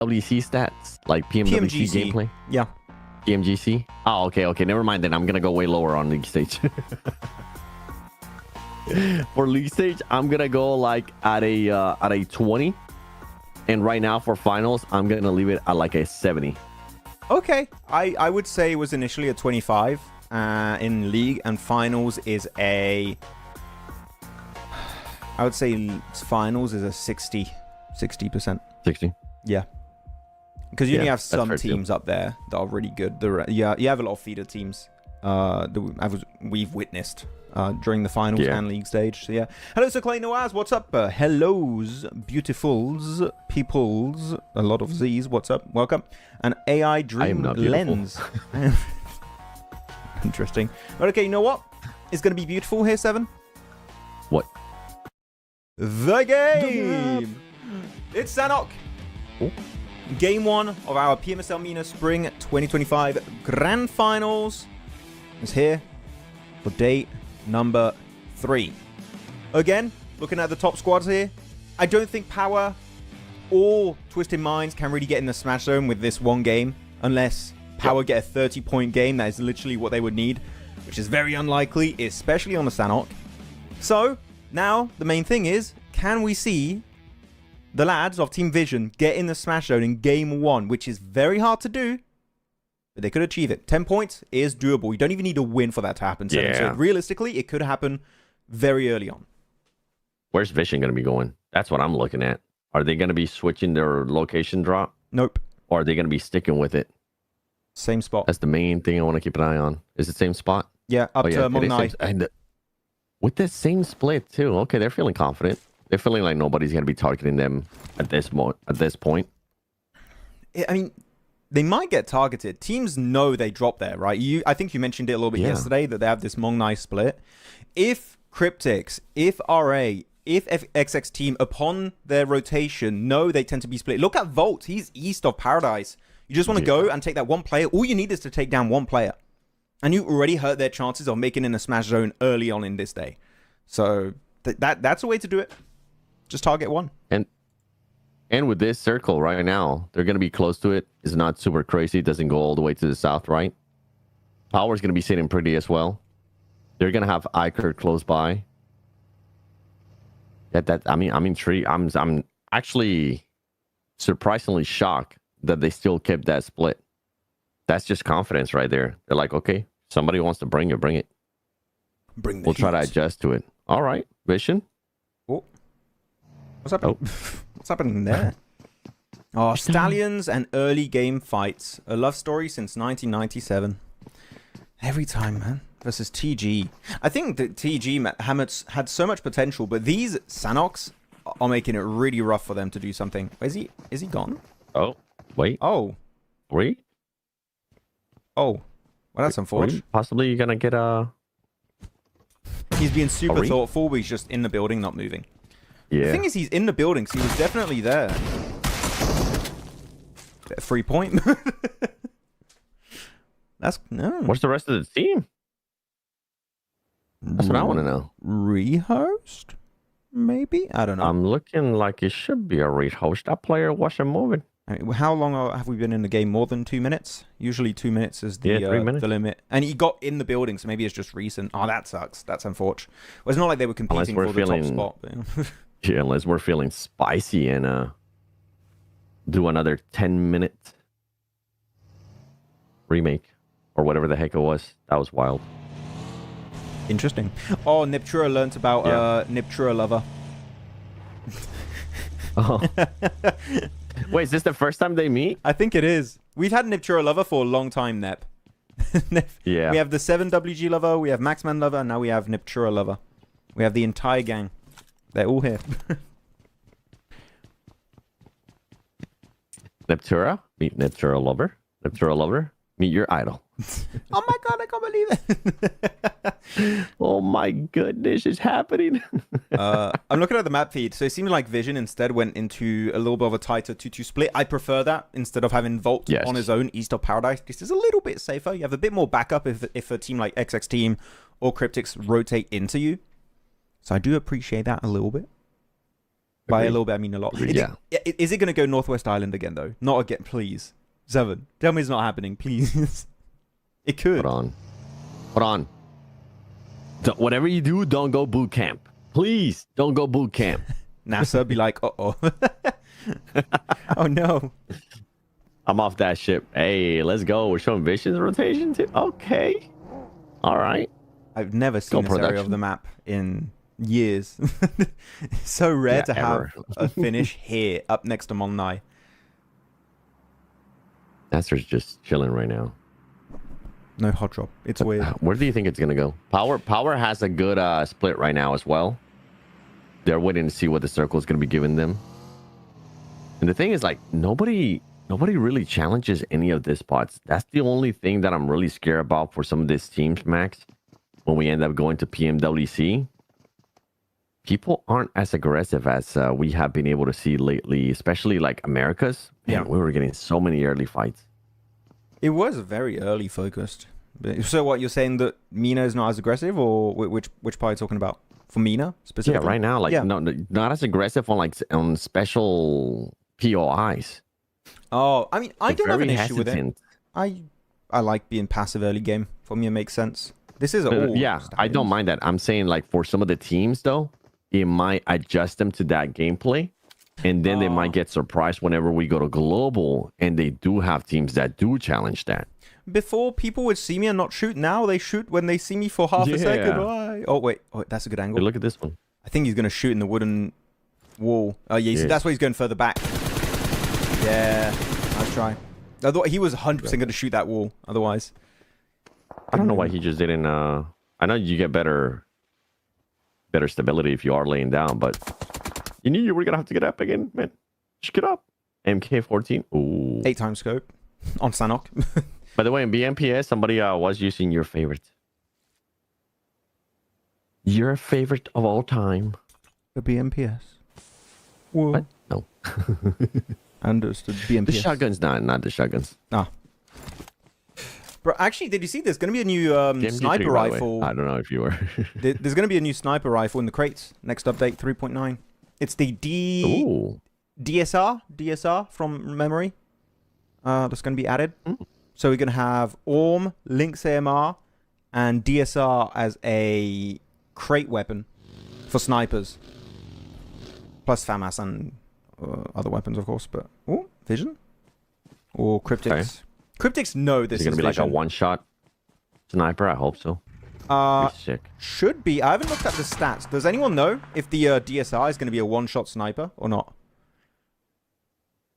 PMWC stats, like PMWC gameplay. Yeah. PMGC. Oh, okay. Never mind then. I'm gonna go way lower on league stage. For league stage, I'm gonna go like at a 20, and right now for finals, I'm gonna leave it at like a 70. Okay, I would say it was initially a 25 in league, and finals is I would say finals is a 60%. 60. Yeah. Because you only have some teams up there that are really good. You have a lot of feeder teams that we've witnessed during the finals and league stage. So yeah. Hello, Sir Clay Noaz. What's up? Hellos, beautifuls, peoples. A lot of Z's. What's up? Welcome. An AI Dream Lens. Interesting. But okay, you know what? It's going to be beautiful here, Seven. What? The game. It's Sanhok. Oh. Game 1 of our PMSL MENA Spring 2025 Grand Finals is here for date number 3. Again, looking at the top squads here, I don't think Power or Twisted Minds can really get in the Smash Zone with this one game, unless Power get a 30-point game. That is literally what they would need, which is very unlikely, especially on the Sanhok. So, now the main thing is, can we see the lads of Team Vision get in the Smash Zone in Game 1, which is very hard to do, but they could achieve it. 10 points is doable. You don't even need a win for that to happen. So realistically, it could happen very early on. Where's Vision going to be going? That's what I'm looking at. Are they going to be switching their location drop? Nope. Or are they going to be sticking with it? Same spot. That's the main thing I want to keep an eye on. Is it same spot? Yeah, up to Mongnai. And with the same split, too. Okay, they're feeling confident. They're feeling like nobody's going to be targeting them at this point. I mean, they might get targeted. Teams know they drop there, right? I think you mentioned it a little bit yesterday that they have this Mongnai split. If Cryptics, if RA, if XX Team, upon their rotation, know they tend to be split. Look at Volt. He's east of Paradise. You just want to go and take that one player. All you need is to take down one player. And you already hurt their chances of making in a Smash Zone early on in this day. So that's a way to do it. Just target one. And with this circle right now, they're going to be close to it. It's not super crazy. It doesn't go all the way to the south, right? Power's going to be sitting pretty as well. They're going to have Iker close by. I'm intrigued. I'm actually surprisingly shocked that they still kept that split. That's just confidence right there. They're like, okay, somebody wants to bring it, bring it. We'll try to adjust to it. All right, Vision. Oh. What's happening? What's happening there? Oh, Stallions and early game fights. A love story since 1997. Every time, man. Versus TG. I think that TG had so much potential, but these Sanhoks are making it really rough for them to do something. Is he gone? Oh, wait. Oh. Wait. Oh. Well, that's unfortunate. Possibly you're going to get a... He's being super thoughtful, but he's just in the building, not moving. Yeah. The thing is, he's in the building, so he was definitely there. 3 point. That's no. What's the rest of the team? That's what I want to know. Rehost? Maybe? I don't know. I'm looking like it should be a rehost. That player wasn't moving. I mean, how long have we been in the game? More than 2 minutes? Usually 2 minutes is the 3 minutes. The limit. And he got in the building, so maybe it's just recent. Oh, that sucks. That's unfortunate. Well, it's not like they were competing for the top spot. But, yeah, unless we're feeling spicy and do another 10-minute remake or whatever the heck it was. That was wild. Interesting. Oh, Niptura learnt about Niptura Lover. Oh. Wait, is this the first time they meet? I think it is. We've had Niptura Lover for a long time, Nep. Yeah. We have the 7WG Lover, we have Maxman Lover, and now we have Niptura Lover. We have the entire gang. They're all here. Niptura? Meet Niptura Lover. Niptura Lover? Meet your idol. Oh my god, I can't believe it. Oh my goodness, it's happening. I'm looking at the map feed, so it seems like Vision instead went into a little bit of a tighter 2-2 split. I prefer that instead of having Volt on his own east of Paradise. This is a little bit safer. You have a bit more backup if a team like XX Team or Cryptics rotate into you. So I do appreciate that a little bit. By a Agreed. little bit, I mean a lot. Agreed, yeah. Is it going to go Northwest Island again, though? Not again, please. Seven. Tell me it's not happening, please. It could. Hold on. Whatever you do, don't go boot camp. Please, don't go boot camp. NASA be like, uh-oh. Oh, no. I'm off that ship. Hey, let's go. We're showing visions rotation too. Okay. All right. I've never seen this area of the map in years. It's so rare to have a finish here, up next to Monai. Naster's just chilling right now. No hot drop. It's weird. Where do you think it's gonna go? Power has a good split right now as well. They're waiting to see what the circle is gonna be giving them. And the thing is, like, nobody really challenges any of these spots. That's the only thing that I'm really scared about for some of these teams, Max. When we end up going to PMWC, people aren't as aggressive as we have been able to see lately, especially like Americas. Man, we were getting so many early fights. It was very early focused. So what, you're saying that MENA is not as aggressive, or which part are you talking about? For MENA specifically? Yeah, right now, like, no, not as aggressive on special POIs. Oh, I mean, I Like, don't have an very issue with it. hesitant. I like being passive early game. For me, it makes sense. This is all Yeah, I don't mind that. I'm saying, like, for some of the teams, though, it might adjust them to that gameplay. And then they might get surprised whenever we go to global, and they do have teams that do challenge that. Before, people would see me and not shoot. Now they shoot when they see me for half a second. Why? Oh, wait. Oh, that's a good angle. Hey, look at this one. I think he's going to shoot in the wooden wall. Oh, yeah, see, that's why he's going further back. Yeah, nice try. I thought he was 100% going to shoot that wall, otherwise. I don't know why he just didn't. I know you get better stability if you are laying down, but you knew you were going to have to get up again, man. Just get up. MK14. Ooh. 8-time scope on Sanok. By the way, in BMPS, somebody was using your favorite. Your favorite of all time. The BMPS. Whoa. What? No. Understood. BMPS. The shotgun's not the shotguns. Ah. Bro, actually, did you see there's going to be a new sniper rifle? I don't know if you were. There's going to be a new sniper rifle in the crates. Next update, 3.9. It's the DSR from memory. That's going to be added. So we're going to have ORM, Lynx AMR, and DSR as a crate weapon for snipers. Plus FAMAS and other weapons, of course. But vision or cryptics. Okay. Cryptics know this is going to be vision. Like a one-shot sniper. I hope so. Sick. Should be. I haven't looked at the stats. Does anyone know if the DSR is going to be a one-shot sniper or not?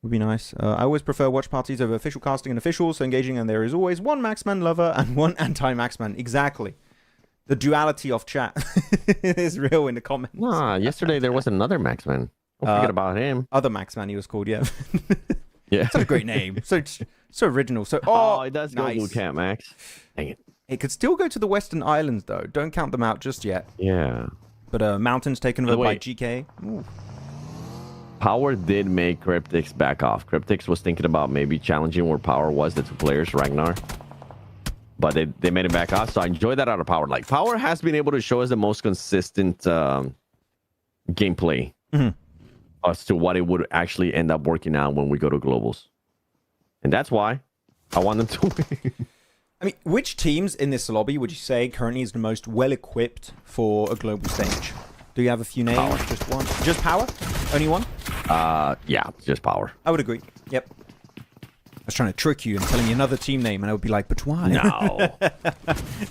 Would be nice. I always prefer watch parties over official casting and officials, so engaging, and there is always one Maxman lover and one anti-Maxman. Exactly. The duality of chat is real in the comments. Nah, yesterday there was another Maxman. Don't forget about him. Other Maxman he was called, yeah. Yeah. Such a great name. So original. So it does go boot camp, Max. Dang it. It could still go to the Western Islands, though. Don't count them out just yet. Yeah. But Mountains taken over by GK. Ooh. Power did make Cryptix back off. Cryptix was thinking about maybe challenging where Power was, the two players, Ragnar. But they made it back off, so I enjoy that out of Power. Like, Power has been able to show us the most consistent gameplay as to what it would actually end up working out when we go to globals. And that's why I want them to win. I mean, which teams in this lobby would you say currently is the most well-equipped for a global stage? Do you have a few names? Power. Just one? Just Power? Only one? Yeah, just Power. I would agree. Yep. I was trying to trick you and telling you another team name, and I would be like, but why? No.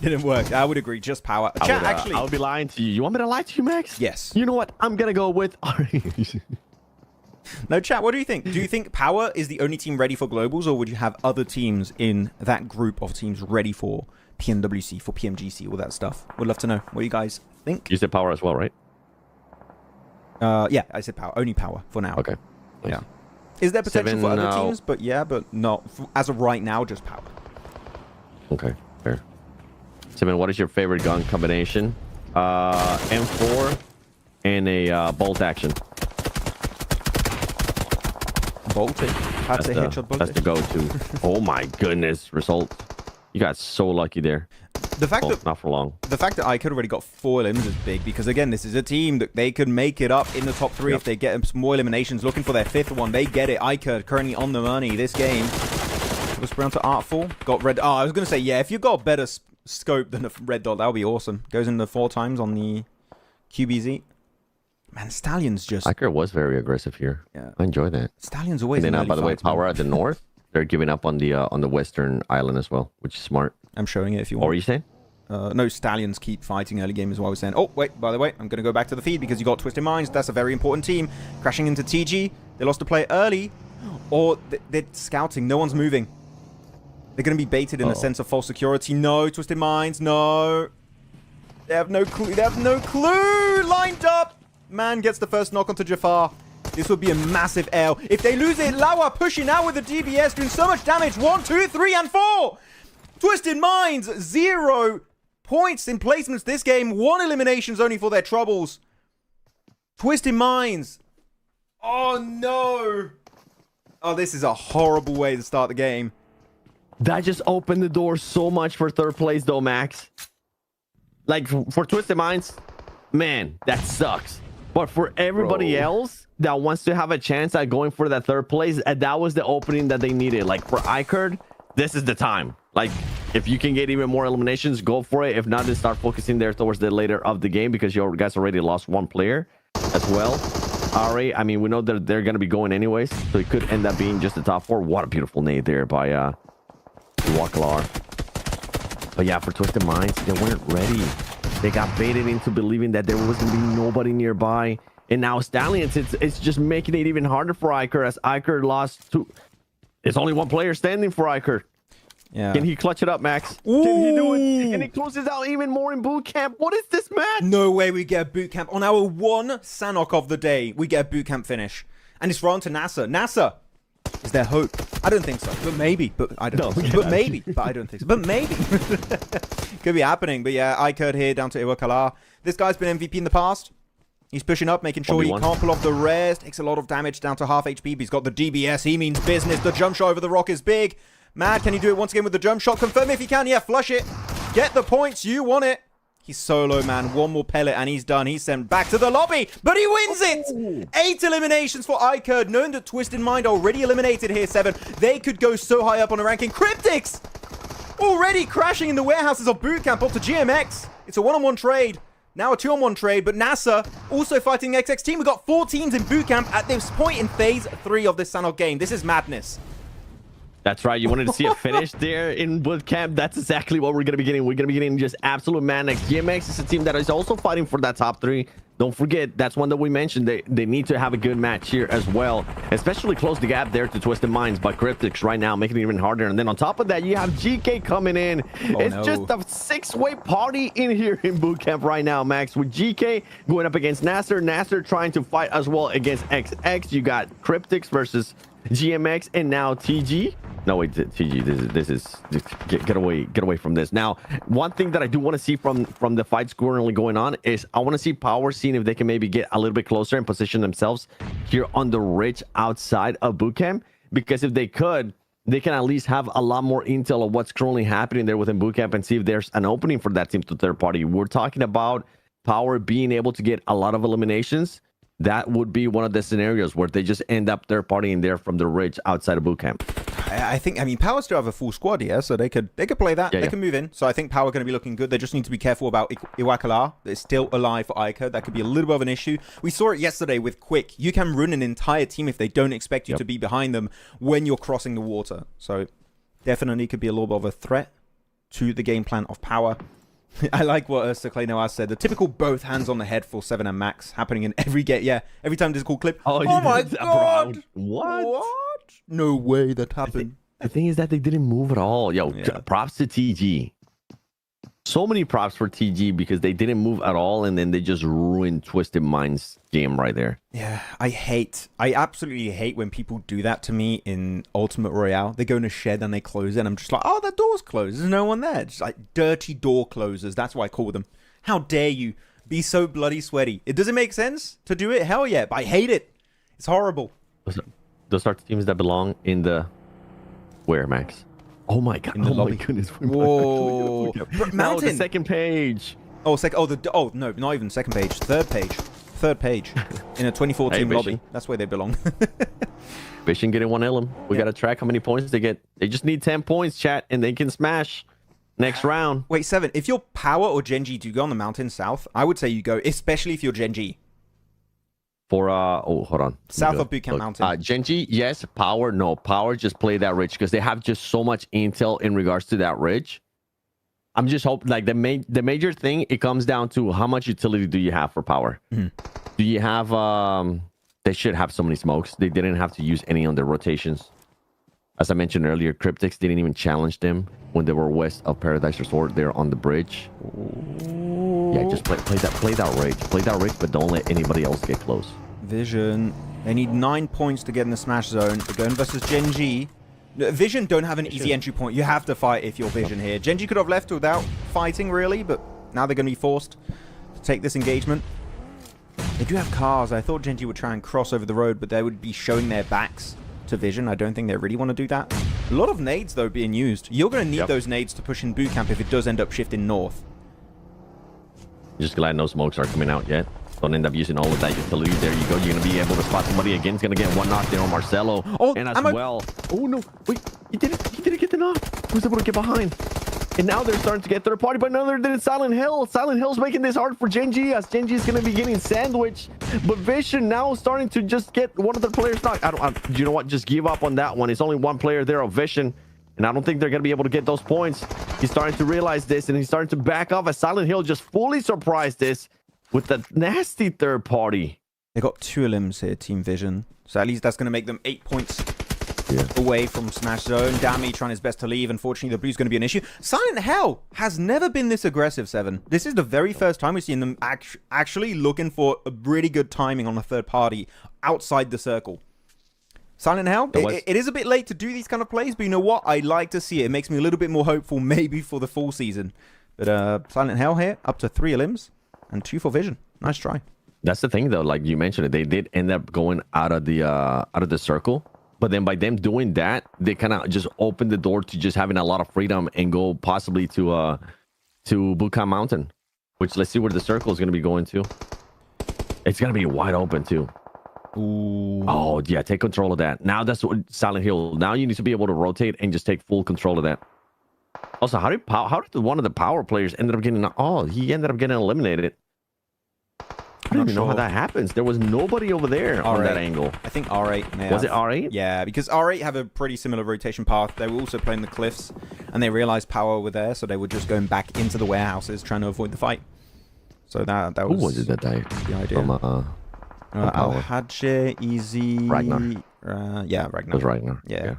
Didn't work. I would agree. Just Power. I would be lying to you. You want me to lie to you, Max? Yes. You know what? I'm going to go with... No, chat, what do you think? Do you think Power is the only team ready for globals, or would you have other teams in that group of teams ready for PMWC, for PMGC, all that stuff? Would love to know what you guys think. You said Power as well, right? Yeah, I said Power. Only Power for now. Okay. Nice. Yeah. Is there potential for other teams? But yeah, but not as of right now, just Power. Okay, fair. Simon, what is your favorite gun combination? M4 and a bolt action. Bolted. That's a headshot bolted. That's the go-to. Oh my goodness, result. You got so lucky there. The fact well, that not for long. The fact that I could already got 4 elims is big because, again, this is a team that they could make it up in the top 3 if they get some more eliminations. Looking for their 5th one. They get it. Iker currently on the money this game. Let's round to Artful. Got red. Oh, I was going to say, yeah, if you got better scope than a red dot, that would be awesome. Goes in the 4 times on the QBZ. Man, Stallions just... Iker was very aggressive here. Yeah. I enjoy that. Stallions always... And then, by the way, Power at the north, they're giving up on the western island as well, which is smart. I'm showing it if you want. What were you saying? No, Stallions keep fighting early game is what I was saying. Oh, wait, by the way, I'm going to go back to the feed because you got Twisted Minds. That's a very important team. Crashing into TG. They lost a player early. Or they're scouting. No one's moving. They're going to be baited in a sense of false security. No, Twisted Minds, no. They have no clue. They have no clue. Lined up. Man gets the first knock onto Jafar. This would be a massive L. If they lose it, Lawa pushing out with the DBS, doing so much damage. 1, 2, 3, and 4. Twisted Minds, 0 points in placements this game. 1 eliminations only for their troubles. Twisted Minds. Oh, no. Oh, this is a horrible way to start the game. That just opened the door so much for 3rd place, though, Max. Like, for Twisted Minds, man, that sucks. But for everybody else that wants to have a chance at going for that 3rd place, that was the opening that they needed. Like, for Iker, this is the time. Like, if you can get even more eliminations, go for it. If not, then start focusing there towards the later of the game because you guys already lost 1 player as well. Ari, I mean, we know that they're going to be going anyways, so it could end up being just the top 4. What a beautiful nade there by Wakalar. But yeah, for Twisted Minds, they weren't ready. They got baited into believing that there was going to be nobody nearby. And now Stallions, it's just making it even harder for Iker as Iker lost 2. It's only 1 player standing for Iker. Yeah. Can he clutch it up, Max? Ooh. Can he do it? And he closes out even more in boot camp. What is this match? No way we get a boot camp. On our 1 Sanok of the day, we get a boot camp finish. And it's run to NASA. NASA, is there hope? I don't think so. But maybe. But I don't think so. But maybe. But I don't think so. But maybe. Could be happening. But yeah, Iker here down to Iwakala. This guy's been MVP in the past. He's pushing up, making sure he can't pull off the rest. Takes a lot of damage down to half HP. But he's got the DBS. He means business. The jump shot over the rock is big. Mad, can he do it once again with the jump shot? Confirm if he can. Yeah, flush it. Get the points. You want it. He's solo, man. 1 more pellet and he's done. He's sent back to the lobby, but he wins it. 8 eliminations for Iker. Knowing that Twisted Mind already eliminated here, 7. They could go so high up on the ranking. Cryptics already crashing in the warehouses of Bootcamp up to GMX. It's a 1-on-1 trade. Now a 2-on-1 trade, but NASA also fighting the XX team. We've got 4 teams in Bootcamp at this point in Phase 3 of this Sanok game. This is madness. That's right. You wanted to see a finish there in bootcamp. That's exactly what we're going to be getting. We're going to be getting just absolute madness. GMX is a team that is also fighting for that top 3. Don't forget, that's one that we mentioned. They need to have a good match here as well. Especially close the gap there to Twisted Minds by Cryptics right now, making it even harder. And then on top of that, you have GK coming in. It's just a 6-way party in here in bootcamp right now, Max. With GK going up against Nasser. Nasser trying to fight as well against XX. You got Cryptics versus GMX and now TG. No, wait, TG, this is get away from this. Now, one thing that I do want to see from the fights currently going on is I want to see Power seeing if they can maybe get a little bit closer and position themselves here on the ridge outside of bootcamp, because if they could, they can at least have a lot more intel of what's currently happening there within bootcamp and see if there's an opening for that team to third party. We're talking about Power being able to get a lot of eliminations. That would be one of the scenarios where they just end up third partying there from the ridge outside of bootcamp. I mean, Power still have a full squad, yeah, so they could play that. They can move in. So I think Power going to be looking good. They just need to be careful about Iwakala. It's still alive for Iker. That could be a little bit of an issue. We saw it yesterday with Quick. You can ruin an entire team if they don't expect you to be behind them when you're crossing the water. So definitely could be a little bit of a threat to the game plan of Power. I like what Clay Noir said. The typical both hands on the head for 7 and Max happening in every game. Yeah, every time there's a cool clip. Oh my god! What? No way that happened. The thing is that they didn't move at all. Yo, props to TG. So many props for TG because they didn't move at all and then they just ruined Twisted Minds game right there. Yeah, I absolutely hate when people do that to me in Ultimate Royale. They go in a shed and they close it and I'm just like, oh, that door's closed. There's no one there. Just like dirty door closers. That's what I call them. How dare you be so bloody sweaty? It doesn't make sense to do it. Hell yeah, but I hate it. It's horrible. Those are teams that belong in the where, Max? Oh my god! In the Oh lobby. my goodness! Whoa! No, Mountain. the second page. Oh, oh no, not even second page. Third page. Third page. In a 24-team lobby. That's where they belong. Vision getting one LM. We got to track how many points they get. They just need 10 points, chat, and they can smash next round. Wait, 7. If you're Power or Genji, do you go on the mountain south? I would say you go, especially if you're Genji. For oh, hold on. South of Bootcamp Mountain. Genji, yes. Power, no. Power, just play that ridge because they have just so much intel in regards to that ridge. I'm just hoping, like, the major thing, it comes down to how much utility do you have for Power? Do you have they should have so many smokes. They didn't have to use any on their rotations. As I mentioned earlier, Cryptics didn't even challenge them when they were west of Paradise Resort. They're on the bridge. Yeah, just play that rage. Play that rage, but don't let anybody else get close. Vision. They need 9 points to get in the smash zone. They're going versus Genji. Vision don't have an easy entry point. You have to fight if you're Vision here. Genji could have left without fighting, really, but now they're going to be forced to take this engagement. They do have cars. I thought Genji would try and cross over the road, but they would be showing their backs to Vision. I don't think they really want to do that. A lot of nades, though, being used. You're going to need those nades to push in bootcamp if it does end up shifting north. Just glad no smokes are coming out yet. Don't end up using all of that utility. There you go. You're going to be able to spot somebody again. He's going to get one knock there on Marcelo. Oh, and as well. Oh, no. Wait. He didn't get the knock. He was able to get behind. And now they're starting to get third party, but another than Silent Hill. Silent Hill's making this hard for Genji, as Genji is going to be getting sandwiched. But Vision now starting to just get one of their players knocked. You know what? Just give up on that one. It's only one player there of Vision. And I don't think they're going to be able to get those points. He's starting to realize this, and he's starting to back off as Silent Hill just fully surprised this with the nasty third party. They got 2 limbs here, Team Vision. So at least that's going to make them 8 points away from Smash Zone. Dami trying his best to leave. Unfortunately, the blue's going to be an issue. Silent Hell has never been this aggressive, 7. This is the very first time we've seen them actually looking for a really good timing on a third party outside the circle. Silent Hell, it is a bit late to do these kind of plays, but you know what? I like to see it. It makes me a little bit more hopeful maybe for the full season. But Silent Hell here, up to 3 limbs and 2 for Vision. Nice try. That's the thing, though. Like you mentioned it, they did end up going out of the circle. But then by them doing that, they kind of just opened the door to just having a lot of freedom and go possibly to Bootcamp Mountain, which let's see where the circle is going to be going to. It's going to be wide open too. Ooh. Oh yeah, take control of that. Now that's what Silent Hill. Now you need to be able to rotate and just take full control of that. Also, how did one of the power players ended up getting? Oh, he ended up getting eliminated. I don't even know how that happens. There was nobody over there on that angle. I think R8 was it R8? Yeah, because R8 have a pretty similar rotation path. They were also playing the cliffs, and they realized power were there, so they were just going back into the warehouses trying to avoid the fight. So that was. Who was it that died? The idea. From Al-Hadje, Easy. Ragnar. Yeah, Ragnar. It was Ragnar. Yeah.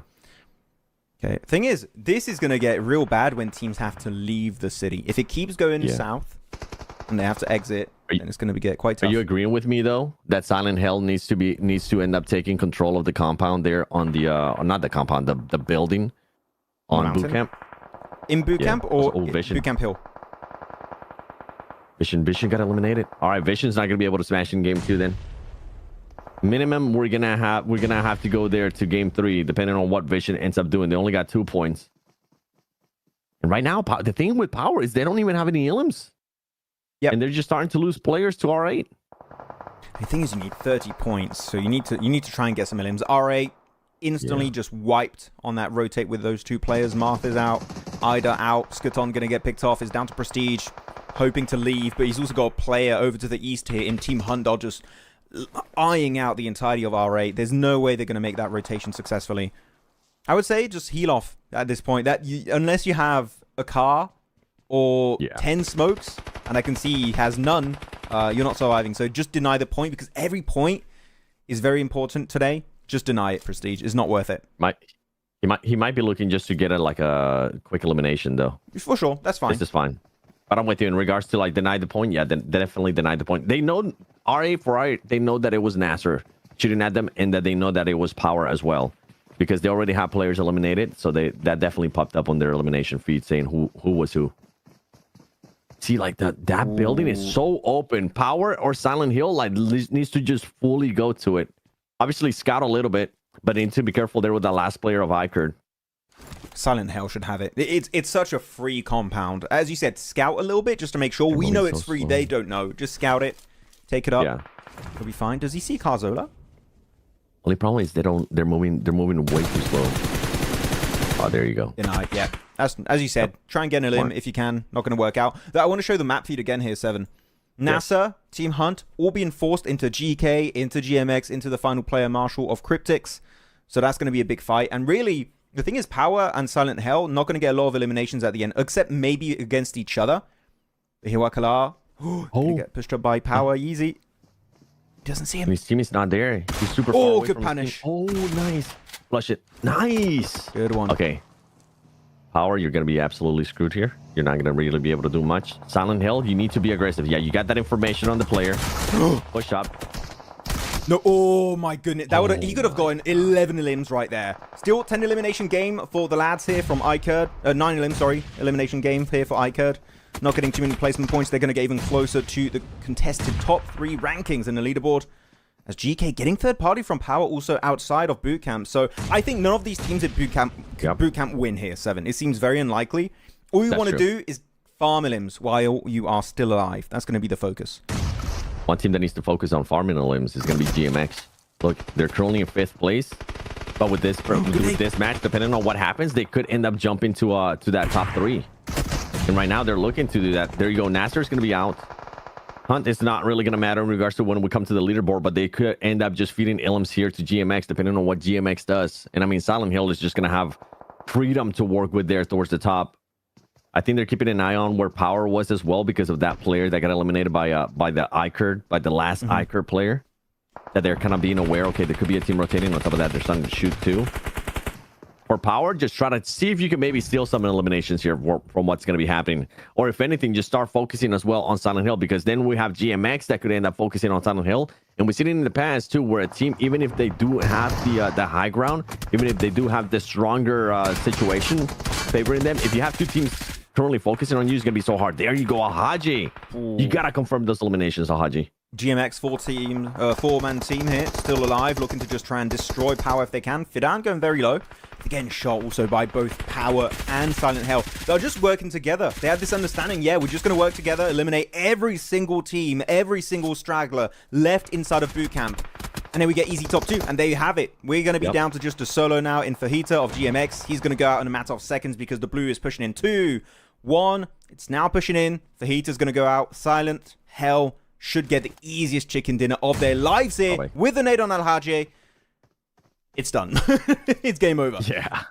Okay. Thing is, this is going to get real bad when teams have to leave the city. If it keeps going south and they have to exit, then it's going to get quite tough. Are you agreeing with me though that Silent Hell needs to end up taking control of the compound there on the not the compound, the building on Bootcamp? In Bootcamp or Vision. Bootcamp Hill? Vision got eliminated. All right, Vision's not going to be able to smash in game 2 then. Minimum, we're gonna have to go there to game 3, depending on what Vision ends up doing. They only got 2 points, and right now, the thing with Power is they don't even have any elims. Yeah, and they're just starting to lose players to R8. The thing is, you need 30 points, so you need to try and get some elims. R8 instantly just wiped on that rotate with those 2 players. Martha's out, Ida out, Skaton gonna get picked off. Is down to Prestige, hoping to leave, but he's also got a player over to the east here in Team Hundar just eyeing out the entirety of R8. There's no way they're going to make that rotation successfully. I would say just heal off at this point. Unless you have a car or 10 smokes, and I can see he has none, you're not surviving. So just deny the point, because every point is very important today. Just deny it, Prestige. It's not worth it. He might be looking just to get a quick elimination though. For sure, that's fine. This is fine. But I'm with you in regards to like deny the point. Yeah, then definitely deny the point. They know R8 they know that it was Nasser shooting at them, and that they know that it was Power as well, because they already have players eliminated. So that definitely popped up on their elimination feed saying who was who. See, like that building is so open. Power or Silent Hill like needs to just fully go to it. Obviously scout a little bit, but need to be careful there with the last player of Icard. Silent Hell should have it. It's such a free compound. As you said, scout a little bit just to make sure. We know it's free. Slow. They don't know. Just scout it. Take it up. Yeah. It'll be fine. Does he see Carzola? Only problem is they're moving way too slow. Oh, there you go. Yeah. As you said, try and get an limb if you can. Not going to work out. I want to show the map feed again here, 7. NASA, Team Hunt, all being forced into GK, into GMX, into the final player Marshal of Cryptics. So that's going to be a big fight. And really, the thing is, Power and Silent Hell not going to get a lot of eliminations at the end, except maybe against each other. Hiwakala. Oh, get pushed up by Power. Easy. Doesn't see him. His team is not there. He's super far away good punish. Oh, nice. Flush it. Nice. Good one. Okay. Power, you're going to be absolutely screwed here. You're not going to really be able to do much. Silent Hill, you need to be aggressive. Yeah, you got that information on the player. Push up. No, oh my goodness. He could have gotten 11 elims right there. Still 10 elimination game for the lads here from iCurd. 9 elims, sorry. Elimination game here for iCurd. Not getting too many placement points. They're going to get even closer to the contested top 3 rankings in the leaderboard. As GK getting third party from Power also outside of bootcamp. So I think none of these teams at bootcamp win here, 7. It seems very unlikely. All you want to do is farm elims while you are still alive. That's going to be the focus. One team that needs to focus on farming elims is going to be GMX. Look, they're currently in 5th place. But with this match, depending on what happens, they could end up jumping to that top 3. And right now, they're looking to do that. There you go. Nasser's going to be out. Hunt is not really going to matter in regards to when we come to the leaderboard, but they could end up just feeding elims here to GMX, depending on what GMX does. And I mean, Silent Hill is just going to have freedom to work with there towards the top. I think they're keeping an eye on where Power was as well because of that player that got eliminated by the iCurd, by the last iCurd player. That they're kind of being aware, okay, there could be a team rotating. On top of that, they're starting to shoot too. For Power, just try to see if you can maybe steal some eliminations here from what's going to be happening. Or if anything, just start focusing as well on Silent Hill, because then we have GMX that could end up focusing on Silent Hill. And we've seen it in the past too, where a team, even if they do have the high ground, even if they do have the stronger situation favoring them, if you have 2 teams currently focusing on you, it's going to be so hard. There you go, Ahaji. You got to confirm those eliminations, Ahaji. GMX 4-man team here, still alive, looking to just try and destroy Power if they can. Fidan going very low. Again, shot also by both Power and Silent Hell. They're just working together. They have this understanding, yeah, we're just going to work together, eliminate every single team, every single straggler left inside of bootcamp. And then we get easy top 2, and there you have it. We're going to be down to just a solo now in Fajita of GMX. He's going to go out in a matter of seconds because the blue is pushing in 2, 1. It's now pushing in. Fajita's going to go out. Silent Hell should get the easiest chicken dinner of their lives here with the nade on Al-Haji. It's done. It's game over. Yeah.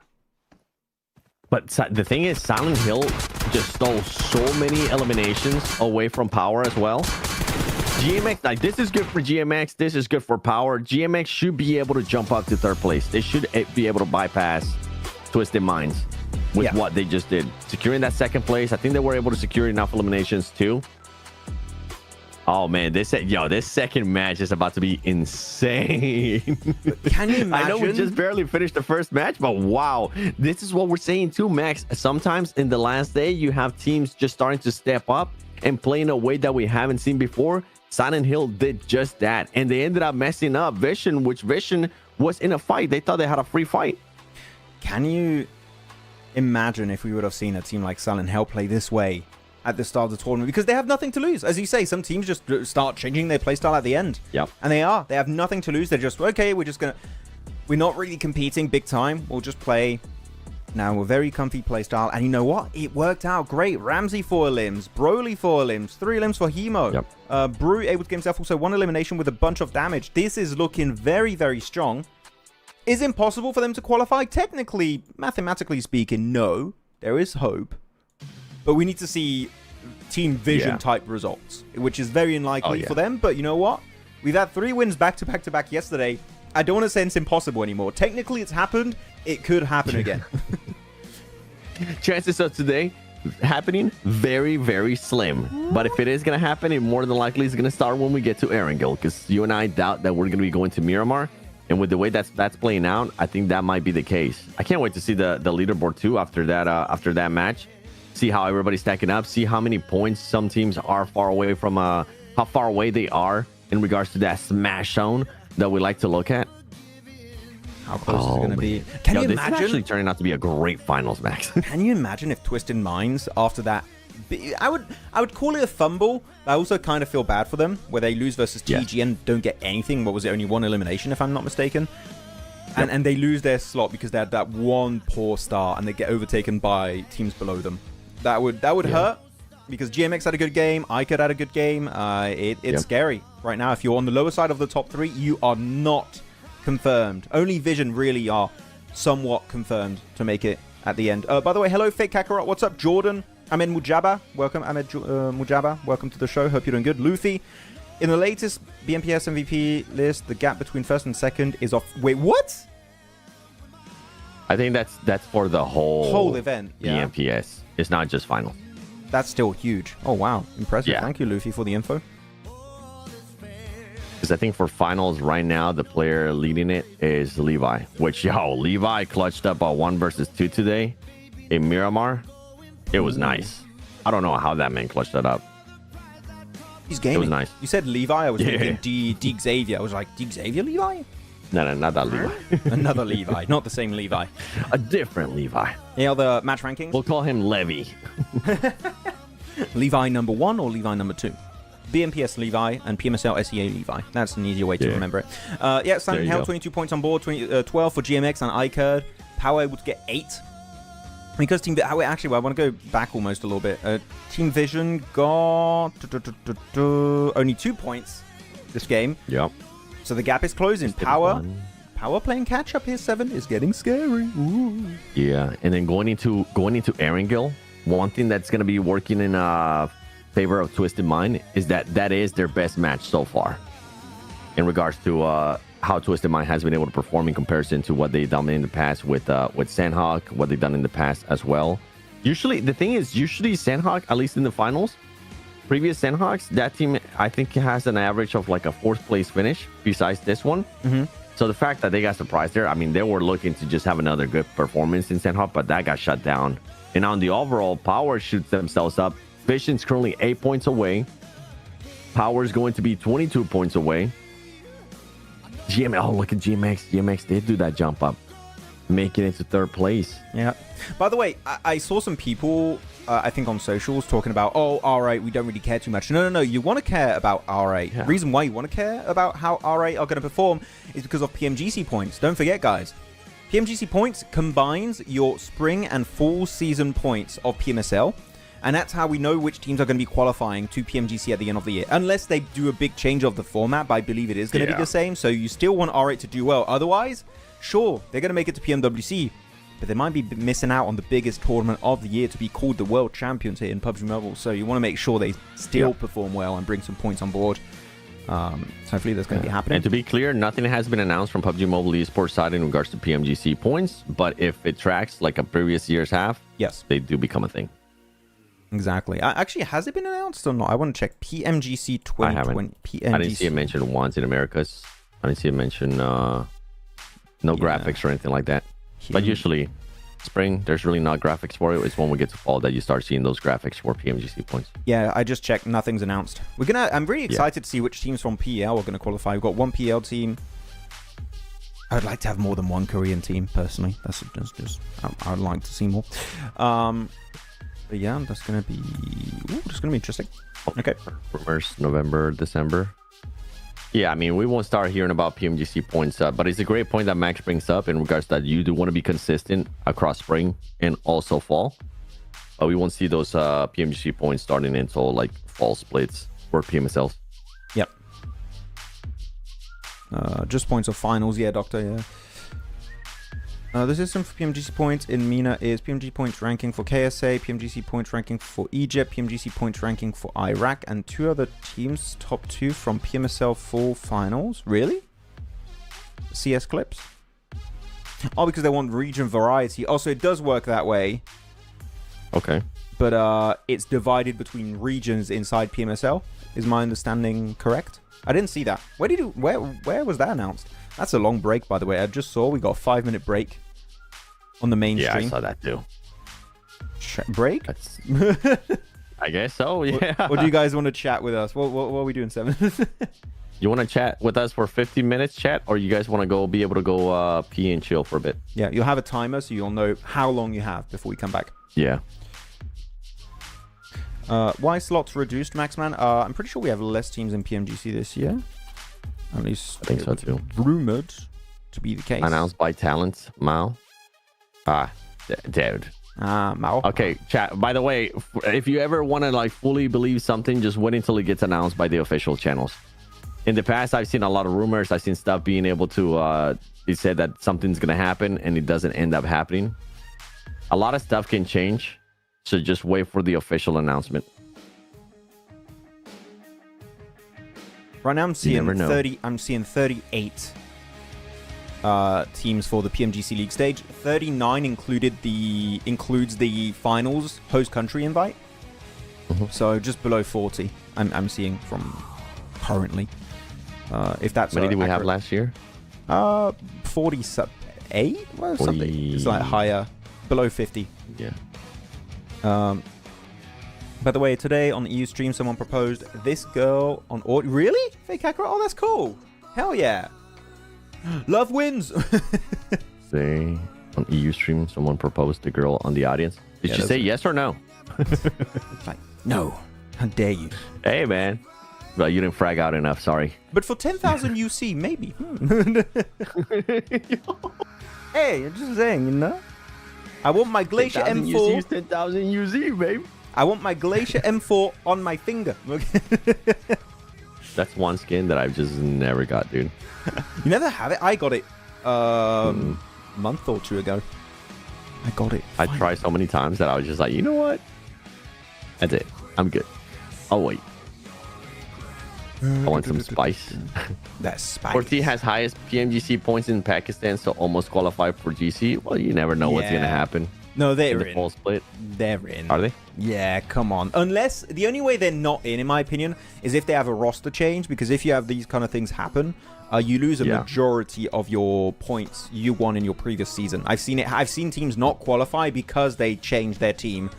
But the thing is, Silent Hill just stole so many eliminations away from Power as well. GMX, like, this is good for GMX. This is good for Power. GMX should be able to jump up to 3rd place. They should be able to bypass Twisted Minds with what they just did. Securing that 2nd place. I think they were able to secure enough eliminations too. Oh man, this second match is about to be insane. Can you imagine? I know we just barely finished the 1st match, but wow, this is what we're saying too, Max. Sometimes in the last day, you have teams just starting to step up and play in a way that we haven't seen before. Silent Hill did just that, and they ended up messing up Vision, which Vision was in a fight. They thought they had a free fight. Can you imagine if we would have seen a team like Silent Hill play this way at the start of the tournament? Because they have nothing to lose. As you say, some teams just start changing their playstyle at the end. Yep. And they have nothing to lose. They're just, okay, we're not really competing big time. We'll just play. Now, a very comfy playstyle. And you know what? It worked out great. Ramsey 4 limbs, Broly 4 limbs, 3 limbs for Hemo. Yep. Brew able to get himself also 1 elimination with a bunch of damage. This is looking very, very strong. Is it impossible for them to qualify? Technically, mathematically speaking, no. There is hope. But we need to see Team Vision type results, which is very unlikely for them. But you know what? We've had 3 wins back to back to back yesterday. I don't want to say it's impossible anymore. Technically, it's happened. It could happen again. Chances of today happening very, very slim. But if it is going to happen, it more than likely is going to start when we get to Erangel, because you and I doubt that we're going to be going to Miramar. And with the way that's playing out, I think that might be the case. I can't wait to see the leaderboard too after that match. See how everybody's stacking up. See how many points some teams are far away from how far away they are in regards to that smash zone that we like to look at. How close is it going to be? This Can you is imagine? actually turning out to be a great finals, Max. Can you imagine if Twisted Minds after that? I would call it a fumble. But I also kind of feel bad for them where they lose versus TG and don't get anything. What was it? Only one elimination, if I'm not mistaken. And they lose their slot because they had that one poor start and they get overtaken by teams below them. That would hurt because GMX had a good game. ICAD had a good game. It's scary right now. If you're on the lower side of the top 3, you are not confirmed. Only Vision really are somewhat confirmed to make it at the end. By the way, hello, Fake Kakarot. What's up, Jordan? Ahmed Mujaba. Welcome, Ahmed Mujaba. Welcome to the show. Hope you're doing good. Luffy. In the latest BMPS MVP list, the gap between first and second is off. Wait, what? I think that's for the whole event. BMPS. It's not just final. That's still huge. Oh, wow. Impressive. Yeah. Thank you, Luffy, for the info. Because I think for finals right now, the player leading it is Levi. Which, Levi clutched up a 1 versus 2 today in Miramar. It was nice. I don't know how that man clutched that up. He's gaming. It was nice. You said Levi. I was thinking D Xavier. I was like, D Xavier Levi? No, not that Levi. Another Levi. Not the same Levi. A different Levi. Any other match rankings? We'll call him Levy. Levi number 1 or Levi number 2? BMPS Levi and PMSL SEA Levi. That's an easier way to remember it. Standing held 22 points on board, 12 for GMX and ICAD. Power able to get 8. Because Team actually, I want to go back almost a little bit. Team Vision got only 2 points this game. Yep. So the gap is closing. Power playing catch up here. 7 is getting scary. Ooh. Yeah, and then going into Erangel, one thing that's going to be working in favor of Twisted Mind is that is their best match so far in regards to how Twisted Mind has been able to perform in comparison to what they've done in the past with Sandhawk, what they've done in the past as well. Usually Sandhawk, at least in the finals, previous Sandhawks, that team I think has an average of like a 4th place finish besides this one. So the fact that they got surprised there, I mean, they were looking to just have another good performance in Sandhawk, but that got shut down. And on the overall, Power shoots themselves up. Vision's currently 8 points away. Power's going to be 22 points away. Look at GMX. GMX did do that jump up, making it to 3rd place. Yeah. By the way, I saw some people, I think on socials, talking about, R8, we don't really care too much. No. You want to care about R8. The reason why you want to care about how R8 are going to perform is because of PMGC points. Don't forget, guys. PMGC points combines your spring and fall season points of PMSL. And that's how we know which teams are going to be qualifying to PMGC at the end of the year. Unless they do a big change of the format, but I believe it is going to be the same. So you still want R8 to do well. Otherwise, sure, they're going to make it to PMWC. But they might be missing out on the biggest tournament of the year to be called the World Champions here in PUBG Mobile. So you want to make sure they still perform well and bring some points on board. So hopefully that's going to be happening. And to be clear, nothing has been announced from PUBG Mobile esports side in regards to PMGC points. But if it tracks like a previous year's half, yes, they do become a thing. Exactly. Actually, has it been announced or not? I want to check. PMGC 2020. I haven't. I didn't see it mentioned once in Americas. I didn't see it mentioned no graphics or anything like that. But usually, spring, there's really not graphics for it. It's when we get to fall that you start seeing those graphics for PMGC points. Yeah, I just checked. Nothing's announced. I'm really excited to see which teams from PL are going to qualify. We've got one PL team. I would like to have more than one Korean team, personally. That's just I would like to see more. But yeah, that's gonna be interesting. Okay. Rumors November, December. Yeah, I mean, we won't start hearing about PMGC points up, but it's a great point that Max brings up in regards to that you do want to be consistent across spring and also fall. But we won't see those PMGC points starting until like fall splits for PMSLs. Yep. Just points of finals, yeah, Doctor, yeah. The system for PMGC points in MENA is PMG points ranking for KSA, PMGC points ranking for Egypt, PMGC points ranking for Iraq, and 2 other teams top 2 from PMSL full finals. Really? CS clips? Oh, because they want region variety. Oh, so it does work that way. Okay. But it's divided between regions inside PMSL. Is my understanding correct? I didn't see that. Where was that announced? That's a long break, by the way. I just saw we got a 5-minute break on the main stream. Yeah, I saw that too. Break? I guess so, yeah. What do you guys want to chat with us? What are we doing, 7? You want to chat with us for 15 minutes, chat, or you guys want to be able to go pee and chill for a bit? Yeah, you'll have a timer, so you'll know how long you have before we come back. Yeah. Why slots reduced, Maxman? I'm pretty sure we have less teams in PMGC this year. At least I think so too. Rumored to be the case. Announced by Talents, Mao. Dude. Mao. Okay, chat. By the way, if you ever want to like fully believe something, just wait until it gets announced by the official channels. In the past, I've seen a lot of rumors. I've seen stuff being able to. It said that something's gonna happen, and it doesn't end up happening. A lot of stuff can change, so just wait for the official announcement. Right now, I'm seeing 30. I'm seeing 38 teams for the PMGC League stage. 39 includes the finals host country invite. So just below 40. I'm seeing from currently. If that's many did we have last year? 48 or something. It's like higher, below 50. Yeah. By the way, today on the EU stream, someone proposed this girl on audio. Really? Fake accurate? Oh, that's cool. Hell yeah. Love wins. Say on EU stream, someone proposed a girl on the audience. Did you say yes or no? Like, no. How dare you? Hey, man. Well, you didn't frag out enough. Sorry. But for 10,000 UC, maybe. Hey, I'm just saying, you know? I want my Glacier M4. UC, 10,000 UC, babe. I want my Glacier M4 on my finger. That's one skin that I've just never got, dude. You never have it? I got it a month or two ago. I got it. I tried so many times that I was just like, you know what? That's it. I'm good. I'll wait. I want some spice. That's spice. 4T has highest PMGC points in Pakistan, so almost qualified for GC. Well, you never know what's going to happen. No, they're in. The full split. They're in. Are they? Yeah, come on. Unless, the only way they're not in my opinion, is if they have a roster change, because if you have these kind of things happen, you lose a majority of your points you won in your previous season. I've seen it. I've seen teams not qualify because they changed their team.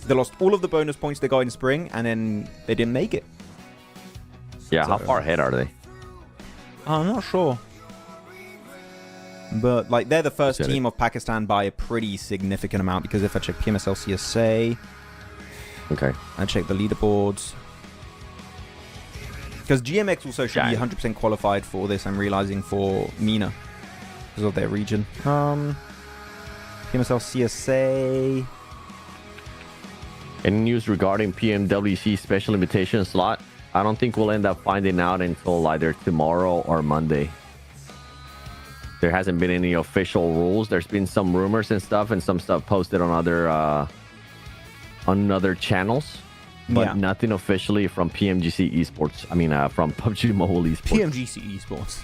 They lost all of the bonus points they got in spring, and then they didn't make it. Yeah, how far ahead are they? I'm not sure. But, like, they're the first team of Pakistan by a pretty significant amount, because if I check PMSL CSA... Okay. I check the leaderboards. Because GMX also should be 100% qualified for this, I'm realizing, for MENA. Because of their region. PMSL CSA... Any news regarding PMWC special invitation slot? I don't think we'll end up finding out until either tomorrow or Monday. There hasn't been any official rules. There's been some rumors and stuff, and some stuff posted on other channels, but nothing officially from PMGC Esports. I mean, from PUBG Mobile Esports. PMGC Esports.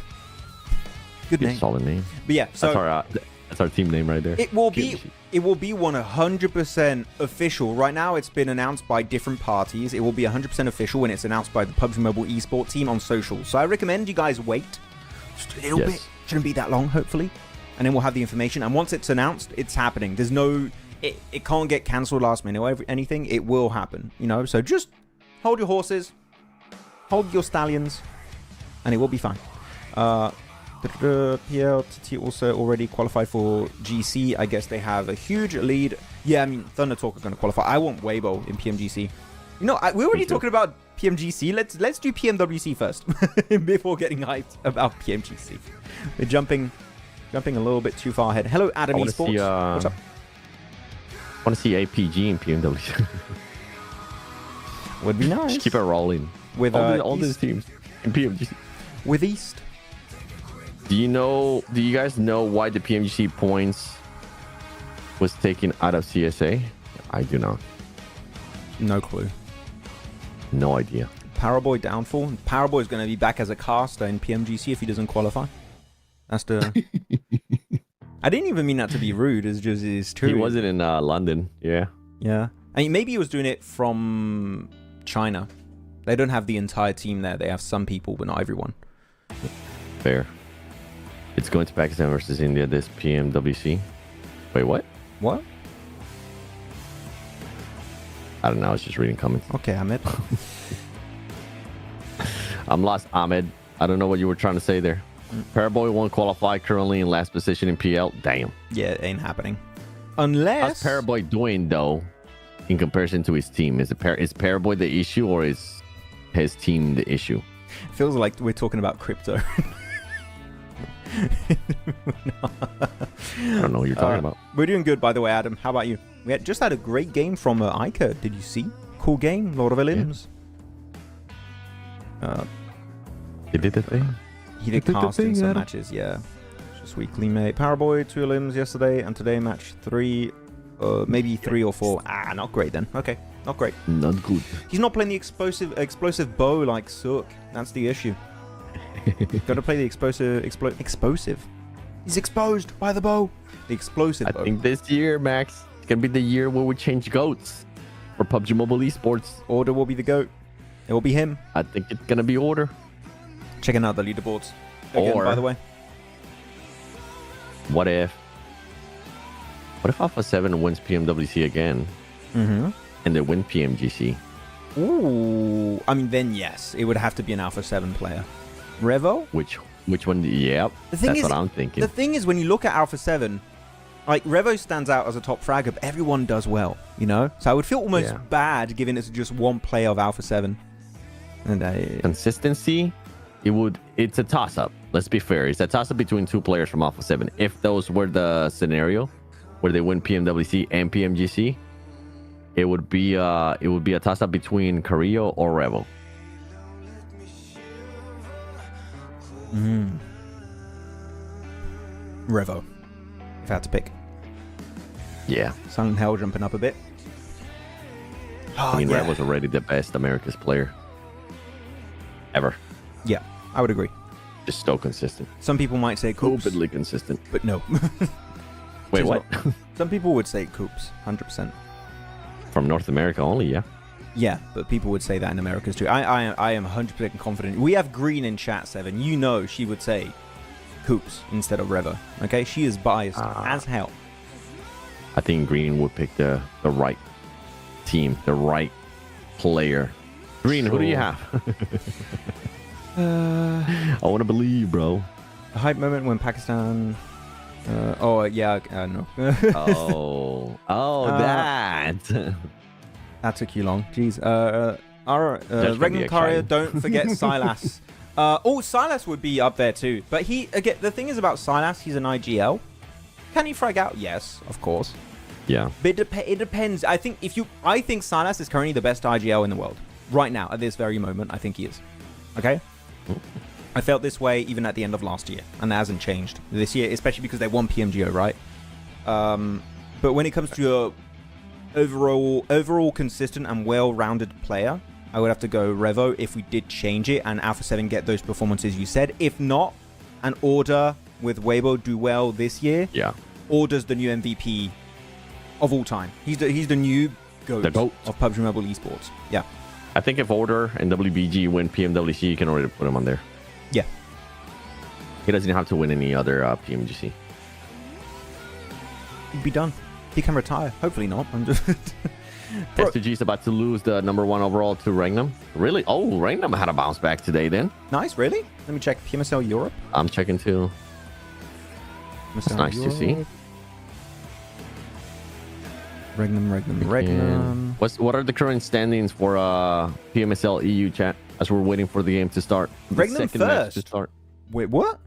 Good name. Solid name. But yeah, so that's our team name right there. It will be 100% official. Right now, it's been announced by different parties. It will be 100% official when it's announced by the PUBG Mobile Esports team on social. So I recommend you guys wait just a little bit. Shouldn't be that long, hopefully. And then we'll have the information. And once it's announced, it's happening. There's no... It can't get cancelled last minute or anything. It will happen, you know? So just hold your horses. Hold your stallions. And it will be fine. PLTT also already qualified for GC. I guess they have a huge lead. Yeah, I mean, Thunder Talk are going to qualify. I want Weibo in PMGC. You know, we're already talking about PMGC. Let's do PMWC first before getting hyped about PMGC. We're jumping a little bit too far ahead. Hello, Adam Esports. What's up? I want to see APG in PMWC. Would be nice. Just keep it rolling with all these teams in PMGC. With East. Do you guys know why the PMGC points was taken out of CSA? I do not. No clue. No idea. Powerboy downfall. Powerboy is going to be back as a caster in PMGC if he doesn't qualify. That's the... I didn't even mean that to be rude. It's true. He wasn't in London. Yeah. Yeah. I mean, maybe he was doing it from China. They don't have the entire team there. They have some people, but not everyone. Fair. It's going to Pakistan versus India this PMWC. Wait, what? What? I don't know. I was just reading comments. Okay, Ahmed. I'm lost, Ahmed. I don't know what you were trying to say there. Paraboy won't qualify, currently in last position in PL. Damn. Yeah, it ain't happening. Unless... How's Paraboy doing, though, in comparison to his team? Is Paraboy the issue, or is his team the issue? Feels like we're talking about crypto. I don't know what you're talking about. We're doing good, by the way, Adam. How about you? We just had a great game from Ica. Did you see? Cool game. Lord of Elims. He did the thing. He did cast in some matches, yeah. Just weekly, mate. Paraboy, 2 limbs yesterday, and today match 3, maybe 3 or 4. Not great then. Okay, not great. Not good. He's not playing the explosive bow like Sook. That's the issue. Got to play the explosive. He's exposed by the bow. The explosive bow. I think this year, Max, it's gonna be the year where we change goats for PUBG Mobile Esports. Order will be the goat. It will be him. I think it's gonna be Order. Checking out the leaderboards again, by the way. What if Alpha 7 wins PMWC again, and they win PMGC? Ooh, I mean, then yes, it would have to be an Alpha 7 player. Revo? Which one? Yep, that's what I'm thinking. The thing is, when you look at Alpha 7, like, Revo stands out as a top fragger, but everyone does well, you know? So I would feel almost bad giving it to just one player of Alpha 7. And consistency, it's a toss-up. Let's be fair. It's a toss-up between 2 players from Alpha 7. If those were the scenario where they win PMWC and PMGC, it would be a toss-up between Carrillo or Revo. Revo, if I had to pick. Yeah. Silent Hell jumping up a bit. I mean, Revo's already the best America's player ever. Yeah, I would agree. Just so consistent. Some people might say Coops. Stupidly consistent. But no. Wait, what? Some people would say Coops, 100%. From North America only, yeah? Yeah, but people would say that in Americas too. I am 100% confident. We have Green in chat, 7. You know she would say Coops instead of Revo. Okay? She is biased as hell. I think Green would pick the right team, the right player. Green, who do you have? I want to believe, bro. A hype moment when Pakistan... no. That. That took you long. Jeez. Regnum Carrier, don't forget Silas. Silas would be up there too. But again, the thing is about Silas, he's an IGL. Can he frag out? Yes, of course. Yeah. But it depends. I think Silas is currently the best IGL in the world. Right now, at this very moment, I think he is. Okay? I felt this way even at the end of last year, and that hasn't changed this year, especially because they won PMGO, right? But when it comes to a overall consistent and well-rounded player, I would have to go Revo if we did change it and Alpha 7 get those performances you said. If not, an Order with Weibo do well this year. Yeah. Order's the new MVP of all time. He's the new GOAT of PUBG Mobile Esports. Yeah. I think if Order and WBG win PMWC, you can already put him on there. Yeah. He doesn't have to win any other PMGC. He'd be done. He can retire. Hopefully not. I'm just... S2G is about to lose the #1 overall to Regnum. Really? Oh, Regnum had a bounce back today then. Nice, really? Let me check PMSL Europe. I'm checking too. It's nice to see. Regnum. What are the current standings for PMSL EU chat as we're waiting for the game to start? Regnum first. To start. Wait, what?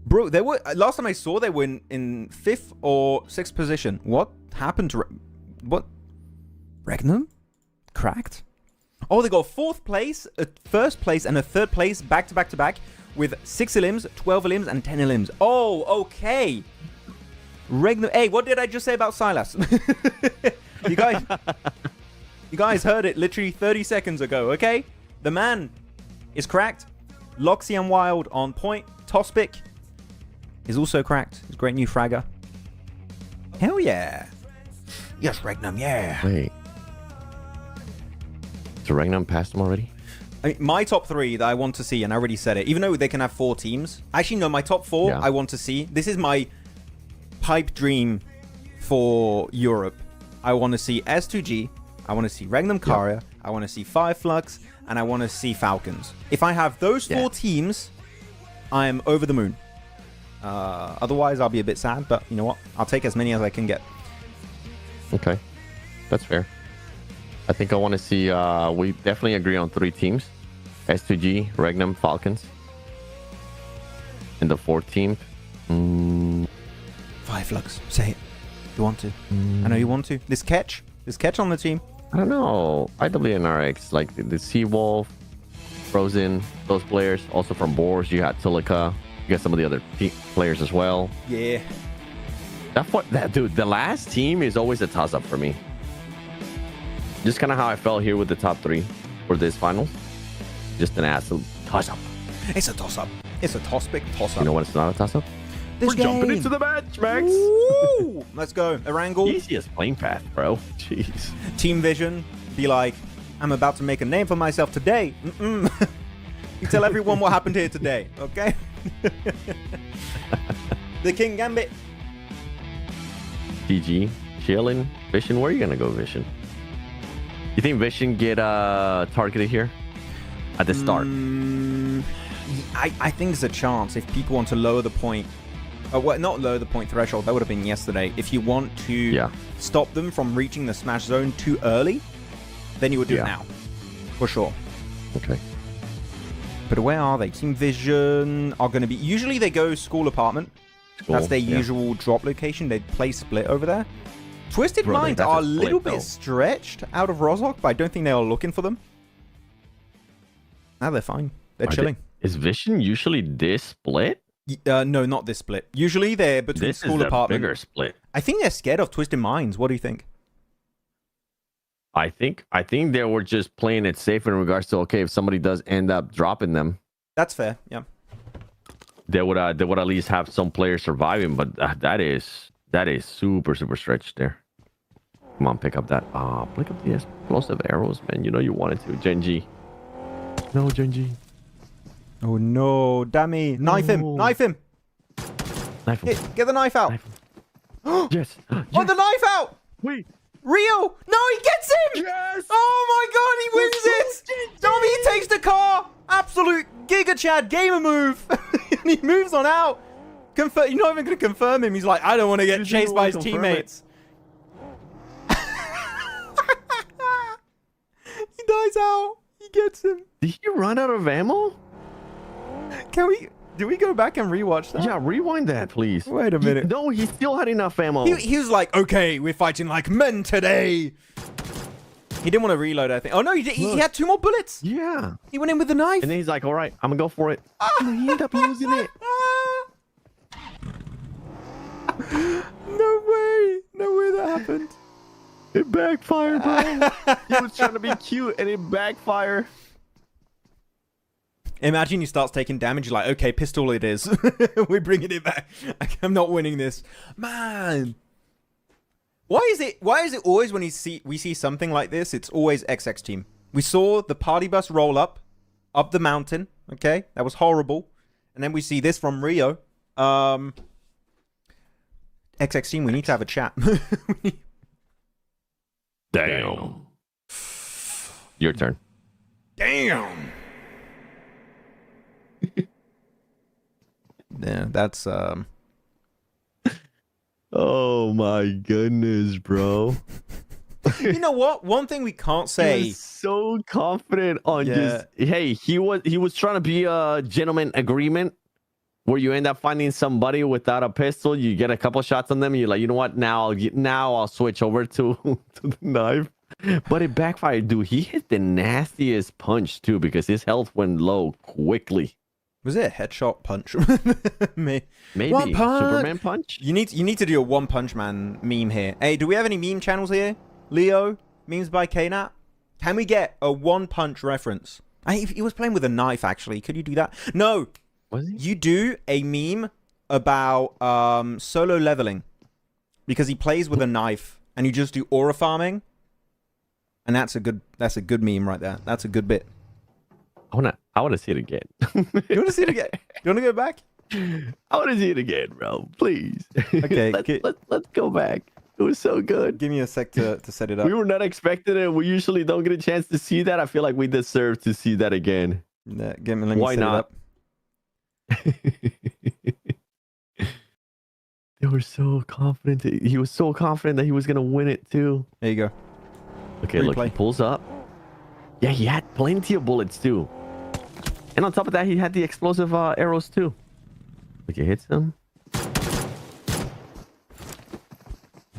Bro, they were last time I saw they were in 5th or 6th position. What happened to what? Regnum? Cracked? Oh, they got 4th place, a 1st place, and a 3rd place back to back with 6 elims, 12 elims, and 10 elims. Oh, okay. Regnum. Hey, what did I just say about Silas? You guys heard it literally 30 seconds ago, okay? The man is cracked. Loxy and Wild on point. Tospic is also cracked. He's a great new fragger. Hell yeah. Yes, Regnum, yeah. Wait. So Regnum passed him already? I mean, my top 3 that I want to see, and I already said it, even though they can have 4 teams. Actually, no, my top 4 I want to see. This is my pipe dream for Europe. I want to see S2G. I want to see Regnum Carrier. I want to see Fireflux. and I want to see Falcons. If I have those 4 teams, I'm over the moon. Otherwise, I'll be a bit sad, but you know what? I'll take as many as I can get. Okay. That's fair. I think I want to see... we definitely agree on 3 teams. S2G, Regnum, Falcons. And the 4th team... 5 Flux. Say it. You want to. I know you want to. This catch on the team. I don't know. IWNRX, like the Seawolf, Frozen, those players. Also from Boars, you got Tilica. You got some of the other players as well. Yeah. Dude, the last team is always a toss-up for me. Just kind of how I felt here with the top 3 for this finals. Just an absolute toss-up. It's a toss-up. It's a toss-up. You know what? It's not a toss-up. We're jumping into the match, Max. Woo! Let's go. Erangel. Easiest playing path, bro. Jeez. Team Vision. Be like, I'm about to make a name for myself today. You tell everyone what happened here today, okay? The King Gambit. GG. Chillin'. Vision. Where are you going to go, Vision? You think Vision get targeted here at the start? I think there's a chance if people want to lower the point. Well, not lower the point threshold. That would have been yesterday. If you want to stop them from reaching the smash zone too early, then you would do it now. For sure. Okay. But where are they? Team Vision are going to be... Usually they go school apartment. That's their usual drop location. They play split over there. Twisted Minds are a little bit stretched out of Rozhok, but I don't think they are looking for them. Now they're fine. They're chilling. Is Vision usually this split? No, not this split. Usually they're between school apartment. Bigger split. I think they're scared of Twisted Minds. What do you think? I think they were just playing it safe in regards to, okay, if somebody does end up dropping them, that's fair. Yeah. They would at least have some players surviving, but that is super stretched there. Come on, pick up that. Pick up the explosive arrows, man. You know you wanted to. Genji. No, Genji. Oh no, Dammy. Knife him. Knife him. Knife him. Get the knife out. Yes. Oh, the knife out. Wait. Rio. No, he gets him. Yes. Oh my god, he wins it. Tommy takes the car. Absolute Giga Chad gamer move. And he moves on out. You're not even going to confirm him. He's like, I don't want to get chased by his teammates. He dies out. He gets him. Did he run out of ammo? Do we go back and rewatch that? Yeah, rewind that, please. Wait a minute. No, he still had enough ammo. He was like, okay, we're fighting like men today. He didn't want to reload, I think. Oh, no, he had 2 more bullets. Yeah. He went in with the knife. And then he's like, all right, I'm going to go for it. And he ended up losing it. No way. No way that happened. It backfired, bro. He was trying to be cute, and it backfired. Imagine he starts taking damage. You're like, okay, pistol it is. We're bringing it back. I'm not winning this. Man. Why is it always when we see something like this, it's always XX team? We saw the party bus roll up the mountain. Okay, that was horrible. And then we see this from Rio. XX team, we need to have a chat. Damn. Your turn. Damn. Yeah, that's Oh my goodness, bro. You know what? One thing we can't say. He was so confident on just, hey, he was trying to be a gentleman agreement where you end up finding somebody without a pistol, you get a couple shots on them, and you're like, you know what? Now I'll switch over to the knife. But it backfired, dude. He hit the nastiest punch too because his health went low quickly. Was it a headshot punch? Maybe. One punch. Superman punch? You need to do a One Punch Man meme here. Hey, do we have any meme channels here? Leo, memes by KNAT? Can we get a One Punch reference? He was playing with a knife, actually. Could you do that? No. Was he? You do a meme about solo leveling. Because he plays with a knife. And you just do aura farming. And that's a good meme right there. That's a good bit. I want to see it again. You want to see it again? You want to go back? I want to see it again, bro. Please. Okay. Let's go back. It was so good. Give me a sec to set it up. We were not expecting it. We usually don't get a chance to see that. I feel like we deserve to see that again. Yeah, let me Why set not? It up. They were so confident. He was so confident that he was gonna win it too. There you go. Okay, look, he pulls up. Yeah, he had plenty of bullets too. And on top of that, he had the explosive arrows too. Look, it hits him.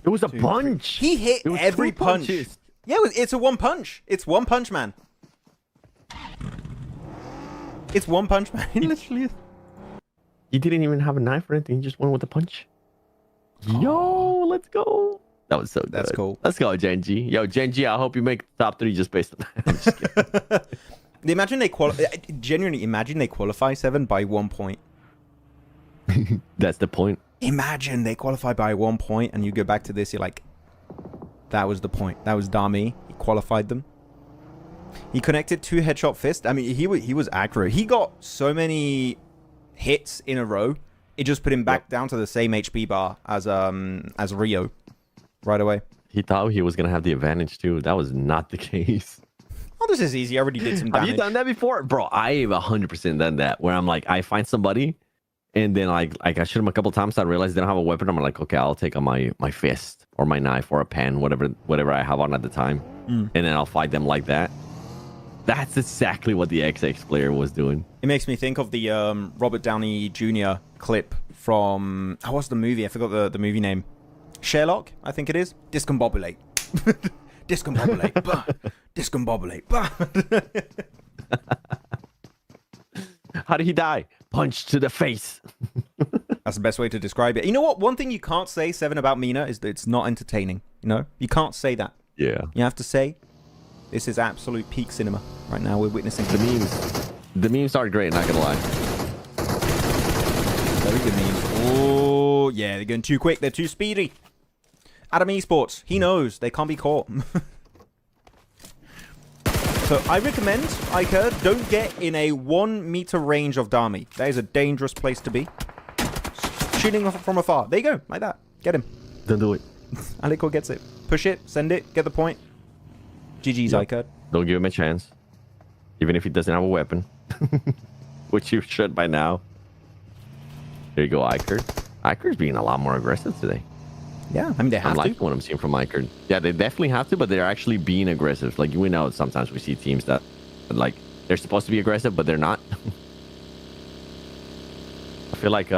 It was a punch. He hit every punch. Punches. Yeah, it's a one punch. It's one punch, man. It's one punch, man. He literally is. He didn't even have a knife or anything. He just went with a punch. Yo, let's go. That was so good. That's cool. Let's go, Genji. Yo, Genji, I hope you make top 3 just based on that. I'm just kidding. Imagine they genuinely imagine they qualify 7 by 1 point. That's the point. Imagine they qualify by 1 point and you go back to this, you're like, that was the point. That was Dami. He qualified them. He connected 2 headshot fists. I mean, he was accurate. He got so many hits in a row. It just put him back down to the same HP bar as Rio right away. He thought he was going to have the advantage too. That was not the case. Oh, this is easy. I already did some damage. Have you done that before? Bro, I've 100% done that where I'm like, I find somebody and then like I shoot him a couple times. I realize they don't have a weapon. I'm like, okay, I'll take on my fist or my knife or a pen, whatever I have on at the time. And then I'll fight them like that. That's exactly what the XX player was doing. It makes me think of the Robert Downey Jr. clip from... what's the movie? I forgot the movie name. Sherlock, I think it is. Discombobulate. Discombobulate. Bah. Discombobulate. Bah. How did he die? Punch to the face. That's the best way to describe it. You know what? One thing you can't say, Seven, about MENA is that it's not entertaining. You know? You can't say that. Yeah. You have to say... this is absolute peak cinema right now. We're witnessing the memes. The memes are great, not gonna lie. Very good memes. Oh, yeah, they're going too quick. They're too speedy. Adam Esports, he knows. They can't be caught. So I recommend, Iker, don't get in a 1 meter range of Dami. That is a dangerous place to be. Shooting from afar. There you go, like that. Get him. Don't do it. Aliko gets it. Push it, send it, get the point. GG's, Iker. Don't give him a chance. Even if he doesn't have a weapon. Which you should by now. There you go, Iker. Iker's being a lot more aggressive today. Yeah, I mean, they have to. I like what I'm seeing from Iker. Yeah, they definitely have to, but they're actually being aggressive. Like, we know sometimes we see teams that, like, they're supposed to be aggressive, but they're not. I feel like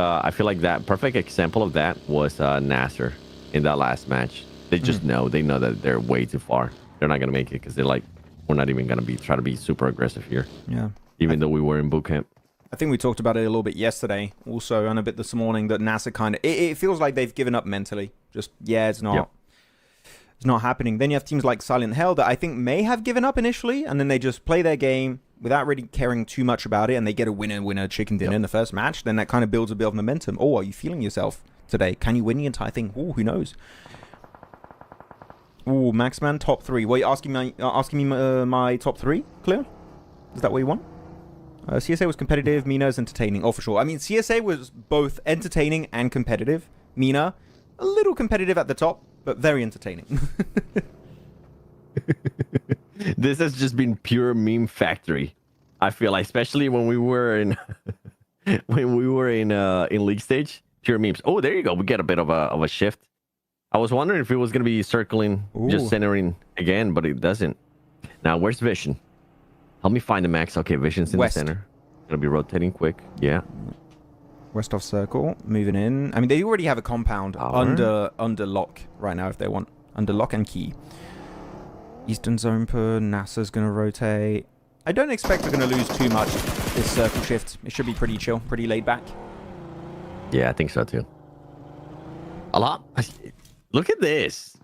that perfect example of that was Nasser in that last match. They just know. They know that they're way too far. They're not going to make it because they're like, we're not even going to try to be super aggressive here. Yeah. Even though we were in boot camp. I think we talked about it a little bit yesterday also and a bit this morning that NASA kind of... It feels like they've given up mentally. Just, yeah, it's not... Yep. It's not happening. Then you have teams like Silent Hell that I think may have given up initially and then they just play their game without really caring too much about it and they get a winner chicken dinner in the first match. Then that kind of builds a bit of momentum. Oh, are you feeling yourself today? Can you win the entire thing? Oh, who knows? Ooh, Maxman, top 3. Were you asking me my top 3, Clear? Is that what you want? CSA was competitive, MENA is entertaining. Oh, for sure. I mean, CSA was both entertaining and competitive. MENA, a little competitive at the top, but very entertaining. This has just been pure meme factory. I feel like, especially when we were in in league stage, pure memes. Oh, there you go. We get a bit of a shift. I was wondering if it was going to be circling, just centering again, but it doesn't. Now, where's Vision? Help me find the max. Okay, Vision's in the center. Gonna be rotating quick. Yeah. West of circle, moving in. I mean, they already have a compound under lock right now if they want. Under lock and key. Eastern zone per NASA's gonna rotate. I don't expect we're gonna lose too much this circle shift. It should be pretty chill, pretty laid back. Yeah, I think so too. A lot. Look at this.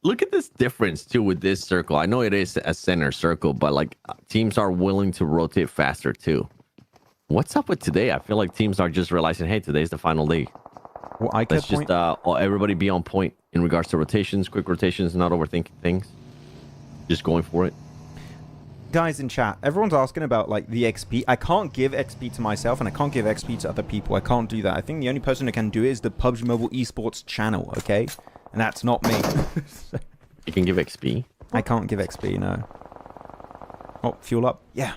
Look at this difference too with this circle. I know it is a center circle, but like teams are willing to rotate faster too. What's up with today? I feel like teams are just realizing, hey, today's the final day. Well, let's just everybody be on point in regards to rotations, quick rotations, not overthinking things. Just going for it. Guys in chat, everyone's asking about like the XP. I can't give XP to myself and I can't give XP to other people. I can't do that. I think the only person who can do it is the PUBG Mobile Esports channel, okay? And that's not me. You can give XP. I can't give XP, no. Oh, fuel up. Yeah.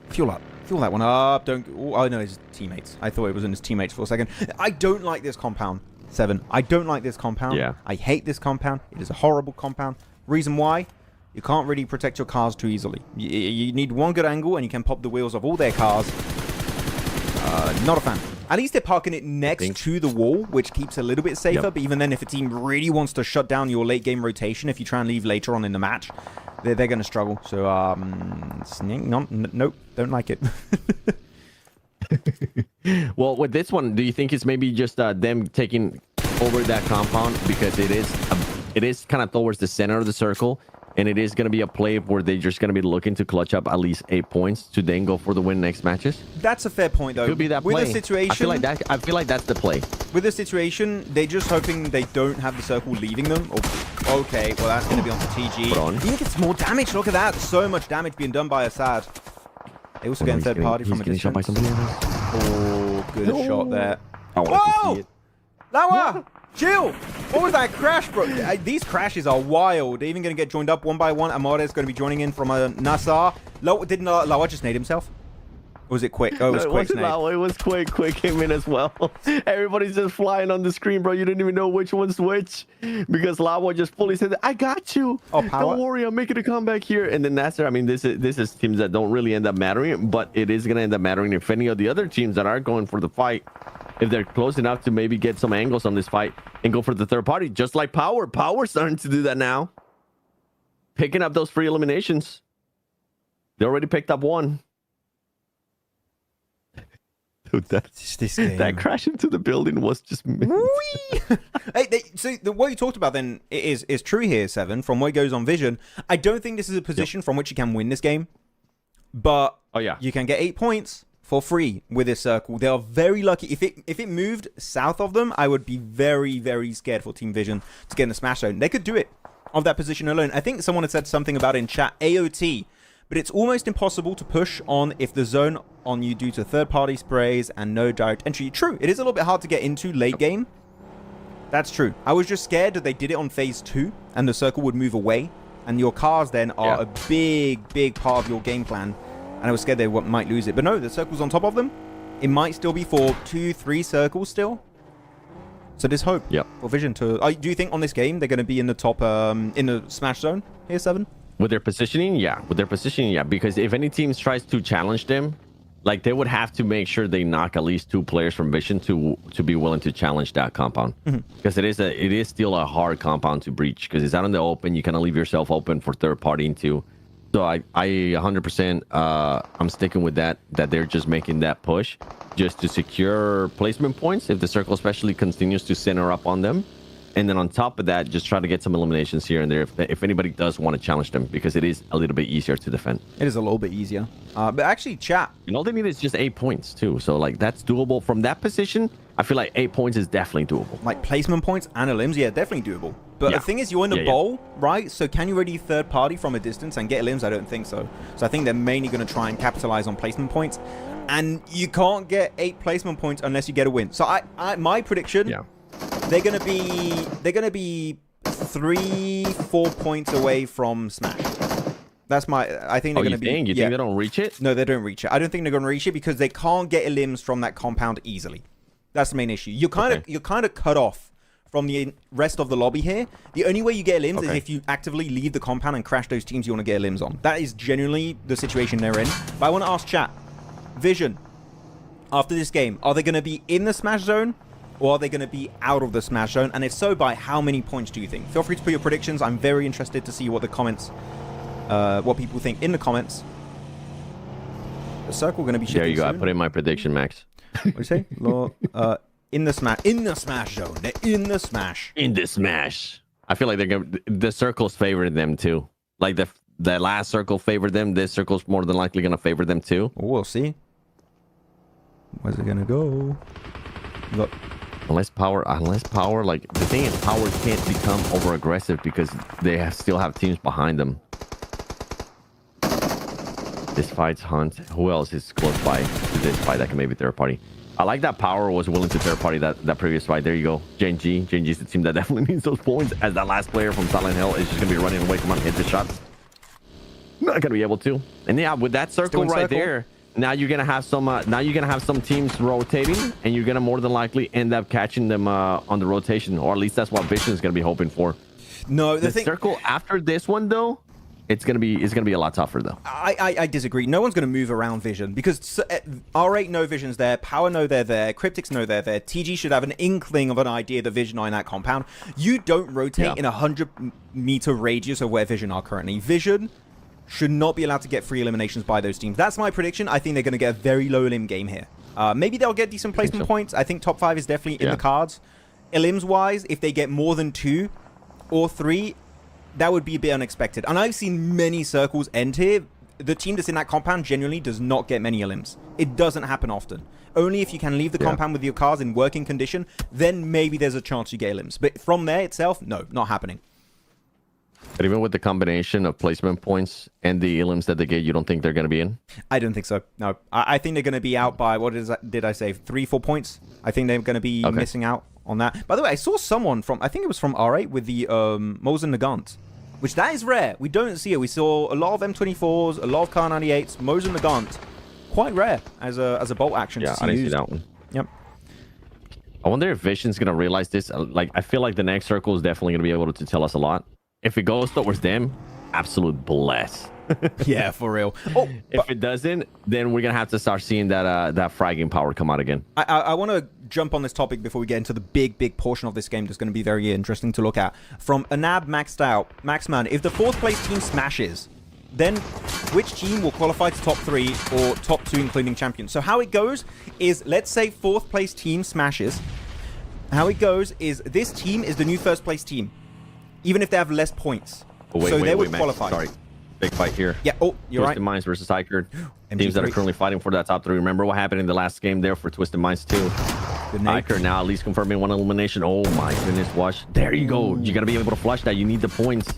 Fuel up. Fuel that one up. Don't... Oh, no, his teammates. I thought it was in his teammates for a second. I don't like this compound. 7. I don't like this compound. Yeah. I hate this compound. It is a horrible compound. Reason why? You can't really protect your cars too easily. You need one good angle and you can pop the wheels of all their cars. Not a fan. At least they're parking it next to the wall, which keeps a little bit safer. Yep. But even then, if a team really wants to shut down your late game rotation, if you try and leave later on in the match, they're going to struggle. So, nope, don't like it. Well, with this one, do you think it's maybe just them taking over that compound because it is kind of towards the center of the circle, and it is going to be a play where they're just going to be looking to clutch up at least 8 points to then go for the win next matches? That's a fair point, though. Could be that play. With the situation, I feel like that's the play. With the situation, they're just hoping they don't have the circle leaving them. Oh, okay, well that's going to be onto TG. I think it's more damage. Look at that. So much damage being done by Assad. They also getting third party from a distance. Shot by somebody else. Oh, good shot there. Whoa! Lawa! Chill! What was that crash, bro? These crashes are wild. They're even going to get joined up one by one. Amara is going to be joining in from a Nassar. Didn't Lawa just nade himself? Or was it quick? Oh, it was quick. It was quick. Quick came in as well. Everybody's just flying on the screen, bro. You didn't even know which one's which. Because Lawa just fully said, I got you. Oh, don't worry, I'm making a comeback here. And then Nasser, I mean, this is teams that don't really end up mattering, but it is going to end up mattering if any of the other teams that are going for the fight, if they're close enough to maybe get some angles on this fight and go for the third party, just like Power. Power's starting to do that now. Picking up those free eliminations. They already picked up one. Dude, that crash into the building was just... Hey, so what you talked about then is true here, Seven, from what goes on Vision. I don't think this is a position from which you can win this game. But you can get 8 points for free with this circle. They are very lucky. If it moved south of them, I would be very, very scared for Team Vision to get in the smash zone. They could do it of that position alone. I think someone had said something about in chat, AOT. But it's almost impossible to push on if the zone on you due to third-party sprays and no direct entry. True, it is a little bit hard to get into late game. That's true. I was just scared that they did it on phase 2 and the circle would move away. And your cars then are a big, big part of your game plan. And I was scared they might lose it. But no, the circle's on top of them. It might still be for 2-3 circles still. So there's hope for Vision to... do you think on this game they're going to be in the top, in the smash zone here, Seven? With their positioning, because if any teams tries to challenge them, like they would have to make sure they knock at least 2 players from Vision to be willing to challenge that compound. Because it is still a hard compound to breach because it's out in the open. You kind of leave yourself open for third party into. So I 100% I'm sticking with that they're just making that push just to secure placement points if the circle especially continues to center up on them. And then on top of that, just try to get some eliminations here and there if anybody does want to challenge them, because it is a little bit easier to defend. It is a little bit easier. But actually, chat. And all they need is just 8 points, too. So, like, that's doable. From that position, I feel like 8 points is definitely doable. Like, placement points and elims, definitely doable. But the thing is, you're in the bowl, right? So can you ready third party from a distance and get elims? I don't think so. So I think they're mainly going to try and capitalize on placement points. And you can't get 8 placement points unless you get a win. So my prediction... They're gonna be 3-4 points away from Smash. That's my... I think they're gonna be... You think they don't reach it? No, they don't reach it. I don't think they're gonna reach it because they can't get elims from that compound easily. That's the main issue. You're kind of cut off from the rest of the lobby here. The only way you get elims is if you actively leave the compound and crash those teams you want to get elims on. That is genuinely the situation they're in. But I want to ask chat, Vision, after this game, are they gonna be in the Smash zone? Or are they going to be out of the Smash zone? And if so, by how many points do you think? Feel free to put your predictions. I'm very interested to see what the comments, what people think in the comments. The circle going to be shifting. There you go. Soon. I put in my prediction, Max. What do you say? In the Smash zone. They're in the Smash. In the Smash. I feel like the circles favored them too. Like the last circle favored them. This circle's more than likely going to favor them too. We'll see. Where's it going to go? Look. Unless power, like the thing is, power can't become over aggressive because they still have teams behind them. This fight's Hunt. Who else is close by to this fight that can maybe third party? I like that Power was willing to third party that previous fight. There you go. Gen G. Gen G's the team that definitely needs those points, as that last player from Silent Hill is just going to be running away. Come on, hit the shots. Not going to be able to. And yeah, with that circle right there, now you're going to have some teams rotating, and you're going to more than likely end up catching them on the rotation, or at least that's what Vision is going to be hoping for. No, the circle after this one, though, it's gonna be a lot tougher, though. I disagree. No one's gonna move around Vision, because R8 know Vision's there, Power know they're there, Cryptics know they're there, TG should have an inkling of an idea that Vision are in that compound. You don't rotate in a 100-meter radius of where Vision are currently. Vision should not be allowed to get free eliminations by those teams. That's my prediction. I think they're gonna get a very low elim game here. Maybe they'll get decent placement points. I think top 5 is definitely in the cards. Elims wise, if they get more than 2 or 3, that would be a bit unexpected. And I've seen many circles end here. The team that's in that compound genuinely does not get many elims. It doesn't happen often. Only if you can leave the compound with your cars in working condition, then maybe there's a chance you get elims. But from there itself, no, not happening. But even with the combination of placement points and the elims that they get, you don't think they're going to be in? I don't think so. No. I think they're going to be out by, did I say? 3-4 points? I think they're going to be missing out on that. By the way, I saw someone from, I think it was from R8 with the Mosin Nagant, which that is rare. We don't see it. We saw a lot of M24s, a lot of Car 98s, Mosin Nagant. Quite rare as a bolt action. Yeah, I didn't see that one. Yep. I wonder if Vision's going to realize this. Like, I feel like the next circle is definitely going to be able to tell us a lot. If it goes towards them, absolute bless. Yeah, for real. If it doesn't, then we're gonna have to start seeing that fragging power come out again. I want to jump on this topic before we get into the big portion of this game that's going to be very interesting to look at. From Anab maxed out, Maxman, if the 4th place team smashes, then which team will qualify to top 3 or top 2 including champions? So how it goes is, let's say 4th place team smashes. How it goes is, this team is the new 1st place team, even if they have less points. So they would qualify. Sorry. Big fight here. Yeah. Oh, you're Twisted Minds versus Icard. Teams that are currently fighting for that top 3. Remember what happened in the last game there for Twisted Minds too. Icard now at least confirming 1 elimination. Oh my goodness, watch. There you go. You gotta be able to flush that. You need the points.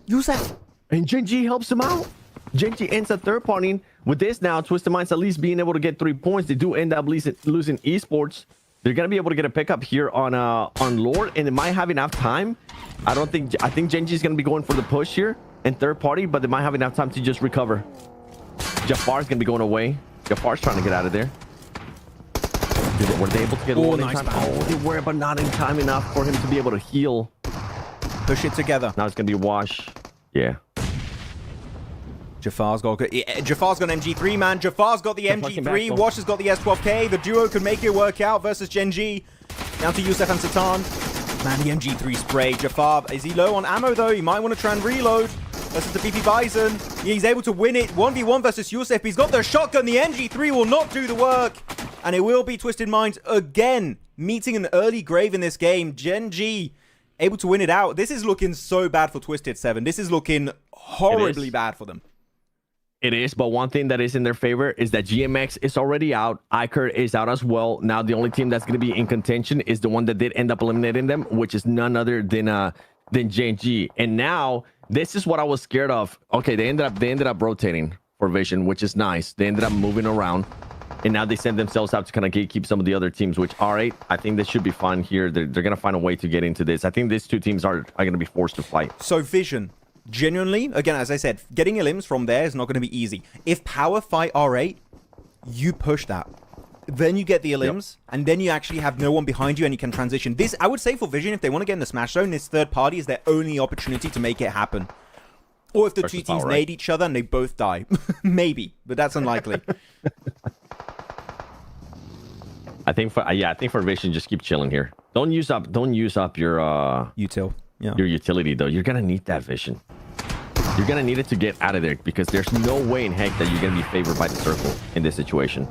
Use that. And Gen G helps him out. Gen G ends up third partying. With this now, Twisted Minds at least being able to get 3 points. They do end up losing esports. They're gonna be able to get a pickup here on Lord, and they might have enough time. I think Gen G is gonna be going for the push here and third party, but they might have enough time to just recover. Jafar's gonna be going away. Jafar's trying to get out of there. Were they able to get Lord in time? Oh, they were, but not in time enough for him to be able to heal. Push it together. Now it's gonna be a wash. Yeah. Jafar's got an MG3, man. Jafar's got the MG3. Wash has got the S12K. The duo can make it work out versus Gen G. Down to Yusef and Satan. Man, the MG3 spray. Jafar, is he low on ammo, though? He might want to try and reload. Versus the BP Bison. Yeah, he's able to win it. 1v1 versus Yusef. He's got the shotgun. The MG3 will not do the work. And it will be Twisted Minds again, meeting an early grave in this game. Gen G able to win it out. This is looking so bad for Twisted 7. This is looking horribly bad for them. It is, but one thing that is in their favor is that GMX is already out. Icard is out as well. Now the only team that's going to be in contention is the one that did end up eliminating them, which is none other than Gen G. And now this is what I was scared of. Okay, they ended up rotating for Vision, which is nice. They ended up moving around, and now they send themselves out to kind of gatekeep some of the other teams. Which R8, I think this should be fun here. They're going to find a way to get into this. I think these 2 teams are going to be forced to fight. So Vision, genuinely, again, as I said, getting elims from there is not going to be easy. If Power fight R8, you push that. Then you get the elims, and then you actually have no one behind you, and you can transition. This, I would say for Vision, if they want to get in the Smash Zone, this third party is their only opportunity to make it happen. Or if the 2 teams nade each other and they both die. Maybe, but that's unlikely. I think for Vision, just keep chilling here. Don't use up your util. Yeah. Your utility, though. You're gonna need that Vision. You're gonna need it to get out of there, because there's no way in heck that you're gonna be favored by the circle in this situation.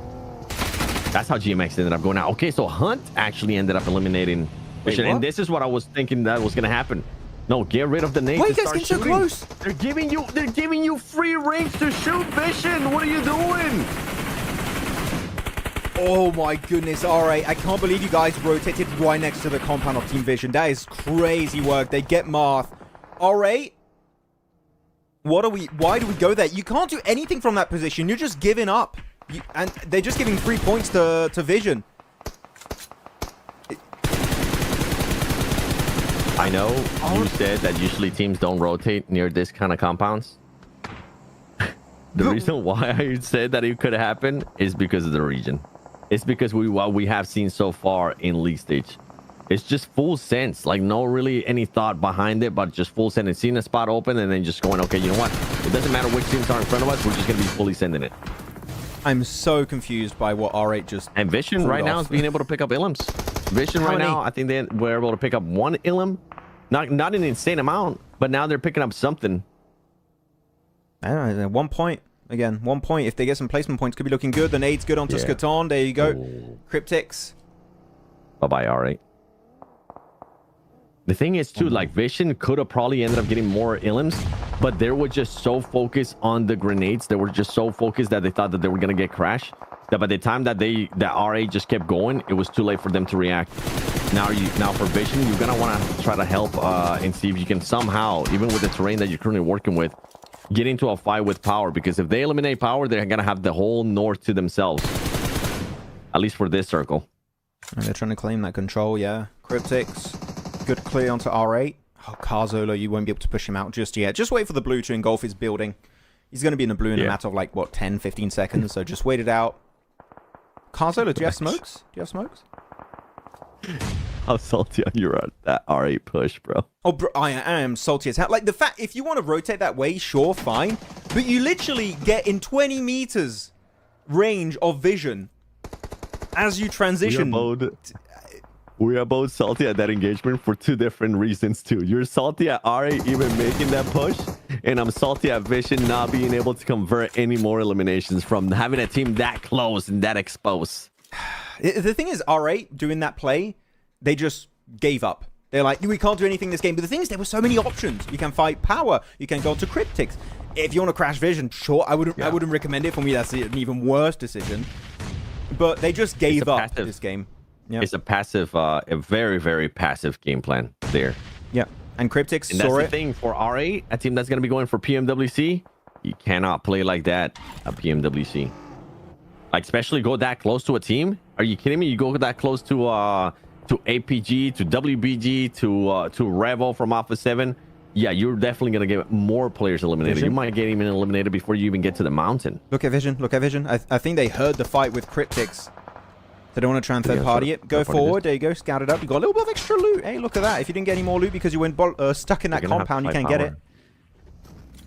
That's how GMX ended up going out. Okay, so Hunt actually ended up eliminating Vision, and this is what I was thinking that was gonna happen. No, get rid of the nades. Why you guys getting so close? They're giving you free range to shoot, Vision. What are you doing? Oh my goodness, alright. I can't believe you guys rotated right next to the compound of Team Vision. That is crazy work. They get Marth. Alright. Why do we go there? You can't do anything from that position. You're just giving up. And they're just giving 3 points to Vision. I know you said that usually teams don't rotate near this kind of compounds. The reason why I said that it could happen is because of the region. It's because what we have seen so far in league stage. It's just full sense, like no really any thought behind it, but just full sense. Seeing a spot open and then just going, okay, you know what? It doesn't matter which teams are in front of us. We're just going to be fully sending it. I'm so confused by what R8 just... And Vision right now is being able to pick up Illims. Vision right now, I think they were able to pick up 1 Illim. Not an insane amount, but now they're picking up something. I don't know, 1 point. Again, 1 point. If they get some placement points, could be looking good. The nade's good onto Skaton. There you go. Ooh. Cryptics. Bye-bye, R8. The thing is, too, like, Vision could have probably ended up getting more Illims, but they were just so focused on the grenades. They were just so focused that they thought that they were going to get crashed, that by the time that R8 just kept going, it was too late for them to react. Now for Vision, you're going to want to try to help and see if you can somehow, even with the terrain that you're currently working with, get into a fight with Power, because if they eliminate Power, they're going to have the whole north to themselves, at least for this circle. And they're trying to claim that control, yeah. Cryptics. Good clear onto R8. Oh, Carzolo, you won't be able to push him out just yet. Just wait for the blue to engulf his building. He's going to be in the blue in a matter of, like, what, 10, 15 seconds? So just wait it out. Carzolo, do you have smokes? Do you have smokes? How salty are you at that R8 push, bro? Oh, bro, I am salty as hell. Like, the fact, if you want to rotate that way, sure, fine. But you literally get in 20 meters range of vision as you transition. We are both salty at that engagement for 2 different reasons, too. You're salty at R8 even making that push, and I'm salty at Vision not being able to convert any more eliminations from having a team that close and that exposed. The thing is, R8 doing that play, they just gave up. They're like, we can't do anything this game. But the thing is, there were so many options. You can fight Power. You can go to Cryptics. If you want to crash Vision, sure, I wouldn't recommend it. For me, that's an even worse decision. But they just gave up this game. Yep. It's a passive, a very, very passive game plan there. Yeah, and Cryptics and that's the thing for R8, a team that's going to be going for PMWC. You cannot play like that at PMWC. Like, especially go that close to a team. Are you kidding me? You go that close to APG, to WBG, to Revo from Alpha 7. Yeah, you're definitely going to get more players eliminated. You might get even eliminated before you even get to the mountain. Look at Vision. Look at Vision. I think they heard the fight with Cryptics. They don't want to try and third party it. Go forward. There you go. Scout it up. You got a little bit of extra loot. Hey, look at that. If you didn't get any more loot because you went stuck in that compound, you can't get it.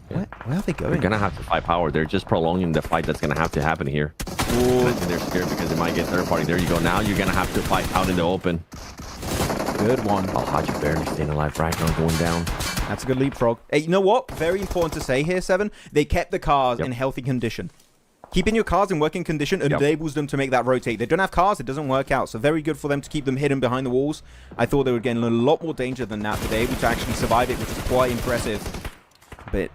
Where are they going? They're going to have to fight Power. They're just prolonging the fight that's going to have to happen here. I think they're scared because they might get third party. There you go. Now you're going to have to fight out in the open. Good one. Oh, Haji barely staying alive. Right now going down. That's a good leapfrog. Hey, you know what? Very important to say here, Seven. They kept the cars in healthy condition. Keeping your cars in working condition enables them to make that rotate. They don't have cars, it doesn't work out. So very good for them to keep them hidden behind the walls. I thought they would get in a lot more danger than that, but they're able to actually survive it, which is quite impressive. But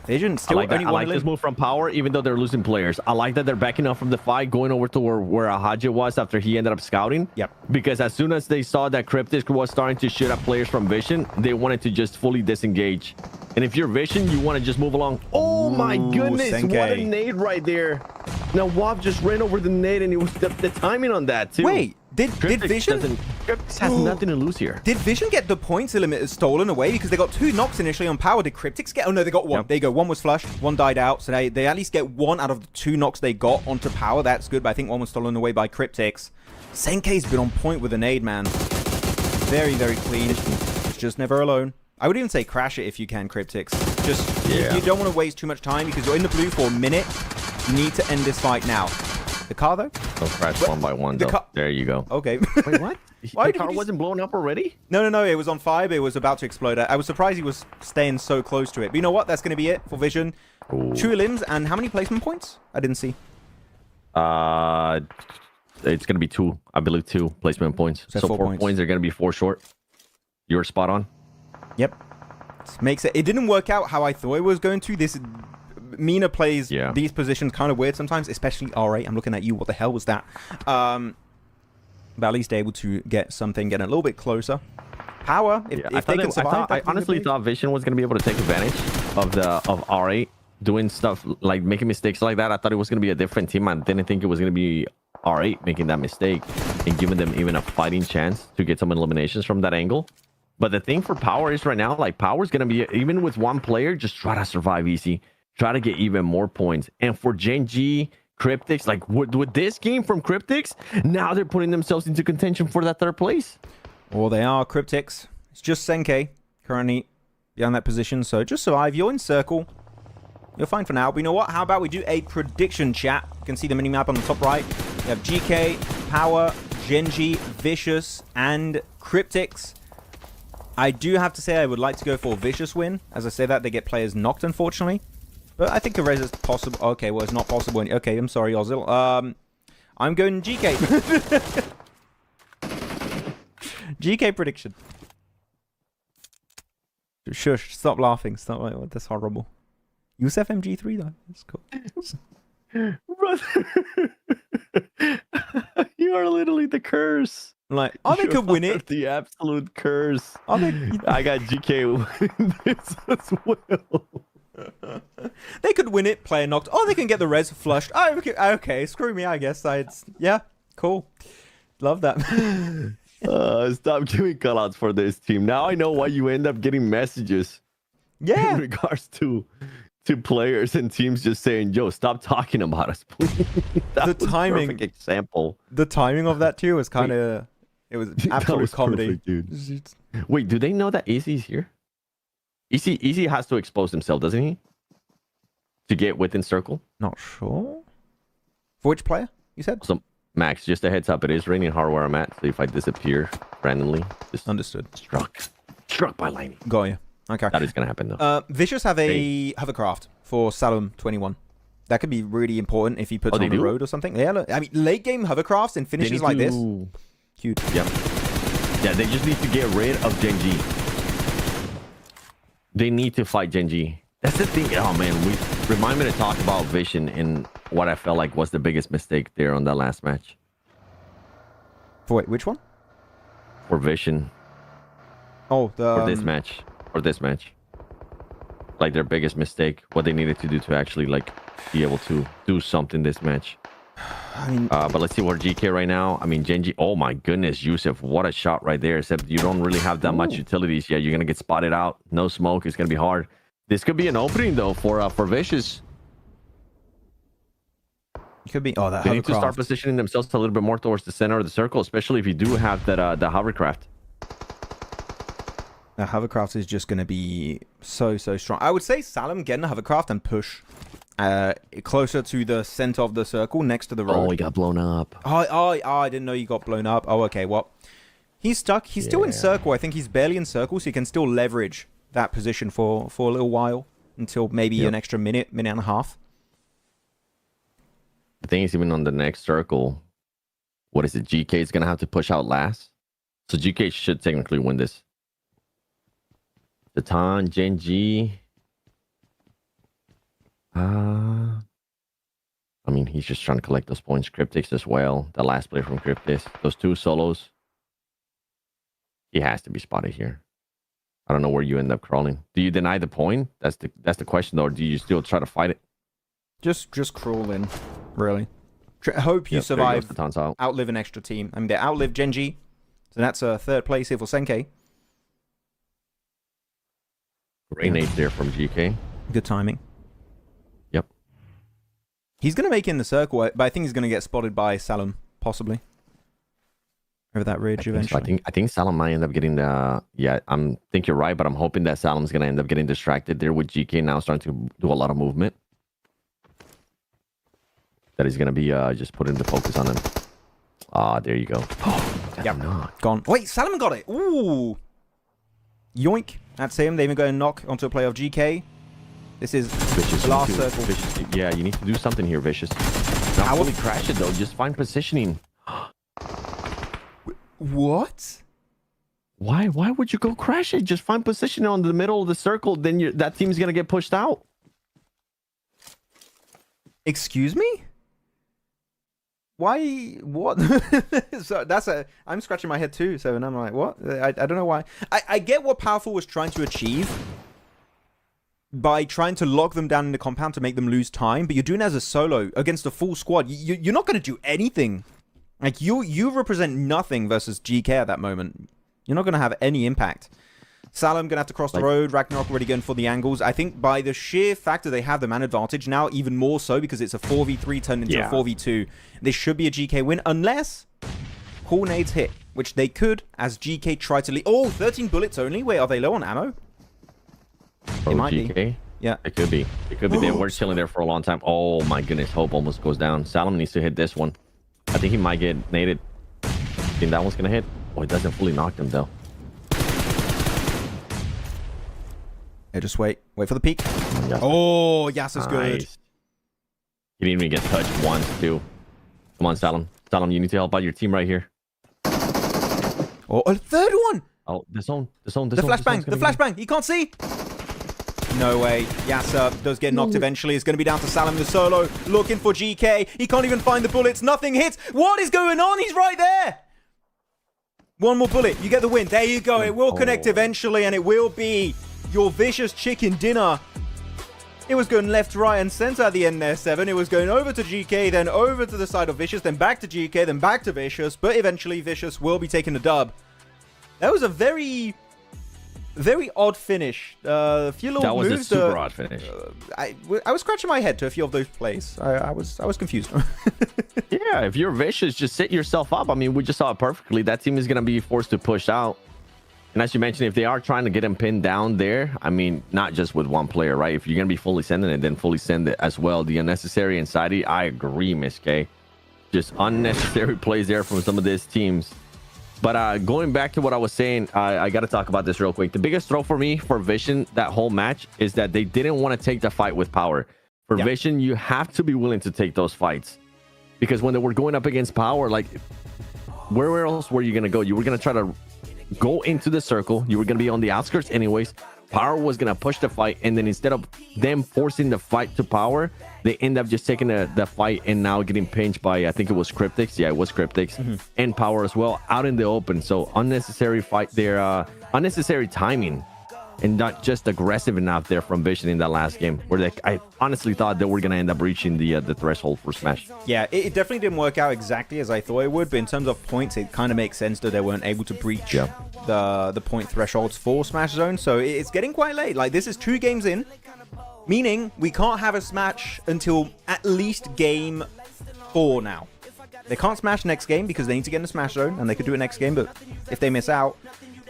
Vision still only I like this move from Power, even though they're losing players. I like that they're backing up from the fight, going over to where Haji was after he ended up scouting. Yep. Because as soon as they saw that Cryptic was starting to shoot at players from Vision, they wanted to just fully disengage. And if you're Vision, you want to just move along. Oh my goodness, Senke. what a nade right there. Now Wab just ran over the nade, and it was the timing on that too. Wait, did Vision... Cryptic has nothing to lose here. Did Vision get the points limit stolen away? Because they got 2 knocks initially on Power. Did Cryptics get... Oh no, they got 1. There you go. 1 was flushed, 1 died out. So they at least get 1 out of the 2 knocks they got onto Power. That's good, but I think 1 was stolen away by Cryptics. Senke's been on point with the nade, man. Very, very clean. It's just never alone. I would even say crash it if you can, Cryptics. Just, you don't want to waste too much time because you're in the blue for a minute. You need to end this fight now. The car, though? They'll crash one by one, though. There you go. Okay. Wait, what? The car wasn't blown up already? No. It was on fire, but it was about to explode. I was surprised he was staying so close to it. But you know what? That's going to be it for Vision. Ooh. 2 limbs, and how many placement points? I didn't see. It's going to be 2. I believe 2 placement points. So 4 points. They're going to be 4 short. You're spot on. Yep. Makes it. It didn't work out how I thought it was going to. This MENA plays these positions kind of weird sometimes, especially R8. I'm looking at you. What the hell was that? But at least able to get something, getting a little bit closer. Power, if they can survive. I honestly thought Vision was going to be able to take advantage of R8 doing stuff like making mistakes like that. I thought it was going to be a different team. I didn't think it was going to be R8 making that mistake and giving them even a fighting chance to get some eliminations from that angle. But the thing for Power is right now, like Power's going to be, even with one player, just try to survive easy. Try to get even more points. And for Gen G, Cryptics, like with this game from Cryptics, now they're putting themselves into contention for that third place. Well, they are Cryptics. It's just Senke currently beyond that position. So just survive. You're in circle. You're fine for now. But you know what? How about we do a prediction chat? You can see the mini-map on the top right. We have GK, Power, Genji, Vicious, and Cryptics. I do have to say I would like to go for a Vicious win. As I say that, they get players knocked, unfortunately. But I think a res is possible. Okay, well, it's not possible. Okay, I'm sorry, Ozil. I'm going GK. GK prediction. Shush, stop laughing. Stop. Like, that's horrible. Use FMG3 though. That's cool. Brother, you are literally the curse. Like, oh, they could win it. The absolute curse. Oh, I got GK winning this as well. They could win it, player knocked. Oh, they can get the res flushed. Oh, okay, screw me, I guess. Yeah, cool. Love that. Stop giving callouts for this team. Now I know why you end up getting messages. Yeah. In regards to players and teams just saying, "Yo, stop talking about us, please." The timing, perfect example. The timing of that too was kind of, it was absolute comedy, perfect, dude. Wait, do they know that Easy's here? Easy has to expose himself, doesn't he? To get within circle? Not sure. For which player, you said? So, Max, just a heads up. It is raining hard where I'm at. So if I disappear randomly, just understood. Struck by lightning. Got you. Okay. That is going to happen, though. Vicious have a hovercraft for Salom 21. That could be really important if he puts on the road or something. Yeah, look, I mean, late game hovercrafts and finishes like this. Huge. Yep. Yeah, they just need to get rid of Genji. They need to fight Genji. That's the thing. Oh, man. Remind me to talk about Vision and what I felt like was the biggest mistake there on that last match. Wait, which one? For Vision. Oh, for this match. For this match. Like their biggest mistake. What they needed to do to actually like be able to do something this match. I mean, but let's see where GK right now. I mean, Genji. Oh my goodness, Yusuf. What a shot right there. Except you don't really have that much utilities yet. You're going to get spotted out. No smoke. It's going to be hard. This could be an opening though for Vicious. It could be. Oh, that they need to start positioning themselves a little bit more towards the center of the circle, especially if you do have that the hovercraft. The hovercraft is just going to be so strong. I would say Salem getting a hovercraft and push closer to the center of the circle next to the road. Oh, he got blown up. Oh, I didn't know you got blown up. Oh, okay. Well, he's stuck. He's still in circle. I think he's barely in circle, so he can still leverage that position for a little while until maybe an extra minute and a half. The thing is, even on the next circle, what is it? GK is going to have to push out last. So GK should technically win this. Zatan, Genji. I mean, he's just trying to collect those points. Cryptics as well. The last play from Cryptics. Those two solos. He has to be spotted here. I don't know where you end up crawling. Do you deny the point? That's the question, though. Or do you still try to fight it? Just crawl in, really. Hope you survive. Outlive an extra team. I mean, they outlived Genji, so that's a third place here for Senke. Great nade there from GK. Good timing. Yep. He's going to make it in the circle, but I think he's going to get spotted by Salem, possibly. Over that ridge eventually. So. I think Salem might end up getting the... Yeah, I think you're right, but I'm hoping that Salem's going to end up getting distracted there with GK now starting to do a lot of movement. That he's going to be just putting the focus on him. Ah, there you go. Yeah, gone. Wait, Salem got it. Ooh. Yoink. That's him. They even go and knock onto a play of GK. This is Vicious, the last circle. Vicious, yeah, you need to do something here, Vicious. Not fully crash it, though. Just find positioning. What? Why would you go crash it? Just find positioning on the middle of the circle. Then that team's going to get pushed out. Excuse me? Why? What? So I'm scratching my head too. So and I'm like, what? I don't know why. I get what Powerful was trying to achieve. by trying to lock them down in the compound to make them lose time, but you're doing it as a solo against a full squad. You're not going to do anything. Like, you represent nothing versus GK at that moment. You're not going to have any impact. Salam going to have to cross the road. Ragnarok already going for the angles. I think by the sheer factor they have the man advantage now, even more so because it's a 4v3 turned into a 4v2. This should be a GK win unless Hall nades hit, which they could as GK try to lead. Oh, 13 bullets only. Wait, are they low on ammo? Oh, it might GK? be. Yeah. It could be. It could be. They were chilling there for a long time. Oh my goodness. Hope almost goes down. Salam needs to hit this one. I think he might get naded. Think that one's going to hit? Oh, it doesn't fully knock him though. Yeah, just wait. Wait for the peak. Yeah. Oh, Yasser's good. He didn't even get touched once, too. Come on, Salam. Salam, you need to help out your team right here. Oh, a third one. Oh, the flashbang. He can't see. No way. Yasser does get knocked eventually. It's going to be down to Salam the solo. Looking for GK. He can't even find the bullets. Nothing hits. What is going on? He's right there. One more bullet. You get the win. There you go. It will connect eventually, and it will be your vicious chicken dinner. It was going left, right, and center at the end there, 7. It was going over to GK, then over to the side of Vicious, then back to GK, then back to Vicious. But eventually, Vicious will be taking the dub. That was a very odd finish. A few little moves. That was a super odd finish. I was scratching my head to a few of those plays. I was confused. Yeah, if you're Vicious, just set yourself up. I mean, we just saw it perfectly. That team is going to be forced to push out. And as you mentioned, if they are trying to get him pinned down there, I mean, not just with one player, right? If you're going to be fully sending it, then fully send it as well. The unnecessary anxiety, I agree, Miss K. Just unnecessary plays there from some of these teams. But going back to what I was saying, I got to talk about this real quick. The biggest throw for me for Vision that whole match is that they didn't want to take the fight with Power. For Vision, you have to be willing to take those fights. Because when they were going up against Power, like, where else were you going to go? You were going to try to go into the circle. You were going to be on the outskirts anyways. Power was going to push the fight, and then instead of them forcing the fight to Power, they end up just taking the fight and now getting pinched by, I think it was Cryptics. Yeah, it was Cryptics. And Power as well, out in the open. So unnecessary fight there, unnecessary timing, and not just aggressive enough there from Vision in that last game, where I honestly thought they were going to end up reaching the threshold for Smash. Yeah, it definitely didn't work out exactly as I thought it would, but in terms of points, it kind of makes sense that they weren't able to breach the point thresholds for Smash Zone. So it's getting quite late. Like, this is 2 games in, meaning we can't have a Smash until at least game 4 now. They can't Smash next game because they need to get in the Smash Zone, and they could do it next game, but if they miss out,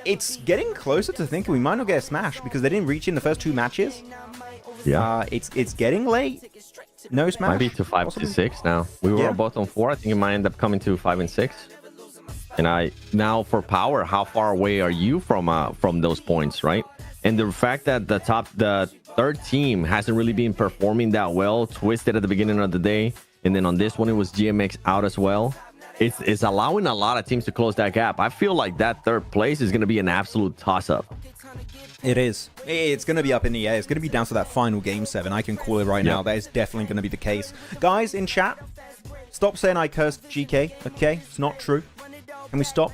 it's getting closer to thinking we might not get a Smash because they didn't reach in the first 2 matches. Yeah. It's getting late. No Smash. Might be to 5 to 6 now. We were both on 4. I think it might end up coming to 5 and 6. And now for Power, how far away are you from those points, right? And the fact that the third team hasn't really been performing that well, Twisted at the beginning of the day, and then on this one it was GMX out as well. It's allowing a lot of teams to close that gap. I feel like that third place is going to be an absolute toss-up. It is. It's going to be up in the air. It's going to be down to that final game 7. I can call it right now. That is definitely going to be the case. Guys, in chat, stop saying I cursed GK, okay? It's not true. Can we stop?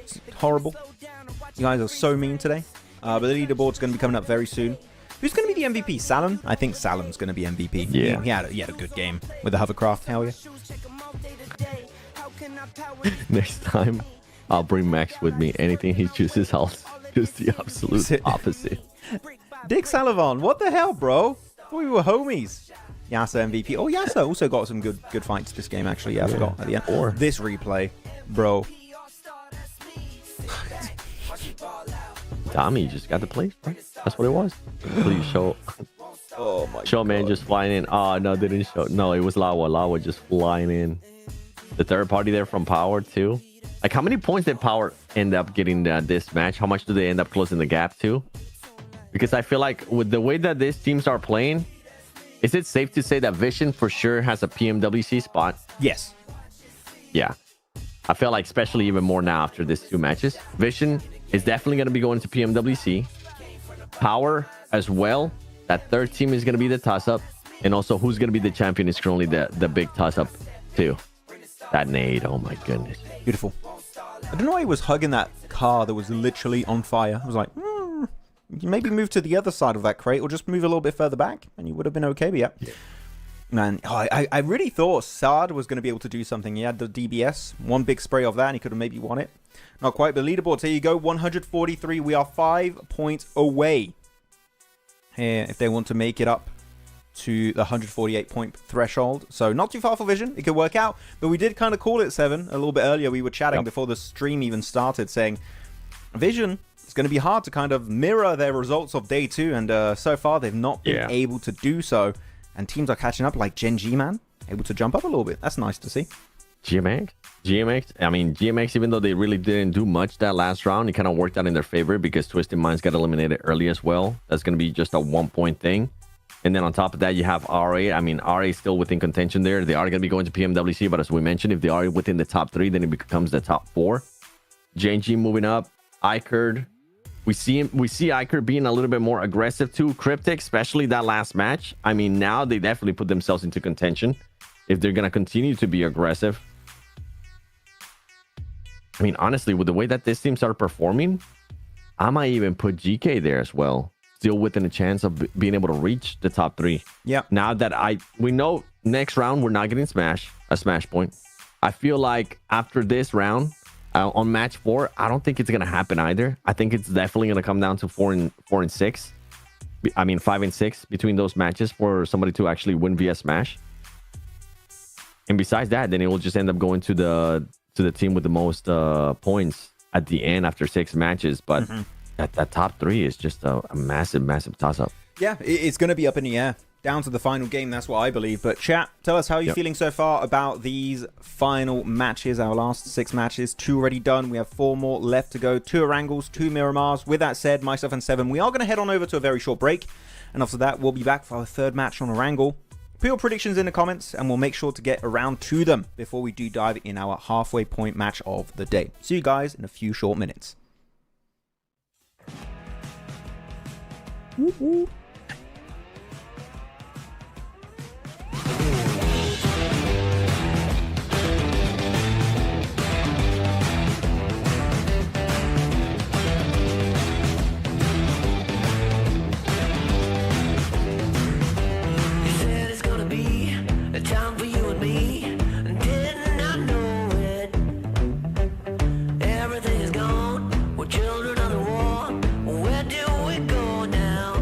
It's horrible. You guys are so mean today. But the leaderboard's going to be coming up very soon. Who's going to be the MVP? Salam? I think Salam's going to be MVP. Yeah. He had a good game with the hovercraft. Hell yeah. Next time, I'll bring Max with me. Anything he chooses, I'll choose the absolute opposite. Dick Sullivan, what the hell, bro? We were homies. Yasser MVP. Oh, Yasser also got some good fights this game, actually. Yeah, I forgot at the end. Or this replay, bro. Tommy just got the place, bro. That's what it was. Please show. Oh my show, man, just flying in. Oh, no, they didn't show. No, it was Lawa. Lawa just flying in. The third party there from Power, too. Like, how many points did Power end up getting this match? How much do they end up closing the gap to? Because I feel like with the way that these teams are playing, is it safe to say that Vision for sure has a PMWC spot? Yes. Yeah. I feel like especially even more now after these 2 matches. Vision is definitely going to be going to PMWC. Power as well. That third team is going to be the toss-up. And also who's going to be the champion is currently the big toss-up too. That nade, oh my goodness. Beautiful. I don't know why he was hugging that car that was literally on fire. I was like, You maybe move to the other side of that crate or just move a little bit further back and you would have been okay. But yeah. Man, I really thought Saad was going to be able to do something. He had the DBS, one big spray of that, and he could have maybe won it. Not quite, but leaderboards, here you go, 143. We are 5 points away here if they want to make it up to the 148-point threshold. So not too far for Vision. It could work out, but we did kind of call it 7 a little bit earlier. We were chatting before the stream even started, saying Vision, it's going to be hard to kind of mirror their results of day 2, and so far they've not been able to do so. And teams are catching up, like Gen G, man, able to jump up a little bit. That's nice to see. GMX. I mean, GMX, even though they really didn't do much that last round, it kind of worked out in their favor because Twisted Minds got eliminated early as well. That's going to be just a 1-point thing. And then on top of that, you have RA. I mean, RA is still within contention there. They are going to be going to PMWC, but as we mentioned, if they are within the top 3, then it becomes the top 4. JNG moving up. Icard. We see Iker being a little bit more aggressive too. Cryptic, especially that last match. I mean, now they definitely put themselves into contention if they're going to continue to be aggressive. I mean, honestly, with the way that this team started performing, I might even put GK there as well. Still within a chance of being able to reach the top 3. Yeah. Now that we know next round, we're not getting a smash point. I feel like after this round, on match 4, I don't think it's going to happen either. I think it's definitely going to come down to 4 and 6. I mean, 5 and 6 between those matches for somebody to actually win via smash. And besides that, then it will just end up going to the team with the most points at the end after 6 matches. But that top 3 is just a massive toss-up. Yeah, it's going to be up in the air. Down to the final game, that's what I believe. But chat, tell us how you're feeling so far about these final matches, our last 6 matches. 2 already done. We have 4 more left to go. 2 Erangels, 2 Miramars. With that said, myself and Seven, we are going to head on over to a very short break. And after that, we'll be back for our 3rd match on Erangel. Put your predictions in the comments, and we'll make sure to get around to them before we do dive in our halfway point match of the day. See you guys in a few short minutes. Woo-hoo. Time for you and me, and did not know it. Everything is gone. We're children of the war. Where do we go now?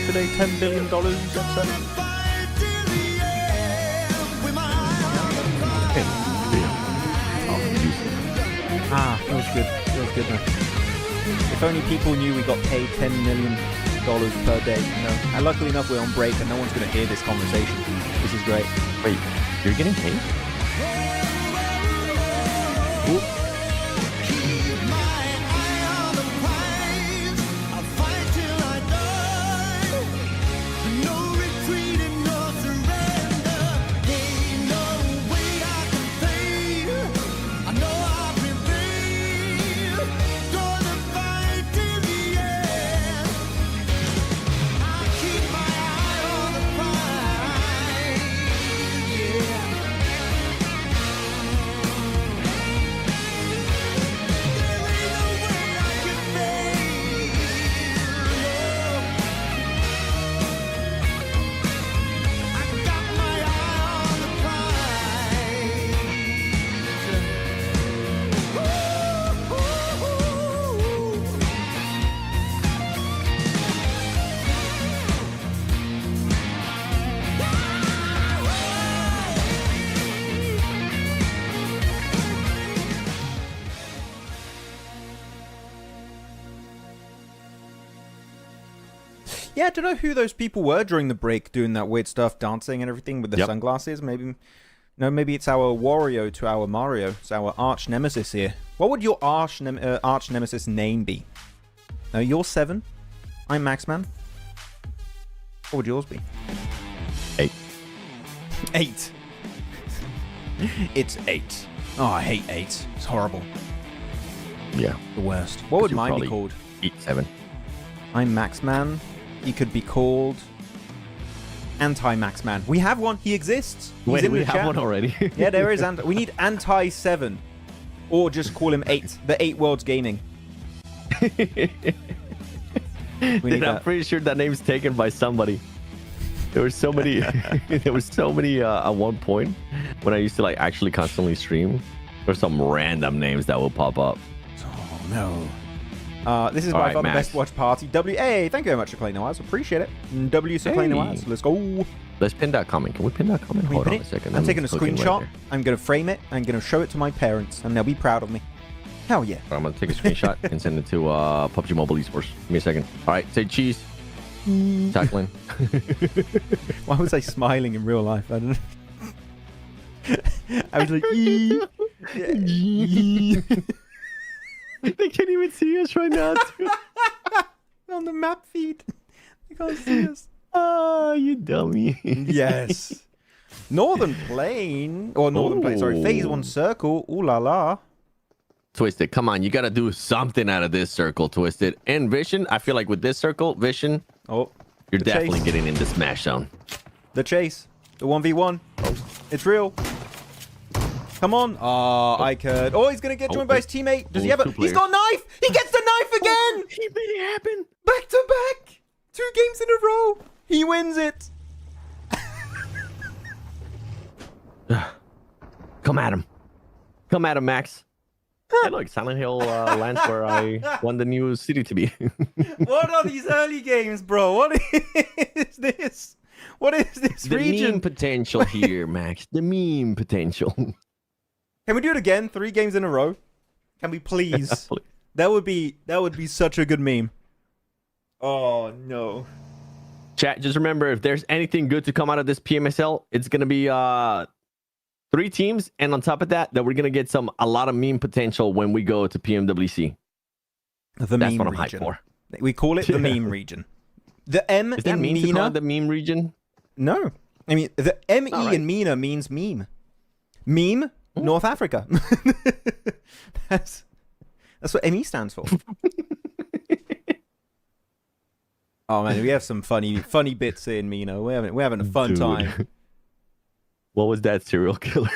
today? $10 billion, you said, sir? Feels good. Feels good, man. If only people knew we got paid $10 million per day. And luckily enough, we're on break and no one's going to hear this conversation. This is great. Wait, you're getting paid? Ooh. Yeah, I don't know who those people were during the break doing that weird stuff, dancing and everything with the sunglasses. Maybe, maybe it's our Wario to our Mario. It's our arch nemesis here. What would your arch nemesis name be? No, you're 7. I'm Maxman. What would yours be? 8. 8. It's 8. Oh, I hate 8. It's horrible. Yeah. The worst. What would mine be called? 8-7. I'm Maxman. He could be called Anti-Maxman. We have one. He exists. He's Wait, in we the have chat. one already? Yeah, there is. We need Anti-7. Or just call him 8. The 8 Worlds Gaming. Dude, I'm pretty sure that name's taken by somebody. There were so many. There was so many at one point when I used to like actually constantly stream. There's some random names that will pop up. Oh no. This is by far the best watch party. Hey, thank you very much for playing the Wise. Appreciate it. W for playing the Wise. Let's go. Let's pin that comment. Can we pin that comment? Hold on a second. I'm taking a screenshot. I'm going to frame it. I'm going to show it to my parents, and they'll be proud of me. Hell yeah. I'm going to take a screenshot and send it to PUBG Mobile Esports. Give me a second. All right, say cheese. Tackling. Why was I smiling in real life? I don't know. I was like, They can't even see us right now. On the map feed. They can't see us. Oh, you dummy. Yes. Northern Plane. Or Northern Plane, sorry. Phase 1 circle. Ooh la la. Twisted, come on. You got to do something out of this circle, Twisted. And Vision, I feel like with this circle, Vision, you're definitely getting into Smash Zone. The chase. The 1v1. Oh. It's real. Come on. I could. Oh, he's going to get joined by his teammate. Does he have a... He's got a knife. He gets the knife again. He made it happen. Back to back. 2 games in a row. He wins it. Come at him. Come at him, Max. Hey, look, Silent Hill lands where I want the new city to be. What are these early games, bro? What is this? What is this the region? The meme potential here, Max. The meme potential. Can we do it again? 3 games in a row? Can we please? That would be such a good meme. Oh no. Chat, just remember, if there's anything good to come out of this PMSL, it's gonna be 3 teams, and on top of that, we're gonna get a lot of meme potential when we go to PMWC. That's meme what I'm region. hyped for. We call it the meme region. The M is that in mean MENA. To call it the meme region? No, I mean the ME in MENA means meme. Meme, North Africa. That's what ME stands for. Oh man, we have some funny bits in MENA. We're having a fun time. What was that serial killer?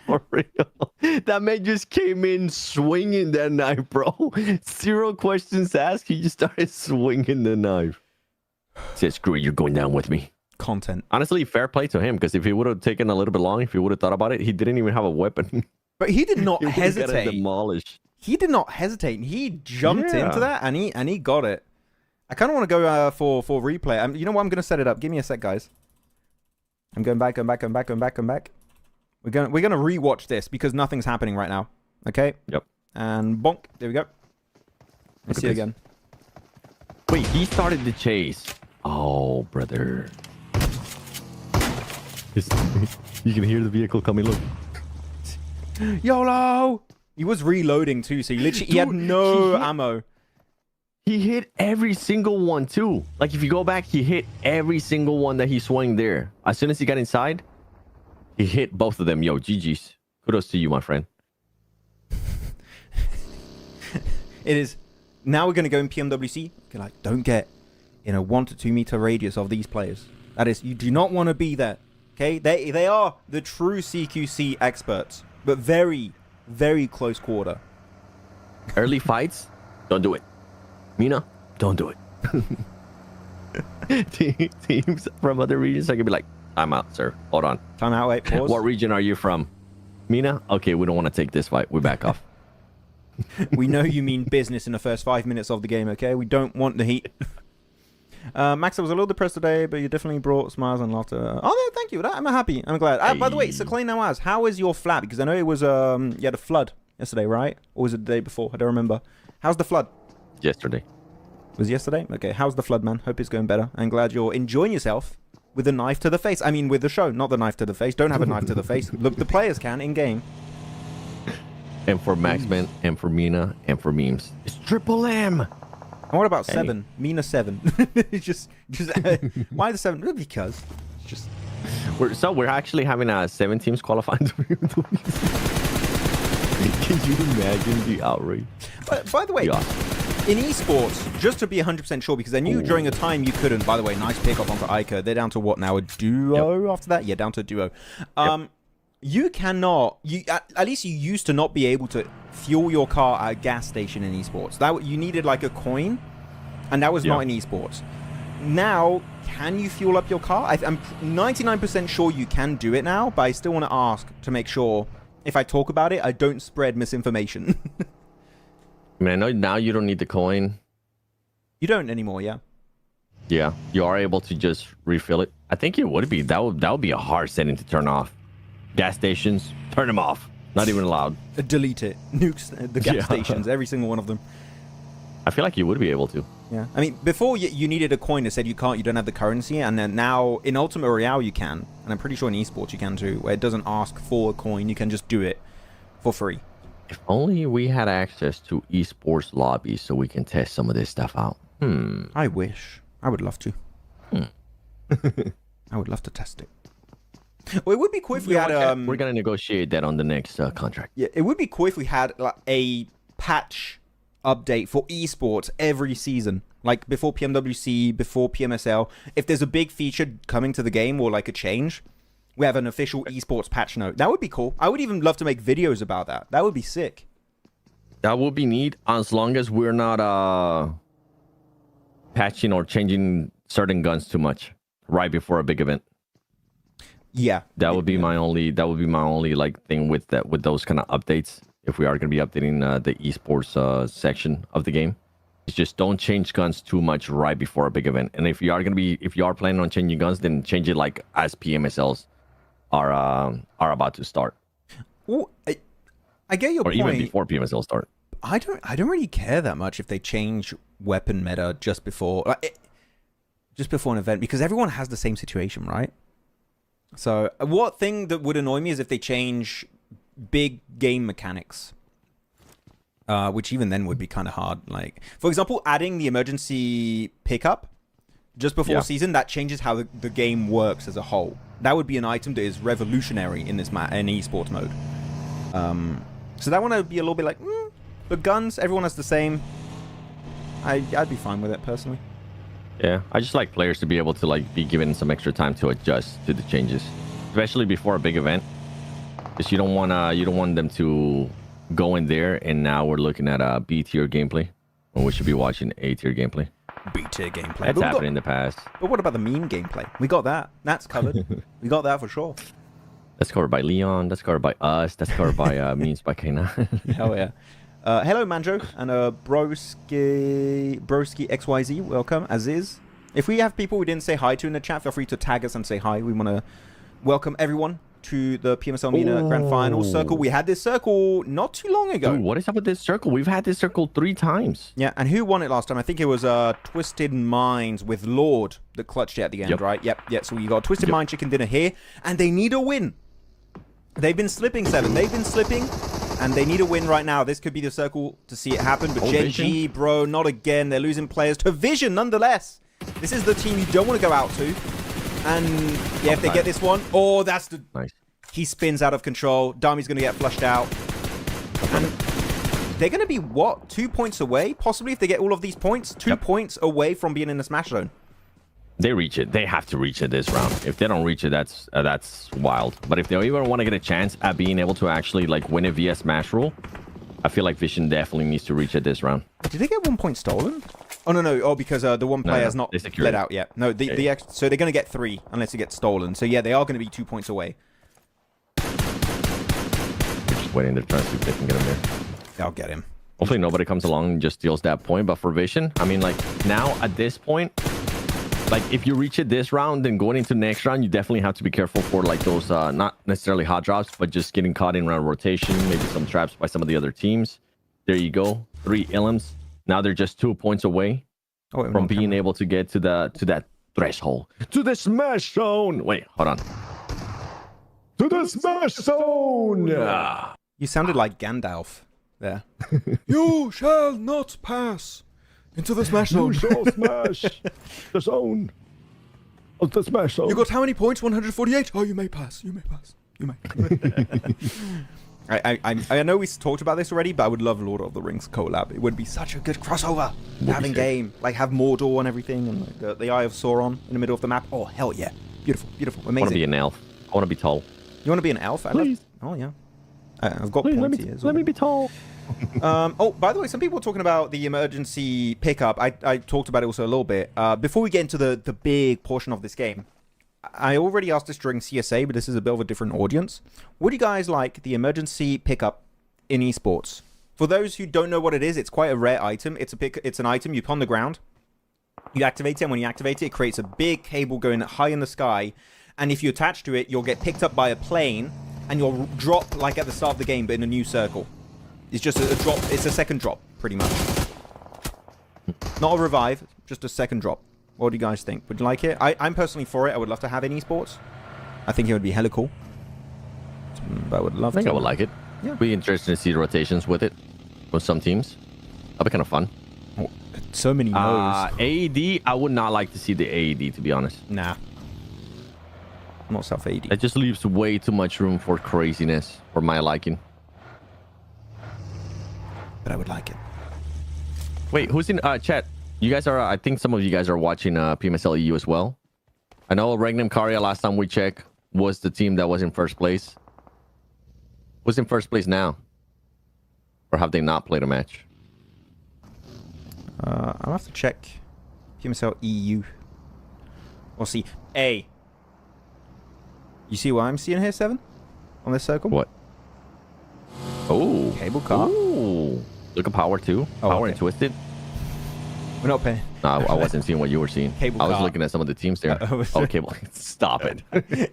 For real. That man just came in swinging that knife, bro. 0 questions asked. He just started swinging the knife. Said, screw it, you're going down with me. Content. Honestly, fair play to him, because if he would have taken a little bit long, if he would have thought about it, he didn't even have a weapon. But he did not he hesitate. Demolished. He did not hesitate. He jumped into that and he got it. I kind of want to go for replay. You know what? I'm gonna set it up. Give me a sec, guys. I'm going back. We're gonna rewatch this because nothing's happening right now. Okay. Yep. And bonk. There we go. Let's see it again. Wait, he started the chase. Oh, brother. You can hear the vehicle coming. Look. YOLO! He was reloading too, so he had no ammo. He hit every single one too. Like if you go back, he hit every single one that he swung there. As soon as he got inside, he hit both of them. Yo, GG's. Kudos to you, my friend. It is. Now we're going to go in PMWC. Okay, like, don't get in a 1 to 2 meter radius of these players. That is, you do not want to be there. Okay, they are the true CQC experts, but very, very close quarter. Early fights, don't do it. MENA, don't do it. Teams from other regions, I can be like, I'm out, sir. Hold on. Time out, wait, pause. What region are you from? MENA? Okay, we don't want to take this fight. We back off. We know you mean business in the first 5 minutes of the game, okay? We don't want the heat. Max, I was a little depressed today, but you definitely brought smiles and laughter. Oh, no, thank you. I'm happy. I'm glad. Hey. By the way, Clay Nawaz, how is your flat? Because I know it was, you had a flood yesterday, right? Or was it the day before? I don't remember. How's the flood? Yesterday. Was yesterday? Okay, how's the flood, man? Hope it's going better. I'm glad you're enjoying yourself with a knife to the face. I mean, with the show, not the knife to the face. Don't have a knife to the face. Look, the players can in-game. And for Maxman, and for MENA, and for memes. It's Triple M. And what about 7? MENA 7. just why the 7? Because just we're actually having 7 teams qualifying to be able to win. Can you imagine the outrage? But by the way, in esports, just to be 100% sure, because I knew during a time you couldn't. By the way, nice pick up onto Ica. They're down to what now? A duo after that? Yeah, down to a duo. You cannot. At least you used to not be able to fuel your car at a gas station in esports. That you needed like a coin, and that was not in esports. Now, can you fuel up your car? I'm 99% sure you can do it now, but I still want to ask to make sure if I talk about it, I don't spread misinformation. I mean, I know now you don't need the coin. You don't anymore, yeah. Yeah, you are able to just refill it. I think it would be that would be a hard setting to turn off. Gas stations, turn them off. Not even allowed. Delete it. Nukes the gas stations, every single one of them. I feel like you would be able to. Yeah, I mean, before you needed a coin that said you don't have the currency, and then now in Ultimate Royale you can, and I'm pretty sure in esports you can too, where it doesn't ask for a coin, you can just do it for free. If only we had access to esports lobbies so we can test some of this stuff out. I wish. I would love to. I would love to test it. Well, it would be cool if we had we're gonna negotiate that on the next contract. Yeah, it would be cool if we had like a patch update for esports every season, like before PMWC, before PMSL. If there's a big feature coming to the game or like a change, we have an official esports patch note. That would be cool. I would even love to make videos about that. That would be sick. That would be neat, as long as we're not patching or changing certain guns too much right before a big event. Yeah, that would be my only like thing with that, with those kind of updates. If we are going to be updating the esports section of the game, it's just don't change guns too much right before a big event. And if you are planning on changing guns, then change it like as PMSLs are about to start. Well, I get your point. Or even before PMSL start. I don't really care that much if they change weapon meta just before an event, because everyone has the same situation, right? So what thing that would annoy me is if they change big game mechanics, which even then would be kind of hard. Like, for example, adding the emergency pickup just before season, that changes how the game works as a whole. That would be an item that is revolutionary in this in esports mode. So that one would be a little bit like, but guns, everyone has the same. I'd be fine with it personally. Yeah, I just like players to be able to like be given some extra time to adjust to the changes, especially before a big event. Because you don't want them to go in there and now we're looking at a B tier gameplay when we should be watching A tier gameplay. B tier gameplay. That's happened in the past. But what about the meme gameplay? We got that. That's covered. We got that for sure. That's covered by Leon. That's covered by us. That's covered by memes by K9. Hell yeah. Hello, Manjo, and Broski XYZ. Welcome, Aziz. If we have people we didn't say hi to in the chat, feel free to tag us and say hi. We want to welcome everyone to the PMSL MENA Grand Finals circle. We had this circle not too long ago. Dude, what is up with this circle? We've had this circle 3 times. Yeah, and who won it last time? I think it was Twisted Minds with Lord that clutched it at the end, right? Yep. So you got Twisted Mind Chicken Dinner here, and they need a win. They've been slipping, Seven. They've been slipping, and they need a win right now. This could be the circle to see it happen, but Gen G, bro, not again. They're losing players to Vision, nonetheless. This is the team you don't want to go out to. And yeah, if they get this one, oh, that's the... Nice. He spins out of control. Dami's going to get flushed out. And they're going to be, what, 2 points away? Possibly, if they get all of these points, 2 points away from being in the smash zone. They reach it. They have to reach it this round. If they don't reach it, that's wild. But if they even want to get a chance at being able to actually like win a via smash rule, I feel like Vision definitely needs to reach it this round. Did they get 1 point stolen? Oh, no. Oh, because the one player has not let out yet. No, so they're going to get 3 unless it gets stolen. So, yeah, they are going to be 2 points away. They're just waiting. They're trying to see if they can get him there. I'll get him. Hopefully nobody comes along and just steals that point. But for Vision, I mean, like, now at this point, like, if you reach it this round, then going into the next round, you definitely have to be careful for, like, those, not necessarily hot drops, but just getting caught in round rotation, maybe some traps by some of the other teams. There you go. 3 Illims. Now they're just 2 points away from being able to get to that threshold. To the smash zone! Wait, hold on. To the smash zone! You sounded like Gandalf there. You shall not pass into the smash zone. You shall smash the zone of the smash zone. You got how many points? 148? Oh, you may pass. You may pass. You may. I know we talked about this already, but I would love Lord of the Rings collab. It would be such a good crossover. Have in game. Like, have Mordor and everything, and like, the Eye of Sauron in the middle of the map. Oh, hell yeah. Beautiful, amazing. I want to be an elf. I want to be tall. You want to be an elf? Please. Oh, yeah. I've got pointy as well. Let me be tall. Oh, by the way, some people were talking about the emergency pickup. I talked about it also a little bit. Before we get into the big portion of this game, I already asked this during CSA, but this is a bit of a different audience. Would you guys like the emergency pickup in esports? For those who don't know what it is, it's quite a rare item. It's an item you put on the ground. You activate it, and when you activate it, it creates a big cable going high in the sky. And if you attach to it, you'll get picked up by a plane, and you'll drop like at the start of the game, but in a new circle. It's just a drop. It's a second drop, pretty much. Not a revive, just a second drop. What do you guys think? Would you like it? I'm personally for it. I would love to have it in esports. I think it would be hella cool. But I would love to. I think I would like it. Yeah. Be interested to see the rotations with it with some teams. That'd be kind of fun. Oh, so many no's. AED, I would not like to see the AED, to be honest. Nah. I'm not self AED. It just leaves way too much room for craziness for my liking. But I would like it. Wait, who's in chat? You guys are, I think some of you guys are watching PMSL EU as well. I know Regnum Karia, last time we checked, was the team that was in first place. Who's in first place now? Or have they not played a match? I'll have to check PMSL EU. We'll see. A. You see what I'm seeing here, Seven? On this circle? What? Oh. Cable car. Ooh. Look at Power too. Oh, Power okay. and Twisted. We're not paying. No, I wasn't seeing what you were seeing. Cable I was car. looking at some of the teams there. Oh, cable. Stop it.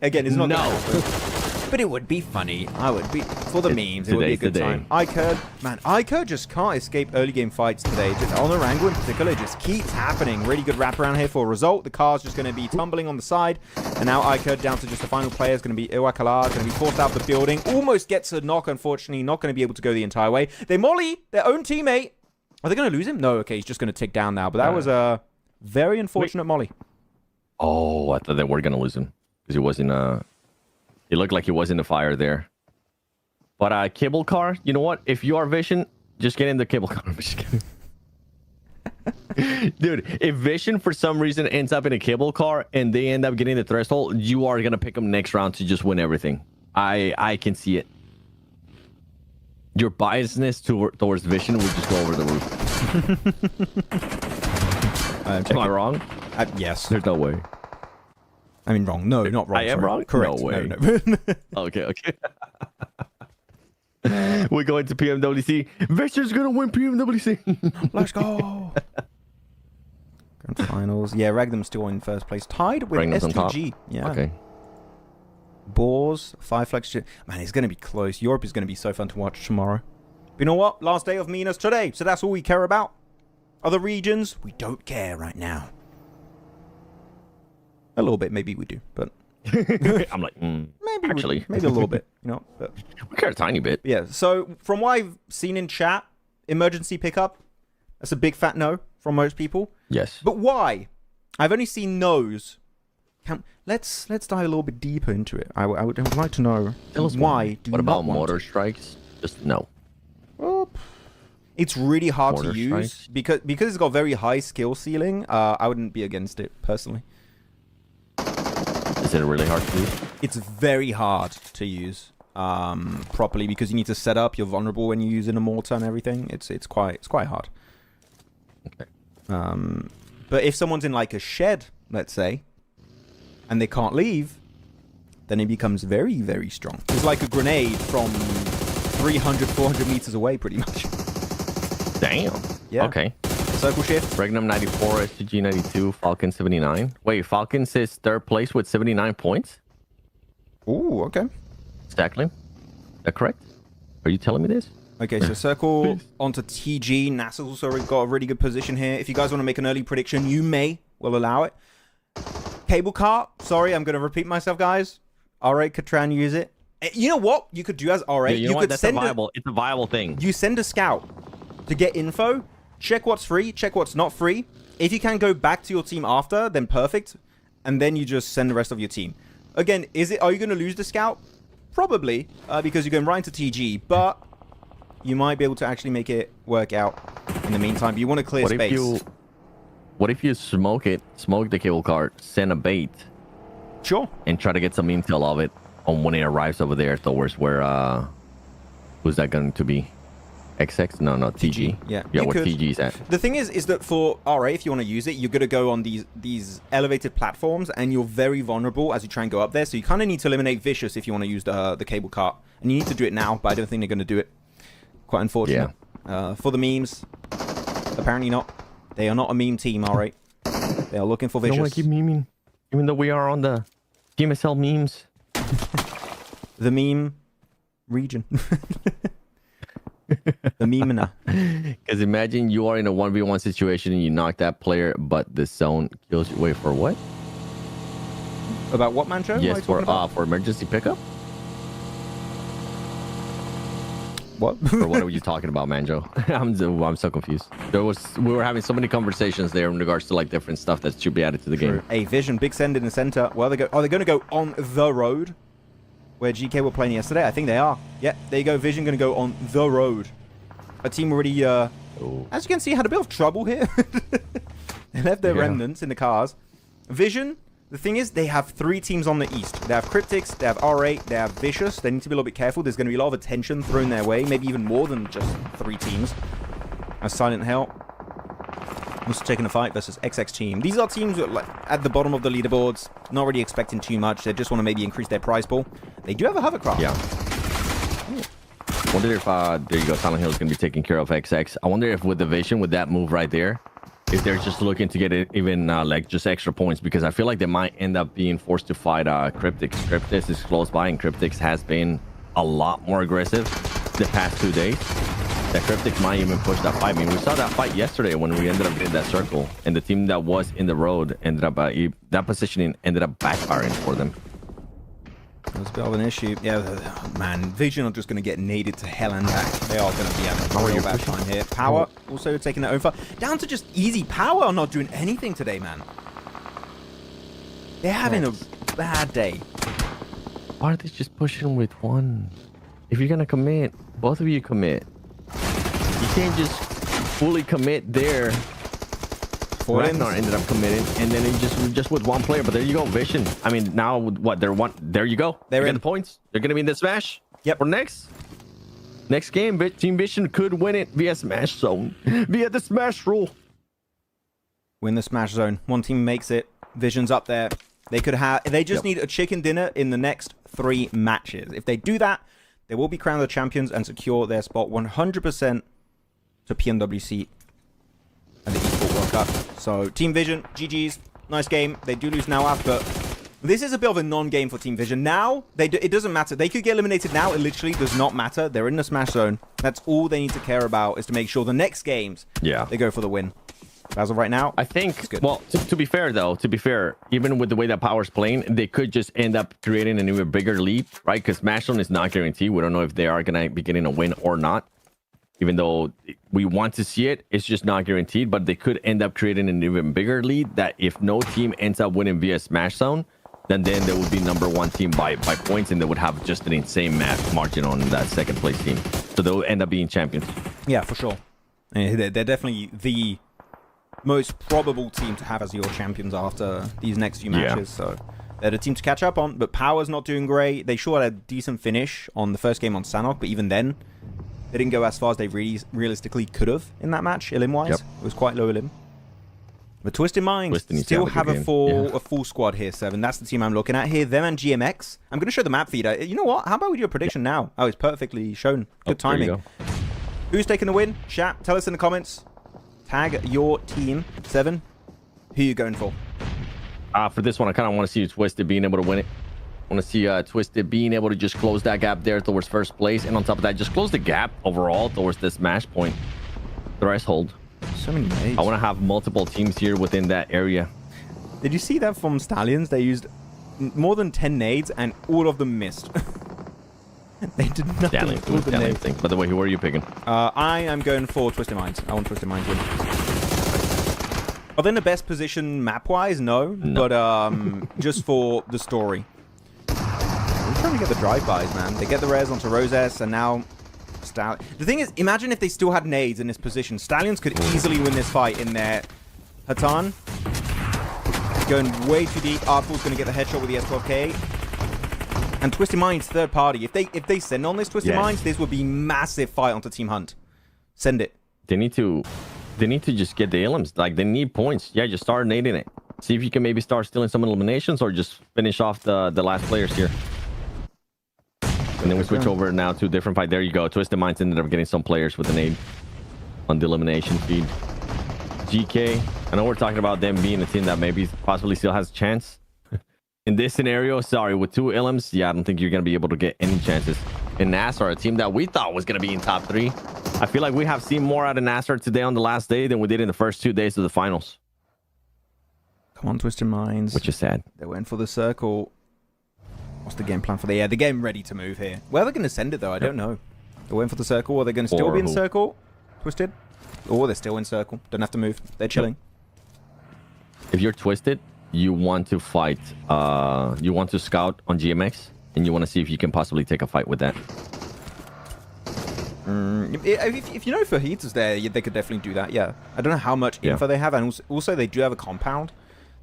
Again, it's not No. gonna happen. But it would be funny. I would be for the memes. It would be a good time. Iker, man, Iker just can't escape early game fights today. Just on Erangel in particular, it just keeps happening. Really good wraparound here for a result. The car's just going to be tumbling on the side, and now Iker down to just the final player is going to be Iwakala, going to be forced out of the building. Almost gets a knock, unfortunately, not going to be able to go the entire way. They molly their own teammate. Are they going to lose him? No, okay, he's just going to tick down now. But that was a very unfortunate molly. Oh, I thought they were gonna lose him because he wasn't. He looked like he was in the fire there. But cable car, you know what? If you are Vision, just get in the cable car. I'm just kidding. Dude, if Vision for some reason ends up in a cable car and they end up getting the threshold, you are gonna pick them next round to just win everything. I can see it. Your biasness towards Vision will just go over the roof. Am I wrong? Yes. There's no way. I mean, wrong. No, not wrong. I am sorry. wrong? Correct. No way. No. Okay. We go into PMWC. Vision's gonna win PMWC. Let's go. Grand finals. Yeah, Ragdam's still in first place, tied with Ragnum's on top. S2G. Yeah. Okay. Boars, 5 flex. Man, it's gonna be close. Europe is gonna be so fun to watch tomorrow. But you know what? Last day of MENA's today, so that's all we care about. Other regions, we don't care right now. A little bit, maybe we do, but I'm like, maybe actually, maybe a little bit, you know. But we care a tiny bit. yeah. So from what I've seen in chat, emergency pickup. That's a big fat no from most people. Yes. But why? I've only seen no's. Let's dive a little bit deeper into it. I would like to know why. What about mortar strikes? Just no. Well, it's really hard Mortar to use strikes? because it's got very high skill ceiling. I wouldn't be against it personally. Is it really hard to use? It's very hard to use properly because you need to set up. You're vulnerable when you use in a mortar and everything. It's quite hard. Okay. But if someone's in like a shed, let's say, and they can't leave, then it becomes very, very strong. It's like a grenade from 300, 400 meters away, pretty much. Damn. Yeah. Okay. Circle shift. Regnum 94, STG 92, Falcon 79. Wait, Falcon says third place with 79 points? Ooh, okay. Exactly. Is that correct? Are you telling me this? Okay, so circle onto TG. NASA's also got a really good position here. If you guys want to make an early prediction, you may. We'll allow it. Cable car. Sorry, I'm going to repeat myself, guys. R8 could try and use it. You know what you could do as R8? Yeah, you know what? Could That's send it's a viable thing. You send a scout to get info. Check what's free. Check what's not free. If you can go back to your team after, then perfect. And then you just send the rest of your team. Again, are you going to lose the scout? Probably, because you're going right into TG. But you might be able to actually make it work out in the meantime. But you want to clear space. What if you smoke the cable car, send a bait, Sure, and try to get some intel of it on when it arrives over there towards where who's that going to be? XX? No, TG. Yeah, yeah, you where could. TG's at. The thing is that for RA, if you want to use it, you're going to go on these elevated platforms, and you're very vulnerable as you try and go up there. So you kind of need to eliminate Vicious if you want to use the cable cart, and you need to do it now. But I don't think they're going to do it. Quite unfortunate. Yeah. For the memes, apparently not. They are not a meme team, RA. They are looking for Vicious. I don't want to keep memeing, even though we are on the PMSL memes. The meme region. The MENA. Because imagine you are in a 1v1 situation and you knock that player, but the zone kills you. Wait, for what? About what, Mancho? Yes, for emergency pickup? What? Or what are you talking about, Manjo? I'm so confused. We were having so many conversations there in regards to like different stuff that should be added to the game. Hey, Vision, big send in the center. Well, are they going to go on the road where GK were playing yesterday? I think they are. Yeah, there you go. Vision going to go on the road. A team already, as you can see, had a bit of trouble here. They left their remnants in the cars. Vision, the thing is, they have 3 teams on the east. They have Cryptics, they have R8, they have Vicious. They need to be a little bit careful. There's going to be a lot of attention thrown their way, maybe even more than just 3 teams. A Silent Hell also taking a fight versus XX team. These are teams that are like at the bottom of the leaderboards, not really expecting too much. They just want to maybe increase their prize pool. They do have a hovercraft. Yeah. Wonder if there you go, Silent Hill is going to be taking care of XX. I wonder if with the Vision, with that move right there, if they're just looking to get it even like just extra points, because I feel like they might end up being forced to fight Cryptics. Cryptics is close by, and Cryptics has been a lot more aggressive the past 2 days. That Cryptics might even push that fight. I mean, we saw that fight yesterday when we ended up in that circle, and the team that was in the road ended up that positioning ended up backfiring for them. That's a bit of an issue. Yeah, man, Vision are just going to get naded to hell and back. They are going to be having a real bad time here. Power also taking their own far. Down to just easy. Power are not doing anything today, man. They're having a bad day. Why are they just pushing with one? If you're going to commit, both of you commit. You can't just fully commit there. Ragnar ended up committing, and then it just with one player. But there you go, Vision. I mean, now what? They're one. There you go. They're in the points. They're gonna be in the smash. Yep. For next game, Team Vision could win it via smash zone, via the smash rule. Win the smash zone. One team makes it. Vision's up there. They could have. They just need a chicken dinner in the next 3 matches. If they do that, they will be crowned the champions and secure their spot 100% to PMWC and the Esports World Cup. So Team Vision, GG's, nice game. They do lose now, but this is a bit of a non-game for Team Vision. Now, it doesn't matter. They could get eliminated now. It literally does not matter. They're in the smash zone. That's all they need to care about, is to make sure the next games, they go for the win. As of right now, I think, well, to be fair, though, even with the way that Power's playing, they could just end up creating an even bigger lead, right? Because smash zone is not guaranteed. We don't know if they are going to be getting a win or not. Even though we want to see it, it's just not guaranteed. But they could end up creating an even bigger lead that if no team ends up winning via smash zone, then they would be #1 team by points, and they would have just an insane margin on that second place team. So they'll end up being champions. Yeah, for sure. They're definitely the most probable team to have as your champions after these next few matches. So they're the team to catch up on. But Power's not doing great. They sure had a decent finish on the first game on Sanok, but even then, they didn't go as far as they realistically could have in that match, elim-wise. It was quite low elim. But Twisted Minds still have a full squad here, Seven. That's the team I'm looking at here. Them and GMX. I'm going to show the map feed. You know what? How about we do a prediction now? Oh, it's perfectly shown. Good timing. Who's taking the win? Chat, tell us in the comments. Tag your team. Seven, who are you going for? For this one, I kind of want to see Twisted being able to win it. I want to see Twisted being able to just close that gap there towards first place. And on top of that, just close the gap overall towards this match point threshold. So many nades. I want to have multiple teams here within that area. Did you see that from Stallions? They used more than 10 nades and all of them missed. They did nothing. Stallions. By the way, who are you picking? I am going for Twisted Minds. I want Twisted Minds win. Are they in the best position map-wise? No. But just for the story. I'm trying to get the drive-bys, man. They get the res onto Roses, and now the thing is, imagine if they still had nades in this position. Stallions could easily win this fight in there. Hatan going way too deep. Artful's going to get the headshot with the S12K. And Twisted Minds third party. If they send on this Twisted Minds, this would be massive fight onto Team Hunt. Send it. They need to just get the elims. Like, they need points. Yeah, just start nading it. See if you can maybe start stealing some eliminations or just finish off the last players here. And then we switch over now to a different fight. There you go. Twisted Minds ended up getting some players with an aid on the elimination feed. GK, I know we're talking about them being a team that maybe possibly still has a chance. In this scenario, sorry, with 2 elims, yeah, I don't think you're going to be able to get any chances. In Nassar, a team that we thought was going to be in top 3. I feel like we have seen more out of Nassar today on the last day than we did in the first 2 days of the finals. Come on, Twisted Minds. Which is sad. They went for the circle. What's the game plan for the... Yeah, the game ready to move here. Where are they going to send it, though? I don't know. They're waiting for the circle. Are they going to still be in circle? Twisted? Or they're still in circle. Don't have to move. They're chilling. If you're Twisted, you want to fight... you want to scout on GMX, and you want to see if you can possibly take a fight with that. If you know Fahid is there, they could definitely do that, yeah. I don't know how much info they have, and also they do have a compound.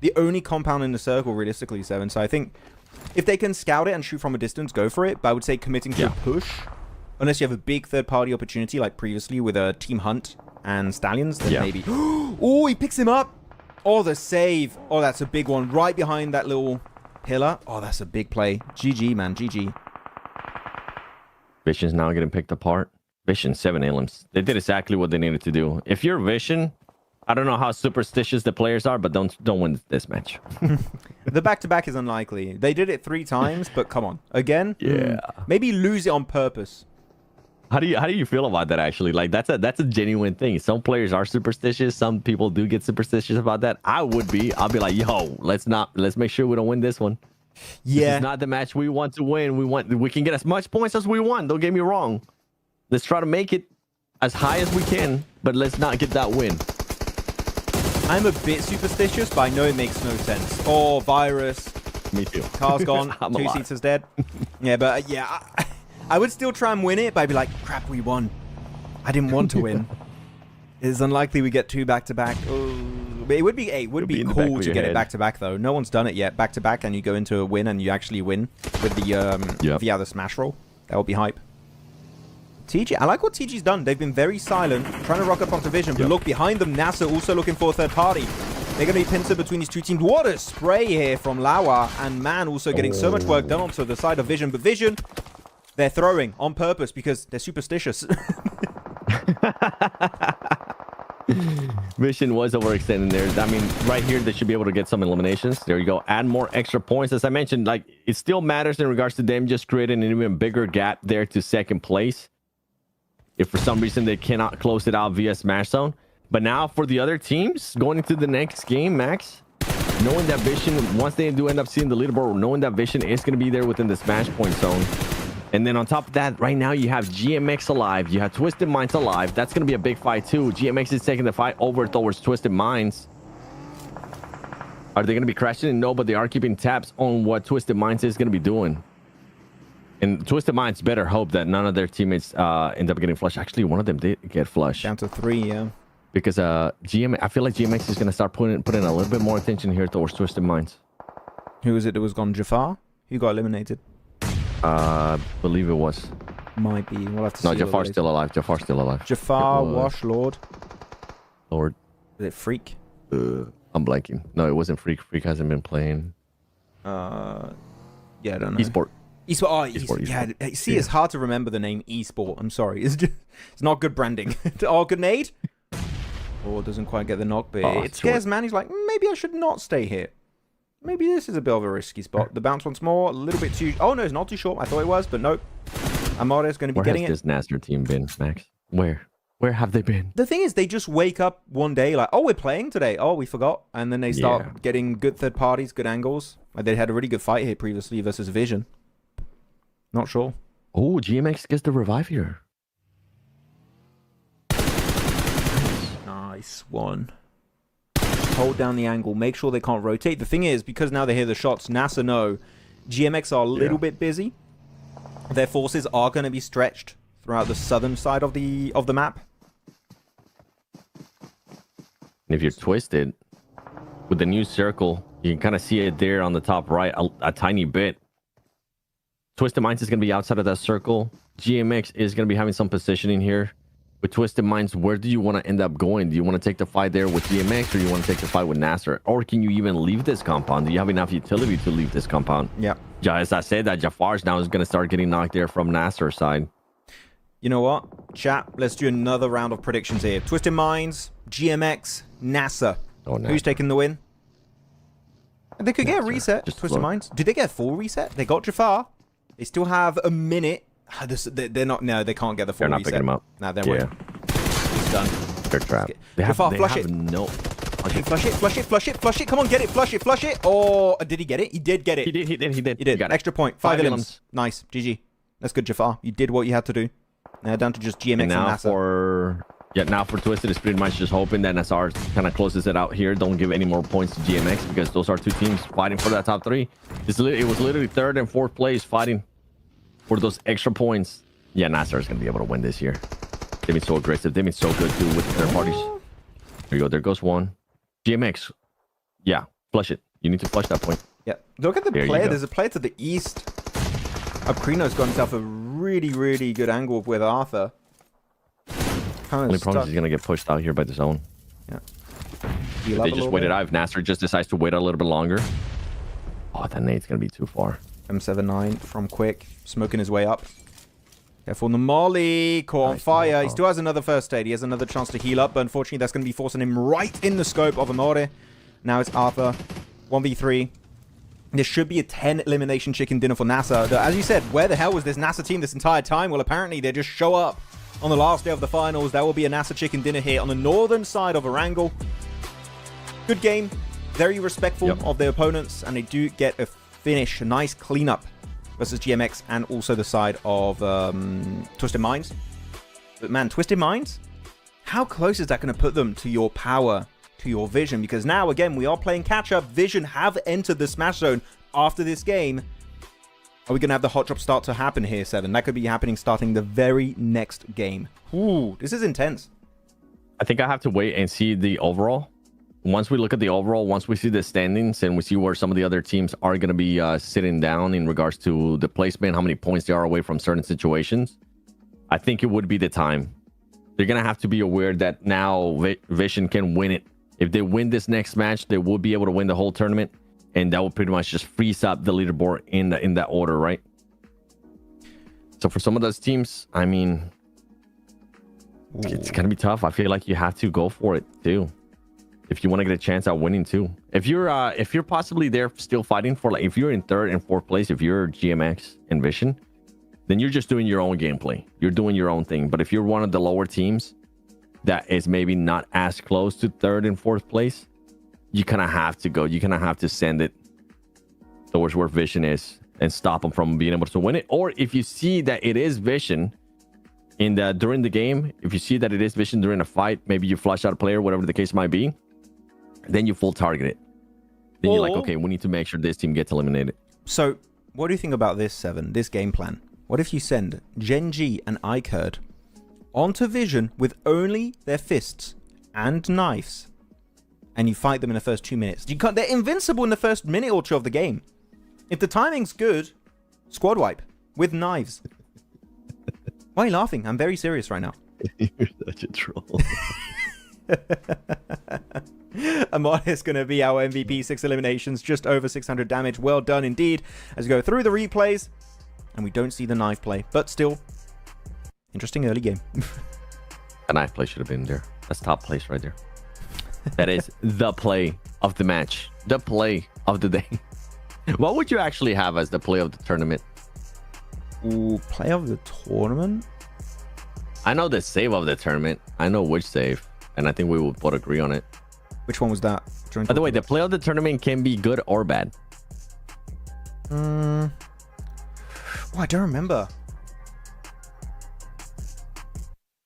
The only compound in the circle, realistically, Seven. So I think... if they can scout it and shoot from a distance, go for it. But I would say committing to a push, unless you have a big third-party opportunity, like previously with Team Hunt and Stallions, then maybe. Oh, he picks him up. Oh, the save. Oh, that's a big one. Right behind that little pillar. Oh, that's a big play. GG, man. GG. Vision's now getting picked apart. Vision, 7 elims. They did exactly what they needed to do. If you're Vision, I don't know how superstitious the players are, but don't win this match. The back-to-back is unlikely. They did it 3 times, but come on. Again? Yeah. Maybe lose it on purpose. How do you feel about that, actually? Like, that's a genuine thing. Some players are superstitious. Some people do get superstitious about that. I would be. I'll be like, yo, let's make sure we don't win this one. Yeah. This is not the match we want to win. We can get as much points as we want. Don't get me wrong. Let's try to make it as high as we can, but let's not get that win. I'm a bit superstitious, but I know it makes no sense. Oh, virus. Me too. Car's gone. 2 seats is dead. Yeah, but yeah, I would still try and win it, but I'd be like, crap, we won. I didn't want to win. It's unlikely we get 2 back-to-back. But it would be cool to get it back-to-back, though. No one's done it yet, back-to-back, and you go into a win and you actually win with the smash roll. That would be hype. TG, I like what TG's done. They've been very silent, trying to rock up onto Vision. But look, behind them, NASA also looking for a third party. They're going to be pincer between these 2 teams. What a spray here from Lawa. And Man also getting so much work done onto the side of Vision. But Vision They're throwing on purpose because they're superstitious. Vision was overextending there. I mean, right here, they should be able to get some eliminations. There you go. Add more extra points. As I mentioned, like, it still matters in regards to them just creating an even bigger gap there to second place. If for some reason they cannot close it out via Smash Zone. But now for the other teams, going into the next game, Max, knowing that Vision, once they do end up seeing the leaderboard, knowing that Vision is going to be there within the Smash Point zone. And then on top of that, right now you have GMX alive. You have Twisted Minds alive. That's going to be a big fight too. GMX is taking the fight over towards Twisted Minds. Are they going to be crashing? No, but they are keeping tabs on what Twisted Minds is going to be doing. And Twisted Minds better hope that none of their teammates end up getting flushed. Actually, one of them did get flushed. Down to 3, yeah. Because I feel like GMX is going to start putting a little bit more attention here towards Twisted Minds. Who was it that was gone? Jafar? Who got eliminated? Believe it was. Might be. We'll have to see. No, Jafar's still alive. Jafar's still alive. Jafar, Wash, Lord. Lord. Is it Freak? I'm blanking. No, it wasn't Freak. Freak hasn't been playing. Yeah, I don't know. Esport. Esport. Oh, Esport. Yeah, see, it's hard to remember the name Esport. I'm sorry. It's just, it's not good branding. Oh, grenade. Oh, doesn't quite get the knock, but it scares man. He's like, maybe I should not stay here. Maybe this is a bit of a risky spot. The bounce once more, a little bit too... Oh, no, it's not too short. I thought it was, but nope. Amara is going to be getting it. Where has this Nasser team been, Max? Where? Where have they been? The thing is, they just wake up one day like, oh, we're playing today. Oh, we forgot. And then they start getting good third parties, good angles. Like, they had a really good fight here previously versus Vision. Not sure. Oh, GMX gets the revive here. Nice one. Hold down the angle. Make sure they can't rotate. The thing is, because now they hear the shots, NASA know GMX are a little bit busy. Their forces are going to be stretched throughout the southern side of the map. And if you're Twisted, with the new circle, you can kind of see it there on the top right, a tiny bit. Twisted Minds is going to be outside of that circle. GMX is going to be having some positioning here. With Twisted Minds, where do you want to end up going? Do you want to take the fight there with GMX, or do you want to take the fight with Nasser? Or can you even leave this compound? Do you have enough utility to leave this compound? Yeah. As I said, that Jafar's now is going to start getting knocked there from Nasser's side. You know what? Chat, let's do another round of predictions here. Twisted Minds, GMX, Nasser. Oh, no. Who's taking the win? They could get a reset. Just Twisted Minds. Did they get a full reset? They got Jafar. They still have a minute. They're not. No, they can't get the full reset. They're not picking him up. No, they're winning. It's done. They're trapped. Jafar, flush it. No. Okay, flush it, flush it, flush it, flush it. Come on, get it, flush it, flush it. Or did he get it? He did get it. He did. He did. Extra point. 5 items. Nice. GG. That's good, Jafar. You did what you had to do. Now down to just GMX and NASA. Now for Twisted, it's pretty much just hoping that Nassar kind of closes it out here. Don't give any more points to GMX, because those are two teams fighting for that top 3. It was literally 3rd and 4th place fighting for those extra points. Yeah, Nassar is going to be able to win this year. They've been so aggressive. They've been so good too with their parties. There you go. There goes one. GMX. Yeah, flush it. You need to flush that point. Yeah. Look at the player. There's a player to the east. Akrino's got himself a really, really good angle with Arthur. Only problem is he's going to get pushed out here by the zone. Yeah. They just waited out. If Nasser just decides to wait a little bit longer. Oh, that nade's going to be too far. M79 from Quick. Smoking his way up. Careful on the molly. Caught on fire. He still has another first aid. He has another chance to heal up, but unfortunately that's going to be forcing him right in the scope of Amore. Now it's Arthur. 1v3. This should be a 10 elimination chicken dinner for NASA. As you said, where the hell was this NASA team this entire time? Well, apparently they just show up on the last day of the finals. There will be a NASA chicken dinner here on the northern side of Erangel. Good game. Very respectful of their opponents, and they do get a finish. A nice cleanup versus GMX and also the side of Twisted Minds. But man, Twisted Minds, how close is that going to put them to your power, to your Vision? Because now, again, we are playing catch-up. Vision have entered the Smash Zone after this game. Are we going to have the hot drop start to happen here, Seven? That could be happening starting the very next game. Ooh, this is intense. I think I have to wait and see the overall. Once we look at the overall, once we see the standings and we see where some of the other teams are going to be sitting down in regards to the placement, how many points they are away from certain situations, I think it would be the time. They're going to have to be aware that now Vision can win it. If they win this next match, they will be able to win the whole tournament. And that will pretty much just freeze up the leaderboard in that order, right? So for some of those teams, I mean, it's gonna be tough. I feel like you have to go for it too, if you want to get a chance at winning too. If you're possibly there still fighting for, like, if you're in third and fourth place, if you're GMX and Vision, then you're just doing your own gameplay. You're doing your own thing. But if you're one of the lower teams that is maybe not as close to third and fourth place, you kind of have to go. You kind of have to send it towards where Vision is and stop them from being able to win it. Or if you see that it is Vision during the game, if you see that it is Vision during a fight, maybe you flush out a player, whatever the case might be, then you full target it. Then you're like, okay, we need to make sure this team gets eliminated. So what do you think about this, Seven, this game plan? What if you send Gen G and Ikerd onto Vision with only their fists and knives, and you fight them in the first 2 minutes? They're invincible in the first minute or two of the game. If the timing's good, squad wipe with knives. Why are you laughing? I'm very serious right now. You're such a troll. Amon is going to be our MVP. 6 eliminations, just over 600 damage. Well done indeed. As we go through the replays, and we don't see the knife play, but still, interesting early game. A knife play should have been there. That's top place right there. That is the play of the match. The play of the day. What would you actually have as the play of the tournament? Ooh, play of the tournament? I know the save of the tournament. I know which save. And I think we would both agree on it. Which one was that? By the way, the play of the tournament can be good or bad. Oh, I don't remember.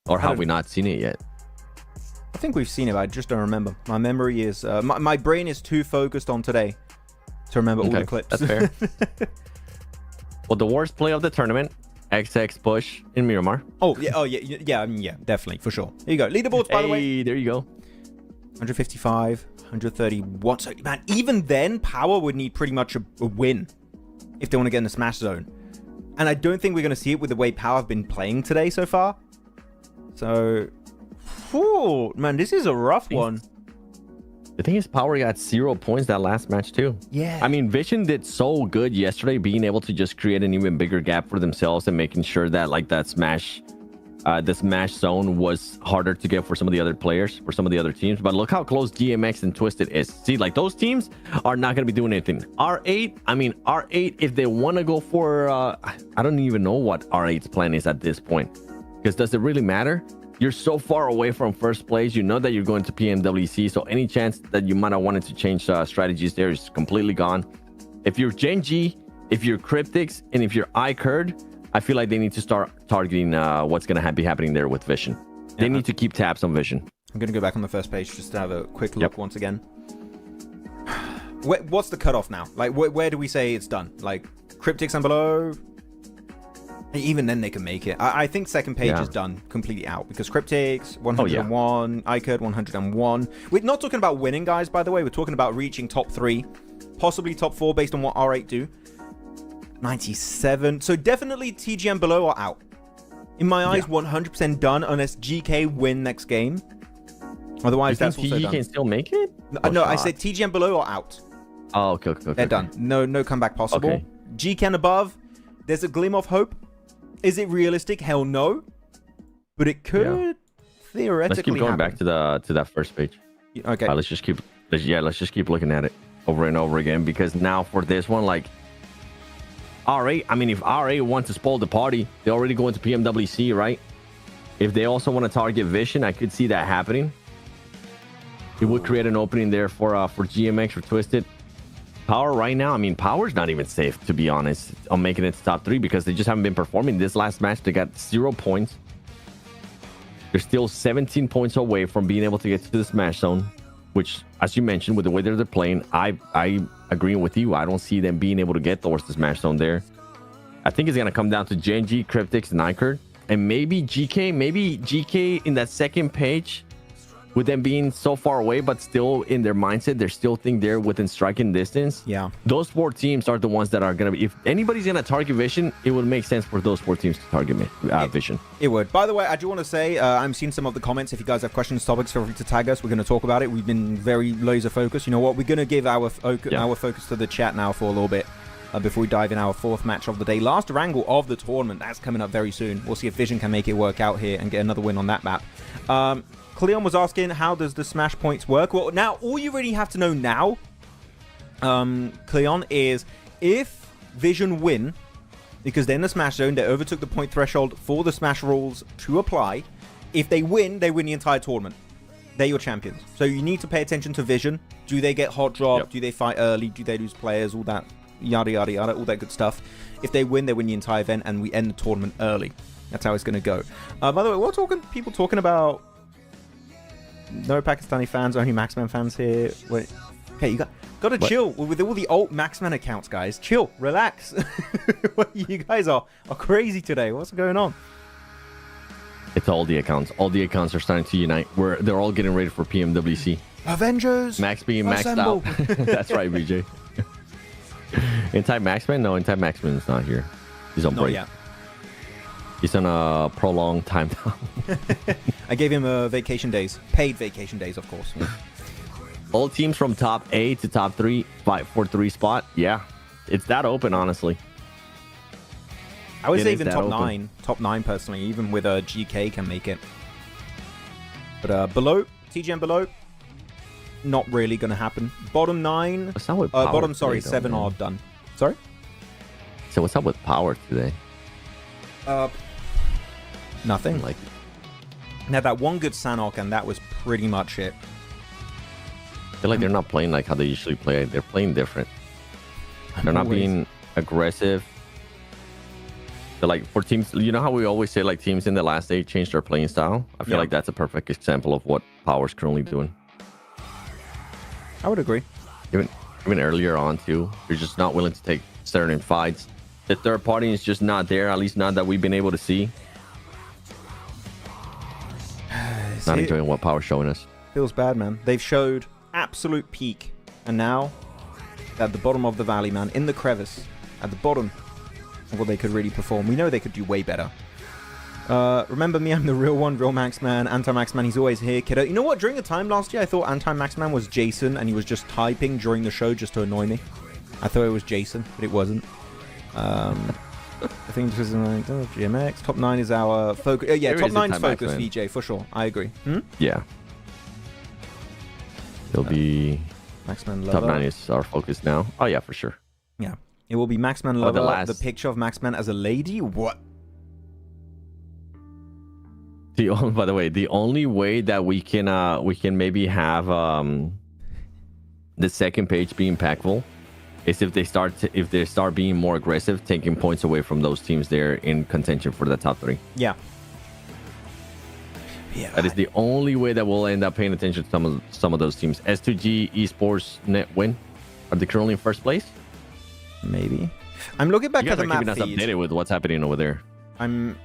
Or have we not seen it yet? I think we've seen it, but I just don't remember. My memory is... my brain is too focused on today to remember all the clips. That's fair. Well, the worst play of the tournament, XX push in Miramar. Oh, yeah. I mean, yeah, definitely, for sure. Here you go. Leaderboards, by the way. Hey, there you go. 155, 131. So, man, even then, Power would need pretty much a win if they want to get in the Smash Zone. And I don't think we're going to see it with the way Power have been playing today so far. So, whew, man, this is a rough one. The thing is, Power got 0 points that last match too. Yeah. I mean, Vision did so good yesterday, being able to just create an even bigger gap for themselves and making sure that, like, that Smash, the Smash Zone was harder to get for some of the other players, for some of the other teams. But look how close GMX and Twisted is. See, like, those teams are not going to be doing anything. R8, if they want to go for, I don't even know what R8's plan is at this point. Because does it really matter? You're so far away from first place. You know that you're going to PMWC, so any chance that you might have wanted to change strategies there is completely gone. If you're Gen G, if you're Cryptics, and if you're Ikerd, I feel like they need to start targeting what's going to be happening there with Vision. They need to keep tabs on Vision. I'm going to go back on the first page just to have a quick look once again. What's the cutoff now? Like, where do we say it's done? Like, Cryptics and below... Even then they can make it. I think second page is done completely out because Cryptics 101, Ikerd 101. We're not talking about winning, guys, by the way. We're talking about reaching top 3, possibly top 4 based on what R8 do. 97. So definitely TG and below are out. In my eyes, 100% done unless GK win next game. Otherwise, that's also TG done. can still make it? No, I said TG and below are out. Oh, okay. They're done. No comeback possible. Okay. GK and above, there's a glimmer of hope. Is it realistic? Hell no. But it could theoretically Let's keep going happen. back to that first page. Okay. Let's just keep looking at it over and over again, because now for this one, like, R8, I mean, if R8 wants to spoil the party, they already go into PMWC, right? If they also want to target Vision, I could see that happening. It would create an opening there for GMX, for Twisted. Power right now, I mean, Power's not even safe, to be honest, on making it to top 3 because they just haven't been performing. This last match, they got 0 points. They're still 17 points away from being able to get to the Smash Zone, which, as you mentioned, with the way they're playing, I agree with you. I don't see them being able to get towards the Smash Zone there. I think it's going to come down to Gen G, Cryptics, and Ikerd. And maybe GK in that second page, with them being so far away, but still in their mindset, they still think they're within striking distance. Yeah. Those 4 teams are the ones that are going to be... If anybody's going to target Vision, it would make sense for those 4 teams to target Vision. It would. By the way, I do want to say, I'm seeing some of the comments. If you guys have questions, topics, feel free to tag us. We're going to talk about it. We've been very laser focused. You know what? We're going to give our focus to the chat now for a little bit. before we dive in our fourth match of the day. Last Erangel of the tournament. That's coming up very soon. We'll see if Vision can make it work out here and get another win on that map. Cleon was asking, how does the smash points work? Well, now, all you really have to know now, Cleon, is if Vision win, because they're in the smash zone, they overtook the point threshold for the smash rules to apply. If they win the entire tournament. They're your champions. So you need to pay attention to Vision. Do they get hot drop? Yep. Do they fight early? Do they lose players? All that yada, yada, yada, all that good stuff. If they win the entire event, and we end the tournament early. That's how it's going to go. By the way, we're people talking about no Pakistani fans, only Maxman fans here. Wait, hey, you got to chill with all the old Maxman accounts, guys. Chill, relax. You guys are crazy today. What's going on? It's all the accounts. All the accounts are starting to unite. They're all getting ready for PMWC. Avengers! Max being maxed out. That's right, BJ. Anti-Maxman? No, Anti-Maxman is not here. He's on break. Not yet. He's on a prolonged time down. I gave him vacation days. Paid vacation days, of course. All teams from top 8 to top 3 fight for 3 spot. Yeah, it's that open, honestly. I would say even top 9. Top 9, personally. Even with a GK can make it. But below, TGM below, not really going to happen. Bottom 9. What's up with power bottom, sorry, today, 7 are done. Sorry? So what's up with power today? Nothing. Like, now that one good Sanok, and that was pretty much it. I feel like they're not playing like how they usually play. They're playing different. They're not being aggressive. They're like, for teams, you know how we always say like teams in the last day changed their playing style? I feel like that's a perfect example of what Power's currently doing. I would agree. Even earlier on too, they're just not willing to take certain fights. The third party is just not there, at least not that we've been able to see. Not enjoying what Power's showing us. Feels bad, man. They've showed absolute peak, and now at the bottom of the valley, man, in the crevice, at the bottom of what they could really perform. We know they could do way better. Remember me, I'm the real one, real Maxman, Anti-Maxman, he's always here, kiddo. You know what? During the time last year, I thought Anti-Maxman was Jason, and he was just typing during the show just to annoy me. I thought it was Jason, but it wasn't. I think this is GMX. Top 9 is our focus. Yeah, top 9's focus, VJ, for sure. I agree. Yeah. It'll be Maxman Lover. Top 9 is our focus now. Oh, yeah, for sure. Yeah. It will be Maxman Lover, the picture of Maxman as a lady. What? By the way, the only way that we can maybe have the second page be impactful is if they start being more aggressive, taking points away from those teams there in contention for the top 3. Yeah. That is the only way that we'll end up paying attention to some of those teams. S2G Esports Net Win, are they currently in first place? Maybe. I'm looking back at the map feed. You guys are keeping us updated with what's happening over there. I'm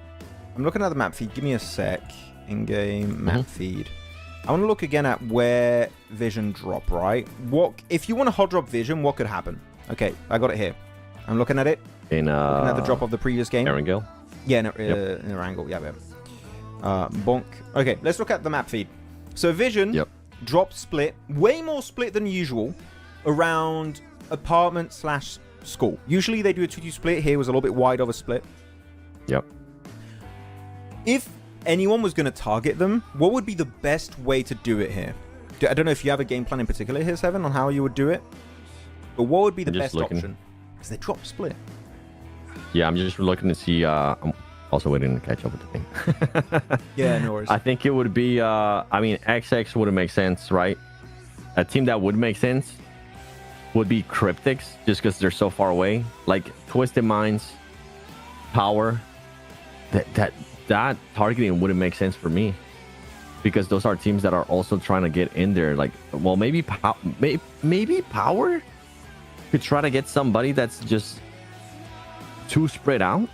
looking at the map feed. Give me a sec. In-game map feed. I want to look again at where Vision drop, right? If you want to hot drop Vision, what could happen? Okay, I got it here. I'm looking at it. Looking at the drop of the previous game. Erangel? Yeah, in Erangel. Yeah. Bonk. Okay, let's look at the map feed. So Vision drop split, way more split than usual, around apartment/school. Usually they do a 2-2 split. Here was a little bit wide of a split. Yep. If anyone was going to target them, what would be the best way to do it here? I don't know if you have a game plan in particular here, Seven, on how you would do it. But what would be the best option? Because they drop split. Yeah, I'm just looking to see. I'm also waiting to catch up with the thing. Yeah, no worries. I think it would be. I mean, XX wouldn't make sense, right? A team that would make sense would be Cryptics, just because they're so far away. Like Twisted Minds, Power. That targeting wouldn't make sense for me, because those are teams that are also trying to get in there. Like, well, maybe Power could try to get somebody that's just too spread out.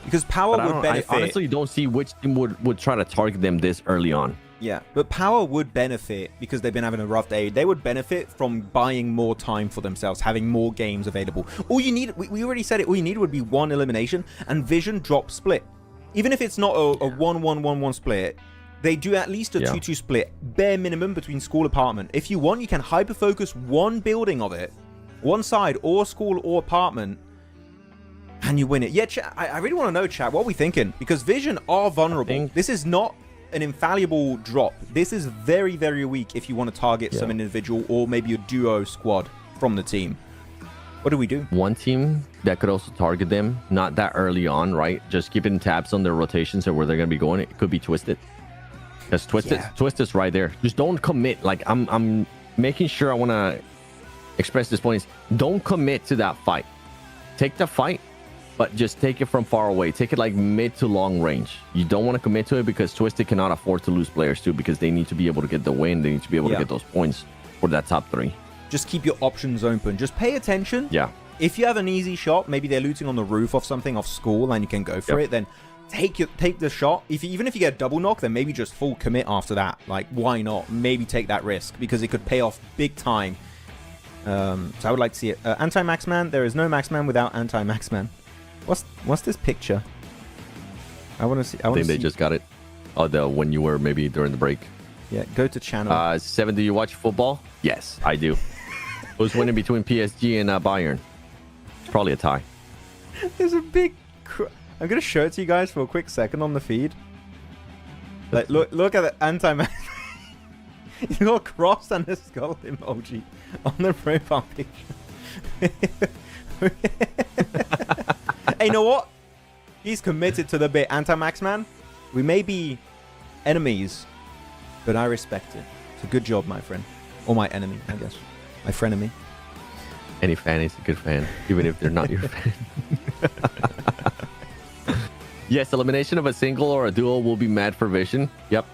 Because Power would benefit. I honestly don't see which team would try to target them this early on. Yeah, but Power would benefit because they've been having a rough day. They would benefit from buying more time for themselves, having more games available. All you need, we already said it, all you need would be one elimination, and Vision drop split. Even if it's not a 1-1-1-1 split, they do at least a 2-2 split, bare minimum, between school apartment. If you want, you can hyper-focus one building of it one side, or school or apartment, and you win it. Yeah, chat, I really want to know, chat, what are we thinking? Because Vision are vulnerable. This is not an infallible drop. This is very, very weak if you want to target some individual or maybe a duo squad from the team. What do we do? One team that could also target them, not that early on, right? Just keeping tabs on their rotations and where they're going to be going. It could be Twisted. Because Twisted's right there. Just don't commit. Like, I'm making sure I want to express this point is don't commit to that fight. Take the fight, but just take it from far away. Take it like mid to long range. You don't want to commit to it because Twisted cannot afford to lose players too, because they need to be able to get the win. They need to be able to get those points for that top 3. Just keep your options open. Just pay attention. Yeah. If you have an easy shot, maybe they're looting on the roof of something off school and you can go for it, then take the shot. Even if you get a double knock, then maybe just full commit after that. Like, why not? Maybe take that risk because it could pay off big time. So I would like to see it. Anti-Max Man. There is no Max Man without Anti-Max Man. What's this picture? I want to see. I think they just got it. Oh, the when you were maybe during the break. Yeah, go to channel. 7, do you watch football? Yes, I do. Who's winning between PSG and Bayern? It's probably a tie. There's a big... I'm going to show it to you guys for a quick second on the feed. Like, look at the anti-man. You got a cross and a skull emoji on the profile picture. Hey, you know what? He's committed to the bit. Anti-Max Man, we may be enemies, but I respect it. It's a good job, my friend. Or my enemy, I guess. My frenemy. Any fan is a good fan, even if they're not your fan. Yes, elimination of a single or a duo will be mad for Vision. Yep.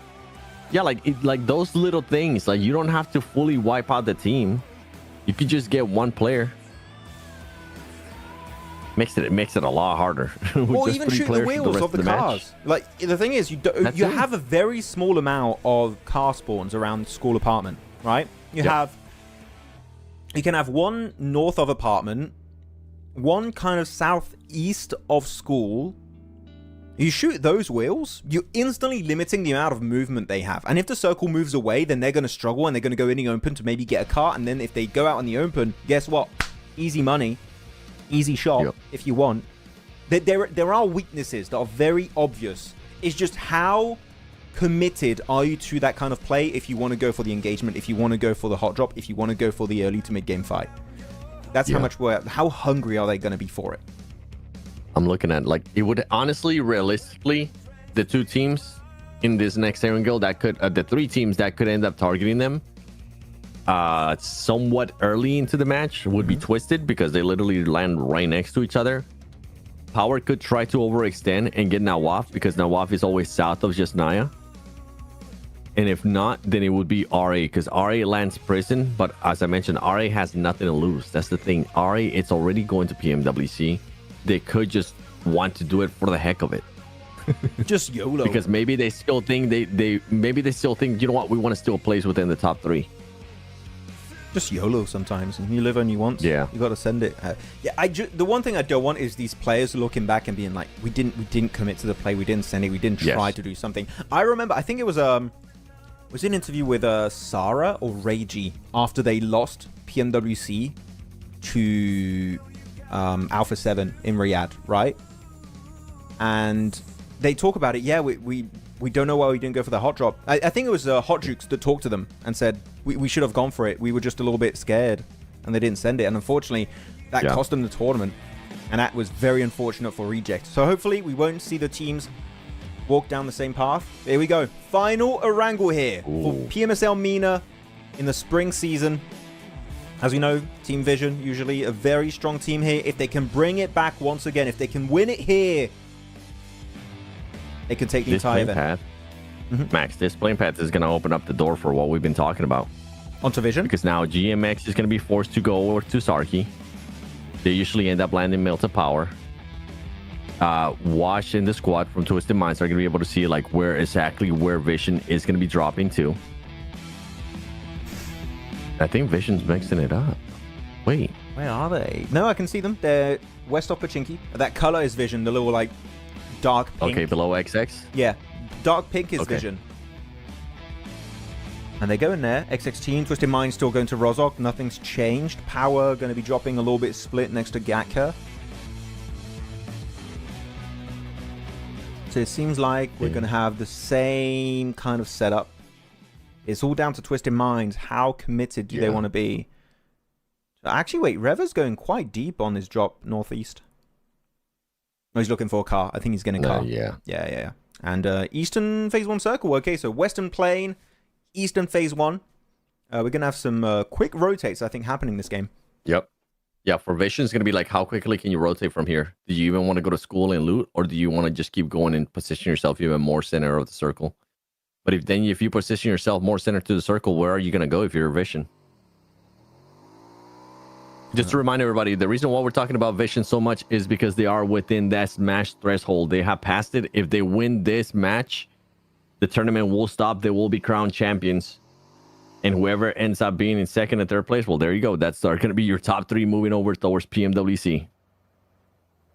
Yeah, like those little things. Like, you don't have to fully wipe out the team. You could just get one player. Makes it a lot harder. Or even shoot the wheels of the cars. Like, the thing is, you have a very small amount of car spawns around school apartment, right? You can have one north of apartment, one kind of southeast of school. You shoot those wheels, you're instantly limiting the amount of movement they have. And if the circle moves away, then they're going to struggle and they're going to go in the open to maybe get a car. And then if they go out in the open, guess what? Easy money. Easy shot, if you want. There are weaknesses that are very obvious. It's just how committed are you to that kind of play if you want to go for the engagement, if you want to go for the hot drop, if you want to go for the early to mid-game fight. That's how hungry are they going to be for it? I'm looking at, like, it would honestly, realistically, the 2 teams in this next Erangel that could, the 3 teams that could end up targeting them somewhat early into the match would be Twisted, because they literally land right next to each other. Power could try to overextend and get Nawaf, because Nawaf is always south of just Naya. And if not, then it would be RA, because RA lands prison, but as I mentioned, RA has nothing to lose. That's the thing. RA, it's already going to PMWC. They could just want to do it for the heck of it. Just YOLO. Because maybe they still think maybe they still think, you know what, we want to steal plays within the top 3. Just YOLO sometimes, and you live only once. Yeah, you got to send it. The one thing I don't want is these players looking back and being like, we didn't commit to the play, we didn't send it, we didn't try to do something. I remember, I think it was an interview with Sarah or Reiji after they lost PMWC to Alpha 7 in Riyadh, right? And they talk about it. Yeah, we don't know why we didn't go for the hot drop. I think it was Hot Jukes that talked to them and said we should have gone for it. We were just a little bit scared, and they didn't send it. And unfortunately, that cost them the tournament, and that was very unfortunate for Reject. So hopefully, we won't see the teams walk down the same path. Here we go. Final Erangel here for PMSL MENA in the spring season. As we know, Team Vision, usually a very strong team here. If they can bring it back once again, if they can win it here, they can take the entire event. Max, this playing path is going to open up the door for what we've been talking about. Onto Vision? Because now GMX is going to be forced to go over to Sarky. They usually end up landing Melta Power. Wash in the squad from Twisted Minds are going to be able to see like where Vision is going to be dropping to. I think Vision's mixing it up. Wait. Where are they? No, I can see them. They're west of Pachinki. That color is Vision. The little like dark pink. Okay, below XX? Yeah. Dark pink is Vision. And they go in there. XX Team, Twisted Mind still going to Rozok. Nothing's changed. Power going to be dropping a little bit split next to Gatka. So it seems like we're going to have the same kind of setup. It's all down to Twisted Minds. How committed do they want to be? Actually, wait. Reva's going quite deep on his drop northeast. No, he's looking for a car. I think he's getting a car. Yeah. And Eastern Phase 1 Circle. Okay, so Western Plain, Eastern Phase 1. We're going to have some quick rotates, I think, happening this game. Yep. Yeah, for Vision, it's going to be like, how quickly can you rotate from here? Do you even want to go to school and loot? Or do you want to just keep going and position yourself even more center of the circle? But if you position yourself more center to the circle, where are you going to go if you're Vision? Just to remind everybody, the reason why we're talking about Vision so much is because they are within that smash threshold. They have passed it. If they win this match, the tournament will stop. They will be crowned champions. And whoever ends up being in second and third place, well, there you go. That's going to be your top 3 moving over towards PMWC.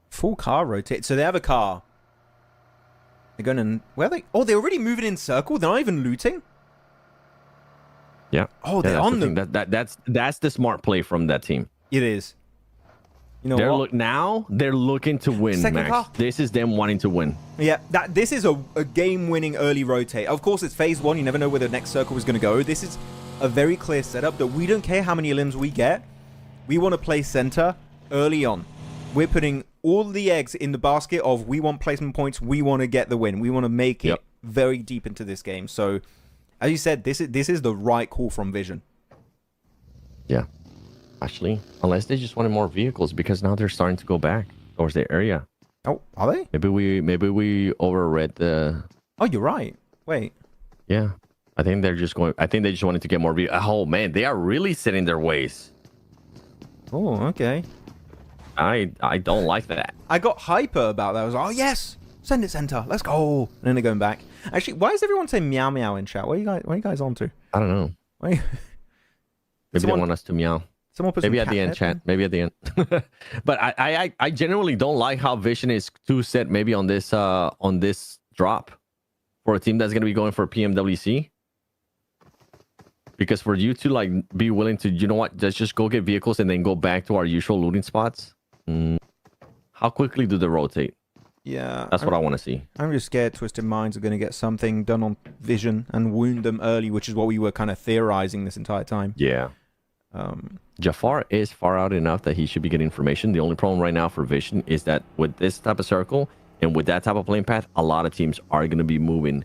Full car rotate. So they have a car. They're going to... Where are they? Oh, they're already moving in circle. They're not even looting? Yeah. Oh, they're on the... That's the smart play from that team. It is. You know what? Now they're looking to win, Second Max. car. This is them wanting to win. Yeah, this is a game-winning early rotate. Of course, it's phase 1. You never know where the next circle is going to go. This is a very clear setup that we don't care how many limbs we get. We want to play center early on. We're putting all the eggs in the basket of we want placement points. We want to get the win. We want to make it very deep into this game. So, as you said, this is the right call from Vision. Yeah. Actually, unless they just wanted more vehicles, because now they're starting to go back towards the area. Oh, are they? Maybe we overread the... Oh, you're right. Wait. Yeah. I think they're just going... I think they just wanted to get more vehicles. Oh, man. They are really setting their ways. Oh, okay. I don't like that. I got hyper about that. I was like, oh, yes. Send it center. Let's go. And then they're going back. Actually, why is everyone saying meow meow in chat? What are you guys on to? I don't know. Maybe they want us to meow. Maybe at the end, chat. Maybe at the end. But I genuinely don't like how Vision is too set maybe on this drop for a team that's going to be going for PMWC. Because for you to like be willing to, you know what, let's just go get vehicles and then go back to our usual looting spots. How quickly do they rotate? Yeah. That's what I want to see. I'm just scared Twisted Minds are going to get something done on Vision and wound them early, which is what we were kind of theorizing this entire time. Yeah. Jafar is far out enough that he should be getting information. The only problem right now for Vision is that with this type of circle and with that type of playing path, a lot of teams are going to be moving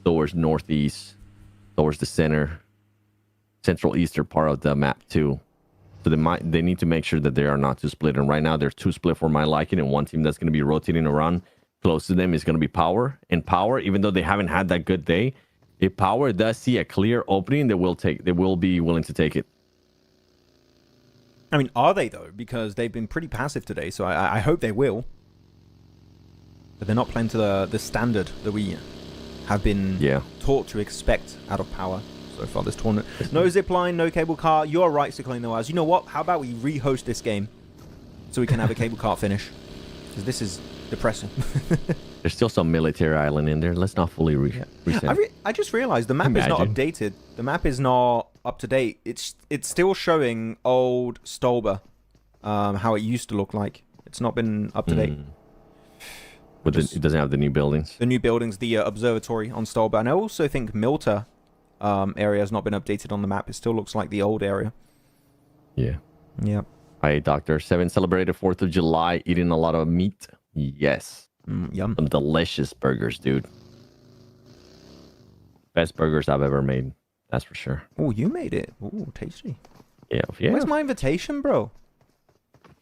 towards northeast, towards the central eastern part of the map too. So they need to make sure that they are not too split. And right now they're too split for my liking. And one team that's going to be rotating around close to them is going to be Power. And Power, even though they haven't had that good day, if Power does see a clear opening, they will be willing to take it. I mean, are they though? Because they've been pretty passive today, so I hope they will. But they're not playing to the standard that we have been taught to expect out of Power so far this tournament. No zipline, no cable car. You're right, Cyclone Noaz. You know what? How about we rehost this game so we can have a cable car finish? Because this is depressing. There's still some military island in there. Let's not fully reset. I just realized the map is not updated. The map is not up to date. It's still showing old Stolber, how it used to look like. It's not been up to date. But it doesn't have the new buildings. The new buildings, the observatory on Stolber. And I also think Milta area has not been updated on the map. It still looks like the old area. Yeah. Yeah. Hi, Dr. 7 celebrated 4th of July, eating a lot of meat. Yes. Yum. Some delicious burgers, dude. Best burgers I've ever made. That's for sure. Oh, you made it. Oh, tasty. Yeah. Where's my invitation, bro?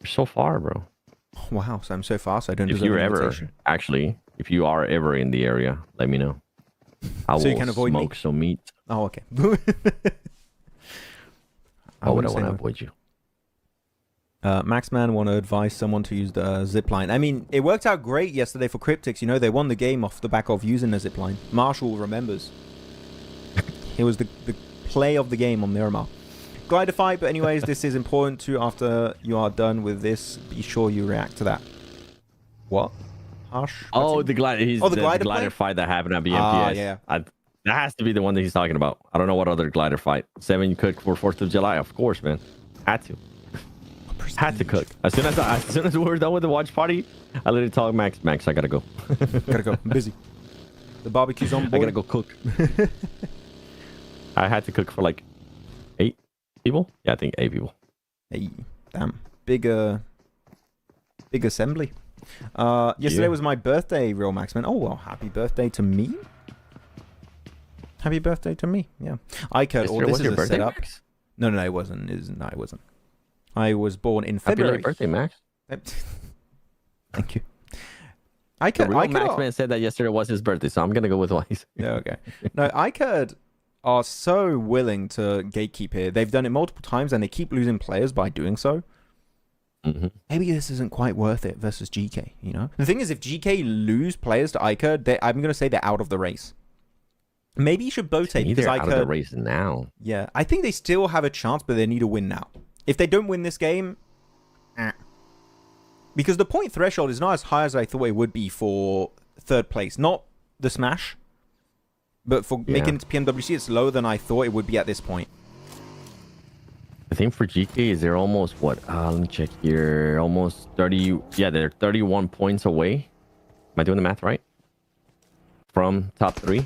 You're so far, bro. Oh, wow, so I'm so fast. I don't deserve an invitation. If you are ever in the area, let me know. I so will smoke some meat. Oh, okay. Why would I want to avoid you? Maxman want to advise someone to use the zipline. I mean, it worked out great yesterday for Cryptics. You know, they won the game off the back of using the zipline. Marshall remembers. It was the play of the game on Miramar. Glider fight, but anyways, this is important too. After you are done with this, be sure you react to that. What? Harsh? Oh, the glider. The glider fight that happened at BMPS. Yeah. That has to be the one that he's talking about. I don't know what other glider fight. 7 you cook for 4th of July, of course, man. Had to. Had to cook. As soon as we were done with the watch party, I literally told Max, I gotta go. Gotta go. I'm busy. The barbecue's on board. I gotta go cook. I had to cook for like 8 people. Yeah, I think 8 people. Hey, damn. Big assembly. Yesterday was my birthday, Real Max, man. Oh, well, happy birthday to me. Happy birthday to me. Yeah. I could. This was your birthday, Max? No, it wasn't. It wasn't. I was born in February. Happy birthday, Max. Thank you. Max man said that yesterday was his birthday, so I'm gonna go with what he said. Yeah, okay. No, ICAD are so willing to gatekeep here. They've done it multiple times, and they keep losing players by doing so. Mm-hmm. Maybe this isn't quite worth it versus GK, you know? The thing is, if GK lose players to ICAD, I'm going to say they're out of the race. Maybe you should botate because they're out of the race now. Yeah, I think they still have a chance, but they need to win now. If they don't win this game, because the point threshold is not as high as I thought it would be for 3rd place. Not the smash, but for making it to PMWC, it's lower than I thought it would be at this point. I think for GK, they're almost what? Let me check here. Almost 30. Yeah, they're 31 points away. Am I doing the math right? From top 3.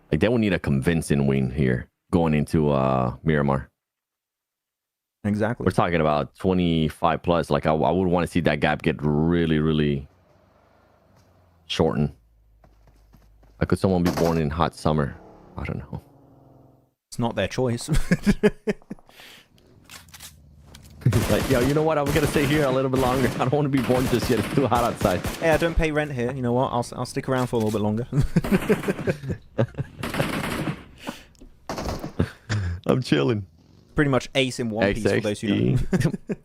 Like, they will need a convincing win here going into Miramar. Exactly. We're talking about 25 plus. Like, I would want to see that gap get really, really shortened. Like, could someone be born in hot summer? I don't know. It's not their choice. Like, yo, you know what? I'm gonna stay here a little bit longer. I don't want to be born just yet. It's too hot outside. Hey, I don't pay rent here. You know what? I'll stick around for a little bit longer. I'm chilling. Pretty much ace in One Piece for those who know.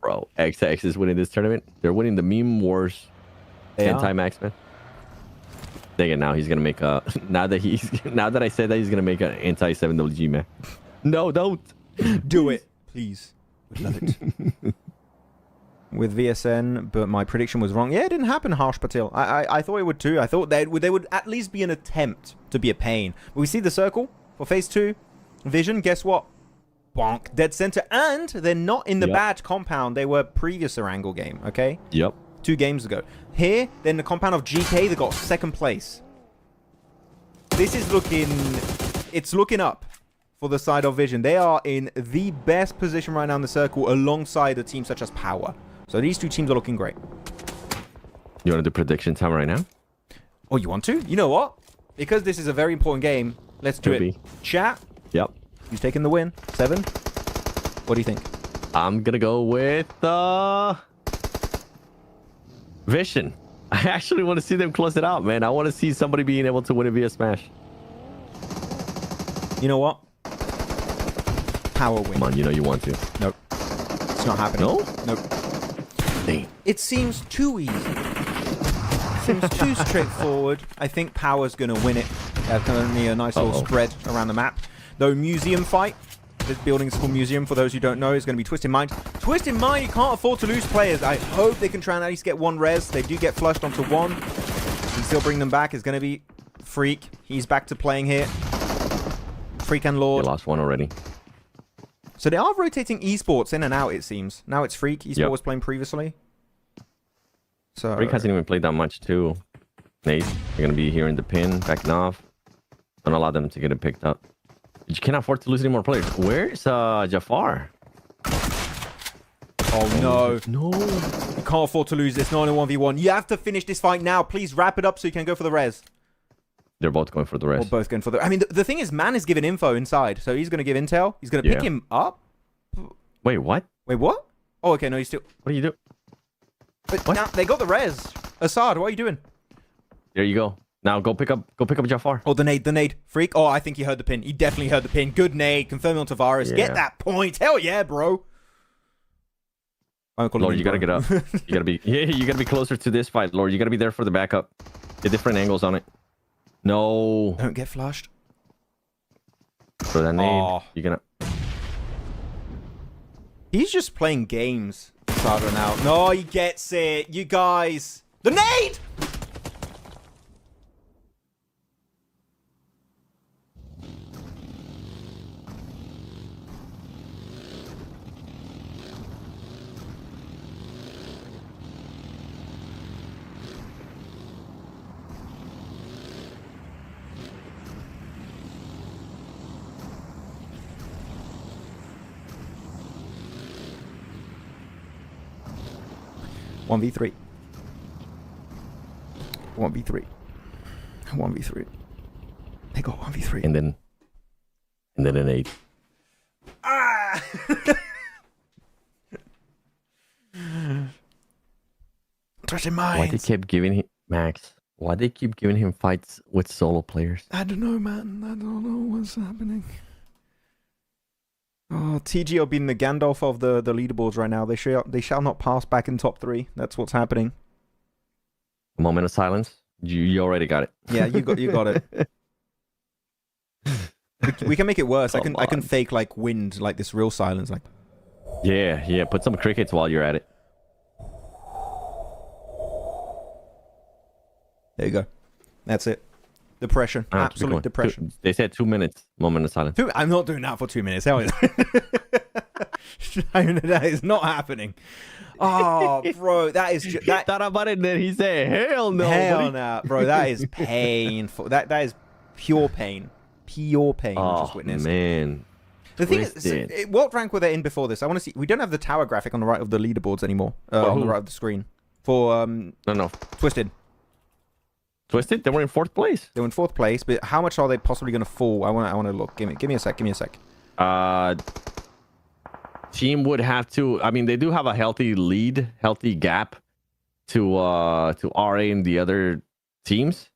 Bro, XX is winning this tournament. They're winning the meme wars. Anti-Max, man. Dang it, now he's gonna make a now that I said that, he's gonna make an anti-7WG, man. No, don't do it, please. Would love it. With VSN, but my prediction was wrong. Yeah, it didn't happen, Harsh Patil. I thought it would too. I thought they would at least be an attempt to be a pain. But we see the circle for phase 2. Vision, guess what? Bonk, dead center, and they're not in the badge compound. They were previous Erangel game, okay? Yep. 2 games ago. Here, then the compound of GK, they got 2nd place. This is it's looking up for the side of Vision. They are in the best position right now in the circle alongside a team such as Power. So these 2 teams are looking great. You want to do prediction time right now? Oh, you want to? You know what? Because this is a very important game, let's do it. Chat. Yep. Who's taking the win? 7? What do you think? I'm going to go with Vision. I actually want to see them close it out, man. I want to see somebody being able to win it via Smash. You know what? Power win. Come on, you know you want to. Nope. It's not happening. No? Nope. Dang. It seems too easy. It seems too straightforward. I think Power's going to win it. Currently a nice little spread around the map. Though Museum fight. This building is called Museum, for those who don't know. It's going to be Twisted Mind. Twisted Mind, you can't afford to lose players. I hope they can try and at least get 1 res. They do get flushed onto 1. You can still bring them back. It's going to be Freak. He's back to playing here. Freak and Lord. You lost 1 already. So they are rotating esports in and out, it seems. Now it's Freak. Esport was playing previously. So Freak hasn't even played that much, too. Nate, you're going to be here in the pin, backing off. Don't allow them to get it picked up. You cannot afford to lose any more players. Where's Jafar? Oh, no. No. You can't afford to lose this. Not in a 1v1. You have to finish this fight now. Please wrap it up so you can go for the res. They're both going for the res. Or both going for the... I mean, the thing is, Man is giving info inside. So he's going to give intel. He's going to pick him up. Wait, what? Wait, what? Oh, okay. No, he's still... What are you doing? But now, they got the res. Assad, what are you doing? There you go. Now go pick up Jafar. Oh, the nade. Freak. Oh, I think he heard the pin. He definitely heard the pin. Good nade. Confirming on Tavares. Yeah. Get that point. Hell yeah, bro. Lord, you gotta get up. You gotta be closer to this fight, Lord. You gotta be there for the backup. Get different angles on it. No. Don't get flushed. For that nade, you're gonna... He's just playing games. Sada now. No, he gets it. You guys. The nade! 1v3. 1v3. 1v3. They got 1v3. And then an 8. Ah! Touching minds. Why they kept giving him Max? Why they keep giving him fights with solo players? I don't know, man. I don't know what's happening. Oh, TG are being the Gandalf of the leaderboards right now. They shall not pass back in top 3. That's what's happening. A moment of silence. You already got it. Yeah, you got it. We can make it worse. I can fake like wind, like this real silence, like. Yeah. Put some crickets while you're at it. There you go. That's it. Depression. Absolute depression. They said 2 minutes. Moment of silence. I'm not doing that for 2 minutes. Hell yeah. That is not happening. Oh, bro, that is just... He thought about it and then he said, hell no. Hell no, bro. That is painful. That is pure pain. Pure pain. Oh, just witnessed. Man. The thing is, what rank were they in before this? I want to see. We don't have the tower graphic on the right of the leaderboards anymore. On the right of the screen. For, No. Twisted. Twisted? They were in 4th place. They were in 4th place, but how much are they possibly going to fall? I want to look. Give me a sec. Team would have to. I mean, they do have a healthy lead, healthy gap to RA and the other teams.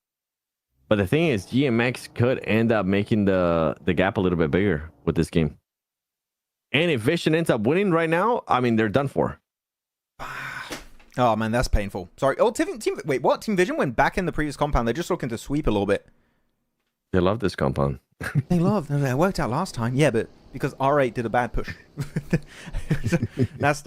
But the thing is, GMX could end up making the gap a little bit bigger with this game. And if Vision ends up winning right now, I mean, they're done for. Oh man, that's painful. Sorry. Oh, wait, what? Team Vision went back in the previous compound. They're just looking to sweep a little bit. They love this compound. They love. It worked out last time. Yeah, but because R8 did a bad push. that's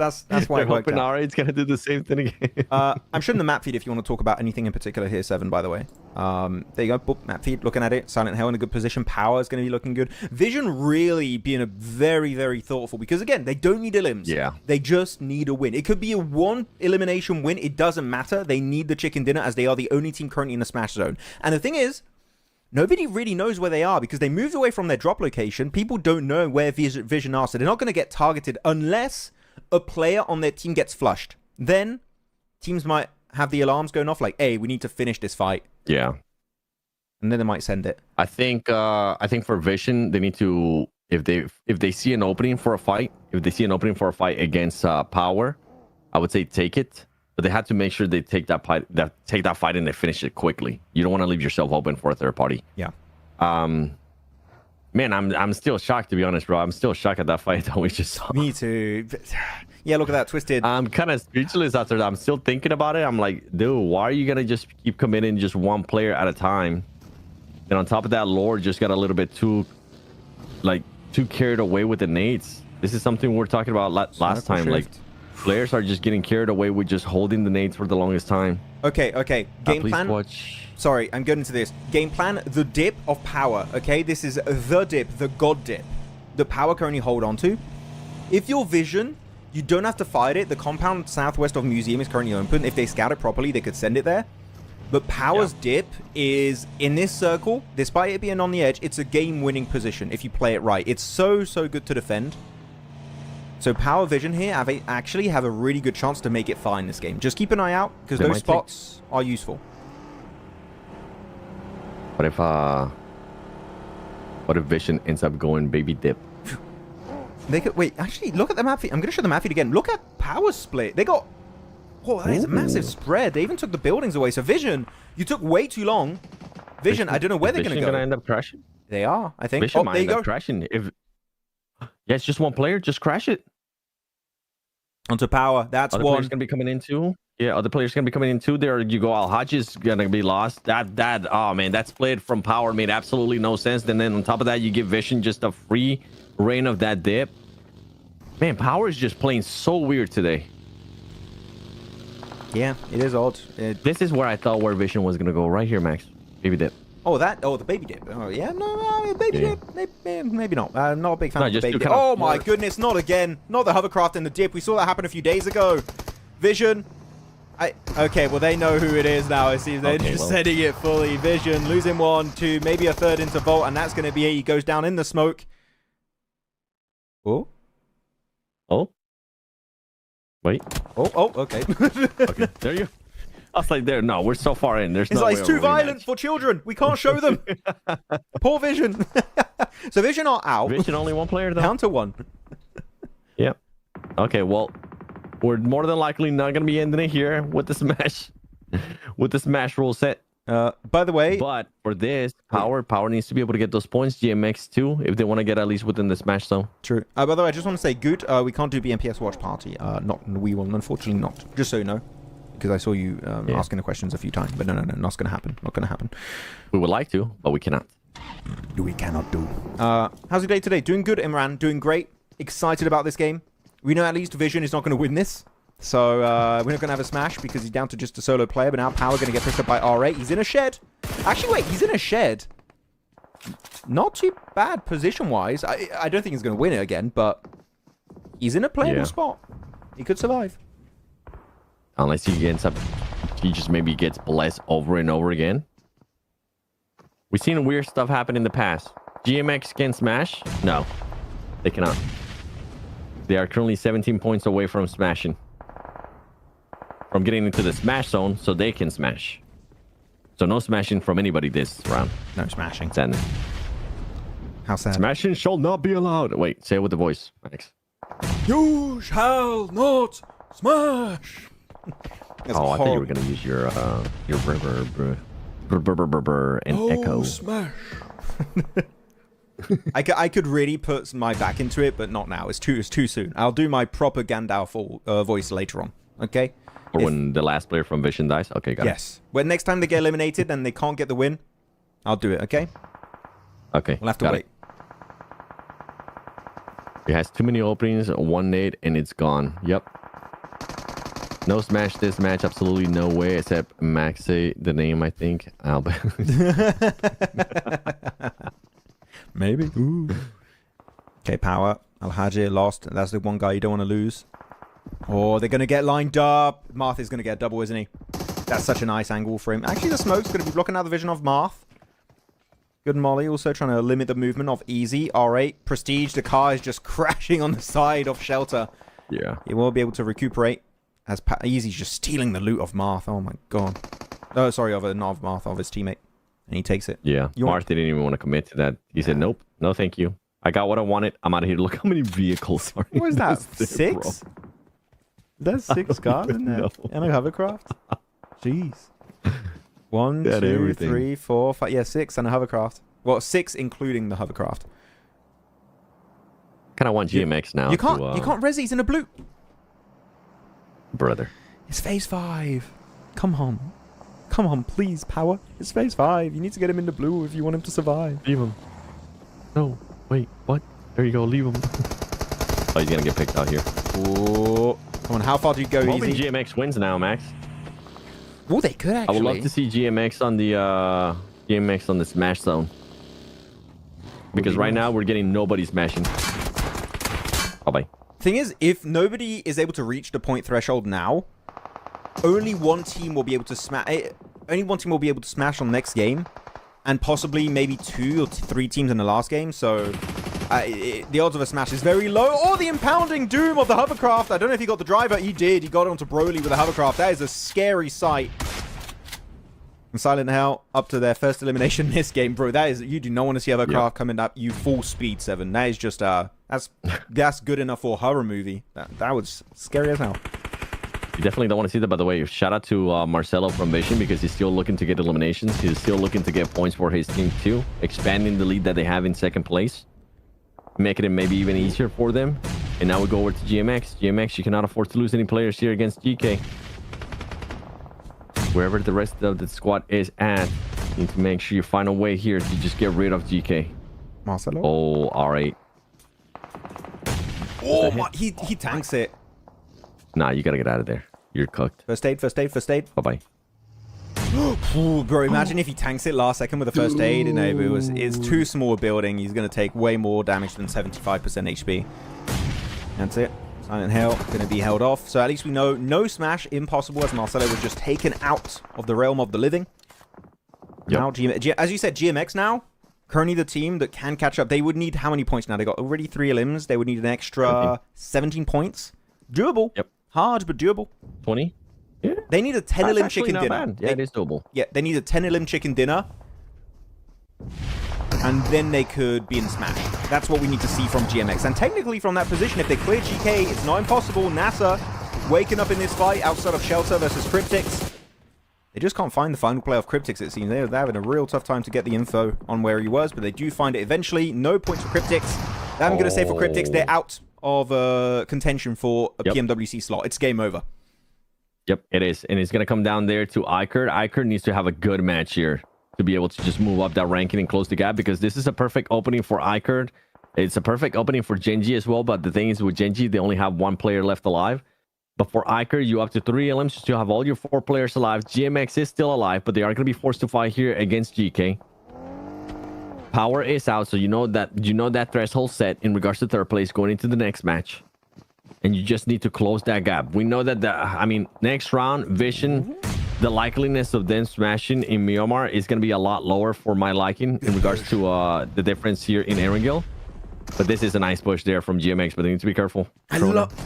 why it worked out. R8's gonna do the same thing again. I'm showing the map feed if you want to talk about anything in particular here, Seven. By the way, there you go. Boop, map feed. Looking at it. Silent Hell in a good position. Power is going to be looking good. Vision really being a very, very thoughtful because again, they don't need elims. Yeah. They just need a win. It could be a 1 elimination win. It doesn't matter. They need the chicken dinner as they are the only team currently in the smash zone. And the thing is, nobody really knows where they are because they moved away from their drop location. People don't know where Vision are, so they're not going to get targeted unless a player on their team gets flushed. Then teams might have the alarms going off like, hey, we need to finish this fight. Yeah. And then they might send it. I think for Vision, they need to, if they see an opening for a fight, against Power, I would say take it. But they had to make sure they take that fight and they finish it quickly. You don't want to leave yourself open for a third party. Yeah. Man, I'm still shocked, to be honest, bro. I'm still shocked at that fight that we just saw. Me too. Yeah, look at that, Twisted. I'm kind of speechless after that. I'm still thinking about it. I'm like, dude, why are you gonna just keep committing just one player at a time? And on top of that, Lord just got a little bit too carried away with the nades. This is something we were talking about last time. Like, players are just getting carried away with just holding the nades for the longest time. Okay. Game plan. Watch. Sorry, I'm getting to this. Game plan, the dip of Power, okay? This is the dip, the god dip. The Power can only hold on to. If you're Vision, you don't have to fight it. The compound southwest of Museum is currently open. If they scout it properly, they could send it there. But Power's dip is in this circle. Despite it being on the edge, it's a game-winning position if you play it right. It's so good to defend. So Power Vision here actually have a really good chance to make it far in this game. Just keep an eye out because those spots are useful. What if Vision ends up going baby dip? They could wait. Actually, look at the map feed. I'm going to show the map feed again. Look at Power split. They got. Oh, that is a massive spread. They even took the buildings away. So Vision, you took way too long. Vision, I don't know where they're going to go. Vision going to end up crashing? They are, I think. Vision might end up crashing. Yeah, it's just one player. Just crash it. Onto Power. That's other one. Players gonna be coming in too. Yeah, other players gonna be coming in too. There you go. Al-Hajj is gonna be lost. Oh man, that split from Power made absolutely no sense. And then on top of that, you give Vision just a free reign of that dip. Man, Power is just playing so weird today. Yeah, it is odd. This is where I thought where Vision was gonna go. Right here, Max. Baby dip. Oh, the baby dip. Oh, yeah, no, baby dip. Maybe not. I'm not a big fan of the baby dip. Oh, my goodness, not again. Not the hovercraft and the dip. We saw that happen a few days ago. Vision. Okay, well, they know who it is now. It seems they're just setting it fully. Vision losing 1, 2, maybe a third into Vault, and that's going to be it. He goes down in the smoke. Oh. Wait. Oh, okay. Okay, there you. I was like, there. No, we're so far in. There's It's no like, way it's of a too violent rematch. for children. We can't show them. Poor Vision. So Vision are out. Vision only one player though. Down to one. Yep. Okay, well, we're more than likely not gonna be ending it here with the smash, with the smash rule set. By the way, But for this, power needs to be able to get those points. GMX too, if they want to get at least within the smash zone. true. By the way, I just want to say, good. We can't do BMPS watch party. We will unfortunately not. Just so you know, because I saw you asking the questions a few times. But no, not gonna happen. Not gonna happen. We would like to, but we cannot. We cannot do. How's your day today? Doing good, Imran. Doing great. Excited about this game. We know at least Vision is not going to win this. So we're not going to have a smash because he's down to just a solo player. But now Power going to get pushed up by R8. He's in a shed. Actually, wait. He's in a shed. Not too bad position-wise. I don't think he's going to win it again, but he's in a playable spot. He could survive. Unless he ends up, he just maybe gets blessed over and over again. We've seen weird stuff happen in the past. GMX can smash? No, they cannot. They are currently 17 points away from smashing. From getting into the smash zone so they can smash. So no smashing from anybody this round. No smashing. Sad. How sad. Smashing shall not be allowed. Wait, say it with the voice, Max. You shall not smash. I thought you were gonna use your reverb and echo. Smash. I could really put my back into it, but not now. It's too soon. I'll do my proper Gandalf voice later on. Okay. Or when the last player from Vision dies. Okay, got it. Yes. When next time they get eliminated and they can't get the win, I'll do it. Okay. Okay. We'll have to wait. It has too many openings, one nade, and it's gone. Yep. No smash this match, absolutely no way, except Max say the name, I think. Maybe. Ooh. Okay, Power. Al-Hajir lost. That's the one guy you don't want to lose. Oh, they're going to get lined up. Marth is going to get a double, isn't he? That's such a nice angle for him. Actually, the smoke's going to be blocking out the vision of Marth. Good Molly, also trying to limit the movement of Easy. R8, Prestige. The car is just crashing on the side of Shelter. Yeah. He won't be able to recuperate. As Easy's just stealing the loot of Marth. Oh my god. Oh, sorry, not of Marth, of his teammate. And he takes it. Yeah. Marth didn't even want to commit to that. He said, nope, no thank you. I got what I wanted. I'm out of here. Look how many vehicles are in What is that? this there, bro. 6? That's 6 cars in there. And a hovercraft. Jeez. 1, 2, 3, 4, 5. Yeah, 6 and a hovercraft. Well, 6 including the hovercraft. Kind of want GMX now. You can't res. He's in a blue. Brother. It's phase 5. Come on. Come on, please, Power. It's phase 5. You need to get him in the blue if you want him to survive. Leave him. No. Wait. What? There you go. Leave him. Oh, he's gonna get picked out here. Oh, come on. How far do you go, Hoping Easy? GMX wins now, Max. Oh, they could actually. I would love to see GMX on the smash zone. Because right now we're getting nobody smashing. Bye-bye. Thing is, if nobody is able to reach the point threshold now, only one team will be able to smash. Only one team will be able to smash on the next game, and possibly maybe 2 or 3 teams in the last game. So the odds of a smash is very low. Oh, the impounding doom of the hovercraft! I don't know if he got the driver. He did. He got onto Broly with the hovercraft. That is a scary sight. And Silent Hell up to their first elimination in this game, bro. That is, you do not want to see hovercraft coming up. You full speed 7. That is just that's good enough for a horror movie. That was scary as hell. You definitely don't want to see that, by the way. Shout out to Marcelo from Vision because he's still looking to get eliminations. He's still looking to get points for his team too, expanding the lead that they have in second place, making it maybe even easier for them. And now we go over to GMX. GMX, you cannot afford to lose any players here against GK. Wherever the rest of the squad is at, you need to make sure you find a way here to just get rid of GK. Marcelo? Oh, R8. Oh, my, he tanks it. Nah, you gotta get out of there. You're cooked. First aid, first aid, first aid. Bye-bye. Ooh, bro, imagine if he tanks it last second with a first aid. No, it's too small a building. He's going to take way more damage than 75% HP. That's it. Silent Hell going to be held off. So at least we know no smash impossible as Marcelo was just taken out of the realm of the living. Yep. Now, as you said, GMX now, currently the team that can catch up. They would need how many points now? They got already 3 elims. They would need an extra 17 points. Doable. Yep. Hard, but doable. 20? Yeah. They need a 10 That's elim actually chicken not dinner. bad. Yeah, it is doable. Yeah, they need a 10 elim chicken dinner. And then they could be in Smash. That's what we need to see from GMX. And technically from that position, if they clear GK, it's not impossible. NASA waking up in this fight outside of Shelter versus Cryptix. They just can't find the final play of Cryptix, it seems. They're having a real tough time to get the info on where he was, but they do find it eventually. No points for Cryptix. I'm going to say for Cryptix, they're out of contention for a PMWC slot. It's game over. Yep, it is. And it's going to come down there to Ikerd. Ikerd needs to have a good match here to be able to just move up that ranking and close the gap, because this is a perfect opening for Ikerd. It's a perfect opening for Genji as well, but the thing is with Genji, they only have one player left alive. But for Ikerd, you up to 3 LMs, you still have all your 4 players alive. GMX is still alive, but they are going to be forced to fight here against GK. Power is out, so you know that threshold set in regards to third place going into the next match. And you just need to close that gap. We know that next round, Vision, the likeliness of them smashing in Myanmar is going to be a lot lower for my liking in regards to the difference here in Erangel. But this is a nice push there from GMX, but they need to be careful with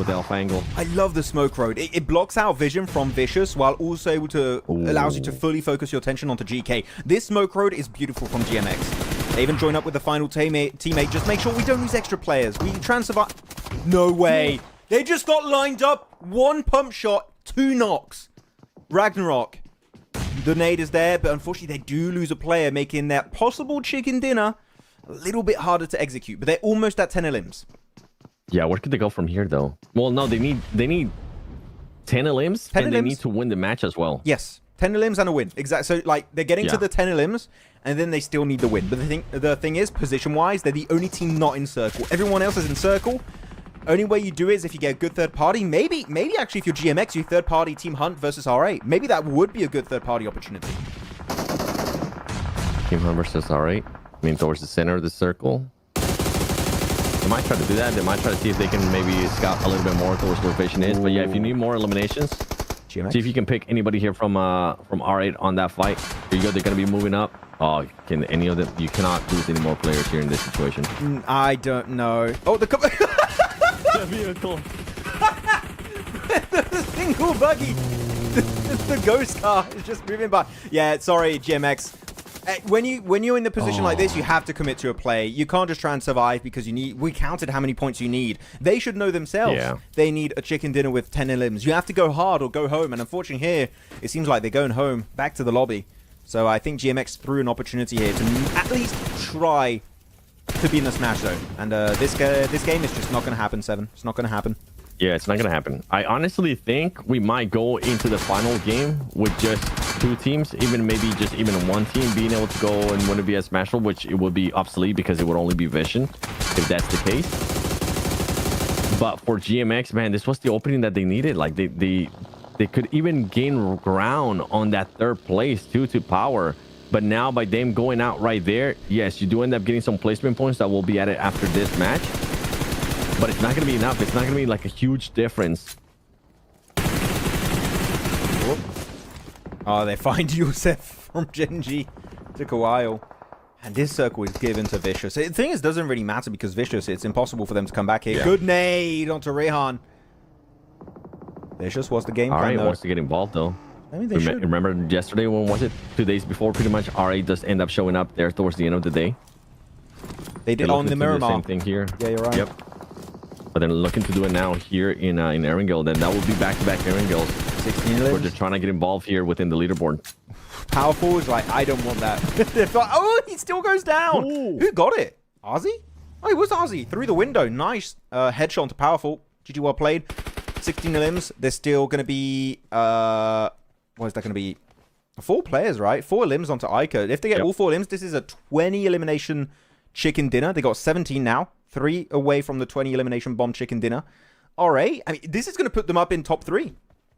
the alpha angle. I love the smoke road. It blocks out vision from Vicious while also able to allows you to fully focus your attention onto GK. This smoke road is beautiful from GMX. They even join up with the final teammate. Just make sure we don't lose extra players. We try and survive. No way. They just got lined up. 1 pump shot, 2 knocks. Ragnarok. The nade is there, but unfortunately they do lose a player, making that possible chicken dinner a little bit harder to execute, but they're almost at 10 elims. Yeah, where could they go from here, though? Well, no, they need 10 elims, and they need to win the match as well. Yes, 10 elims and a win. Exactly. So, like, they're getting to the 10 elims, and then they still need the win. But the thing is, position-wise, they're the only team not in circle. Everyone else is in circle. Only way you do it is if you get a good third party. Maybe actually, if you're GMX, you third party Team Hunt versus R8. Maybe that would be a good third party opportunity. Team Hunt versus R8. I mean, towards the center of the circle. They might try to do that. They might try to see if they can maybe scout a little bit more towards where Vision is. But yeah, if you need more eliminations, GMX. See if you can pick anybody here from R8 on that fight. Here you go. They're going to be moving up. Oh, can any of them? You cannot lose any more players here in this situation. I don't know. Oh, the vehicle. The single buggy. The ghost car is just moving by. Yeah, sorry, GMX. When you're in the position like this, you have to commit to a play. You can't just try and survive because you need. We counted how many points you need. They should know themselves. Yeah. They need a chicken dinner with 10 elims. You have to go hard or go home. And unfortunately here, it seems like they're going home, back to the lobby. So I think GMX threw an opportunity here to at least try to be in the Smash Zone. And this game is just not going to happen, Seven. It's not going to happen. Yeah, it's not going to happen. I honestly think we might go into the final game with just 2 teams, maybe just even 1 team being able to go and win a VS Smash, which it would be obsolete because it would only be Vision if that's the case. But for GMX, man, this was the opening that they needed. Like they could even gain ground on that 3rd place too to Power. But now by them going out right there, yes, you do end up getting some placement points that will be added after this match. But it's not going to be enough. It's not going to be like a huge difference. Oh, they find Yusef from Genji. Took a while. And this circle is given to Vicious. The thing is, it doesn't really matter because Vicious, it's impossible for them to come back here. Yeah. Good nade onto Rehan. Vicious was the game plan, R8 wants to get involved, though. I mean, they should. Remember yesterday, when was it? 2 days before, pretty much, R8 does end up showing up there towards the end of the day. They did on the Miramar. Same thing here. Yeah, you're right. Yep. But then looking to do it now here in Erangel, then that will be back-to-back Erangels. 16 where they're trying to get involved here within the leaderboard. Powerful is like, I don't want that. Oh, he still goes down. Ooh. Who got it? Ozzy? Oh, it was Ozzy. Through the window. Nice headshot onto Powerful. GG, well played. 16 elims. There's still going to be... what is that going to be? 4 players, right? 4 elims onto Iker. If they get all 4 elims, this is a 20 elimination chicken dinner. They got 17 now. 3 away from the 20 elimination bomb chicken dinner. All right. I mean, this is going to put them up in top 3.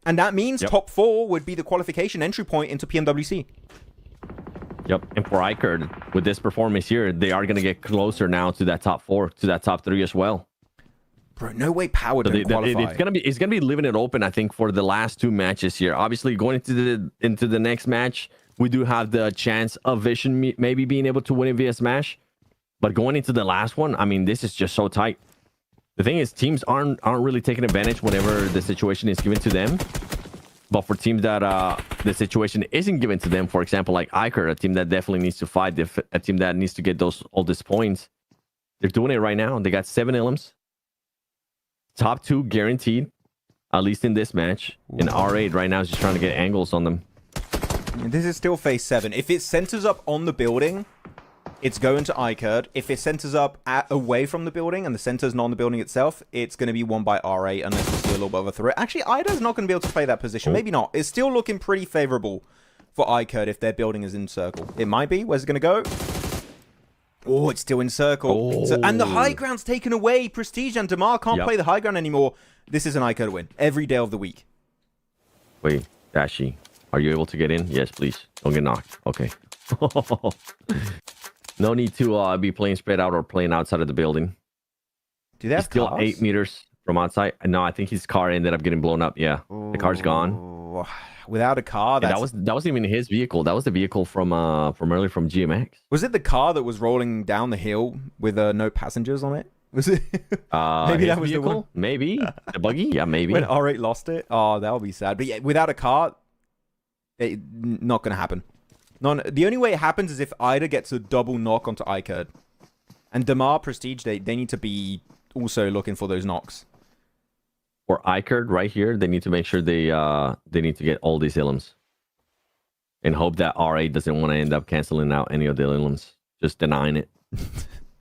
And that means top 4 would be the qualification entry point into PMWC. Yep. And for Ikerd, with this performance here, they are going to get closer now to that top 4, to that top 3 as well. Bro, no way Power didn't qualify. It's gonna be leaving it open, I think, for the last 2 matches here. Obviously, going into the next match, we do have the chance of Vision maybe being able to win it via Smash. But going into the last one, I mean, this is just so tight. The thing is, teams aren't really taking advantage whenever the situation is given to them. But for teams that the situation isn't given to them, for example, like Iker, a team that definitely needs to fight, a team that needs to get all these points, they're doing it right now. They got 7 elims. Top 2 guaranteed, at least in this match. And R8 right now is just trying to get angles on them. This is still phase 7. If it centers up on the building, it's going to Iker. If it centers up away from the building and the center's not on the building itself, it's going to be won by R8 unless we see a little bit of a threat. Actually, Ida's not going to be able to play that position. Maybe not. It's still looking pretty favorable for Iker if their building is in circle. It might be. Where's it going to go? Oh, it's still in circle. So, and the high ground's taken away. Prestige and Damar can't play the high ground anymore. This is an Iker win every day of the week. Wait, Dashi, are you able to get in? Yes, please. Don't get knocked. Okay. No need to be playing spread out or playing outside of the building. Do they have still cars? 8 meters from outside? No, I think his car ended up getting blown up. Yeah, the car's gone. Without a car, that wasn't even his vehicle. That was the vehicle from earlier from GMX. Was it the car that was rolling down the hill with no passengers on it? Was it? Maybe that was vehicle? The one. Maybe the buggy. Yeah, maybe. When R8 lost it. Oh, that would be sad. But yeah, without a car, not gonna happen. The only way it happens is if Ida gets a double knock onto Iker. And Damar, Prestige, they need to be also looking for those knocks. For Iker right here, they need to make sure they need to get all these illims. And hope that R8 doesn't want to end up canceling out any of the illims. Just denying it.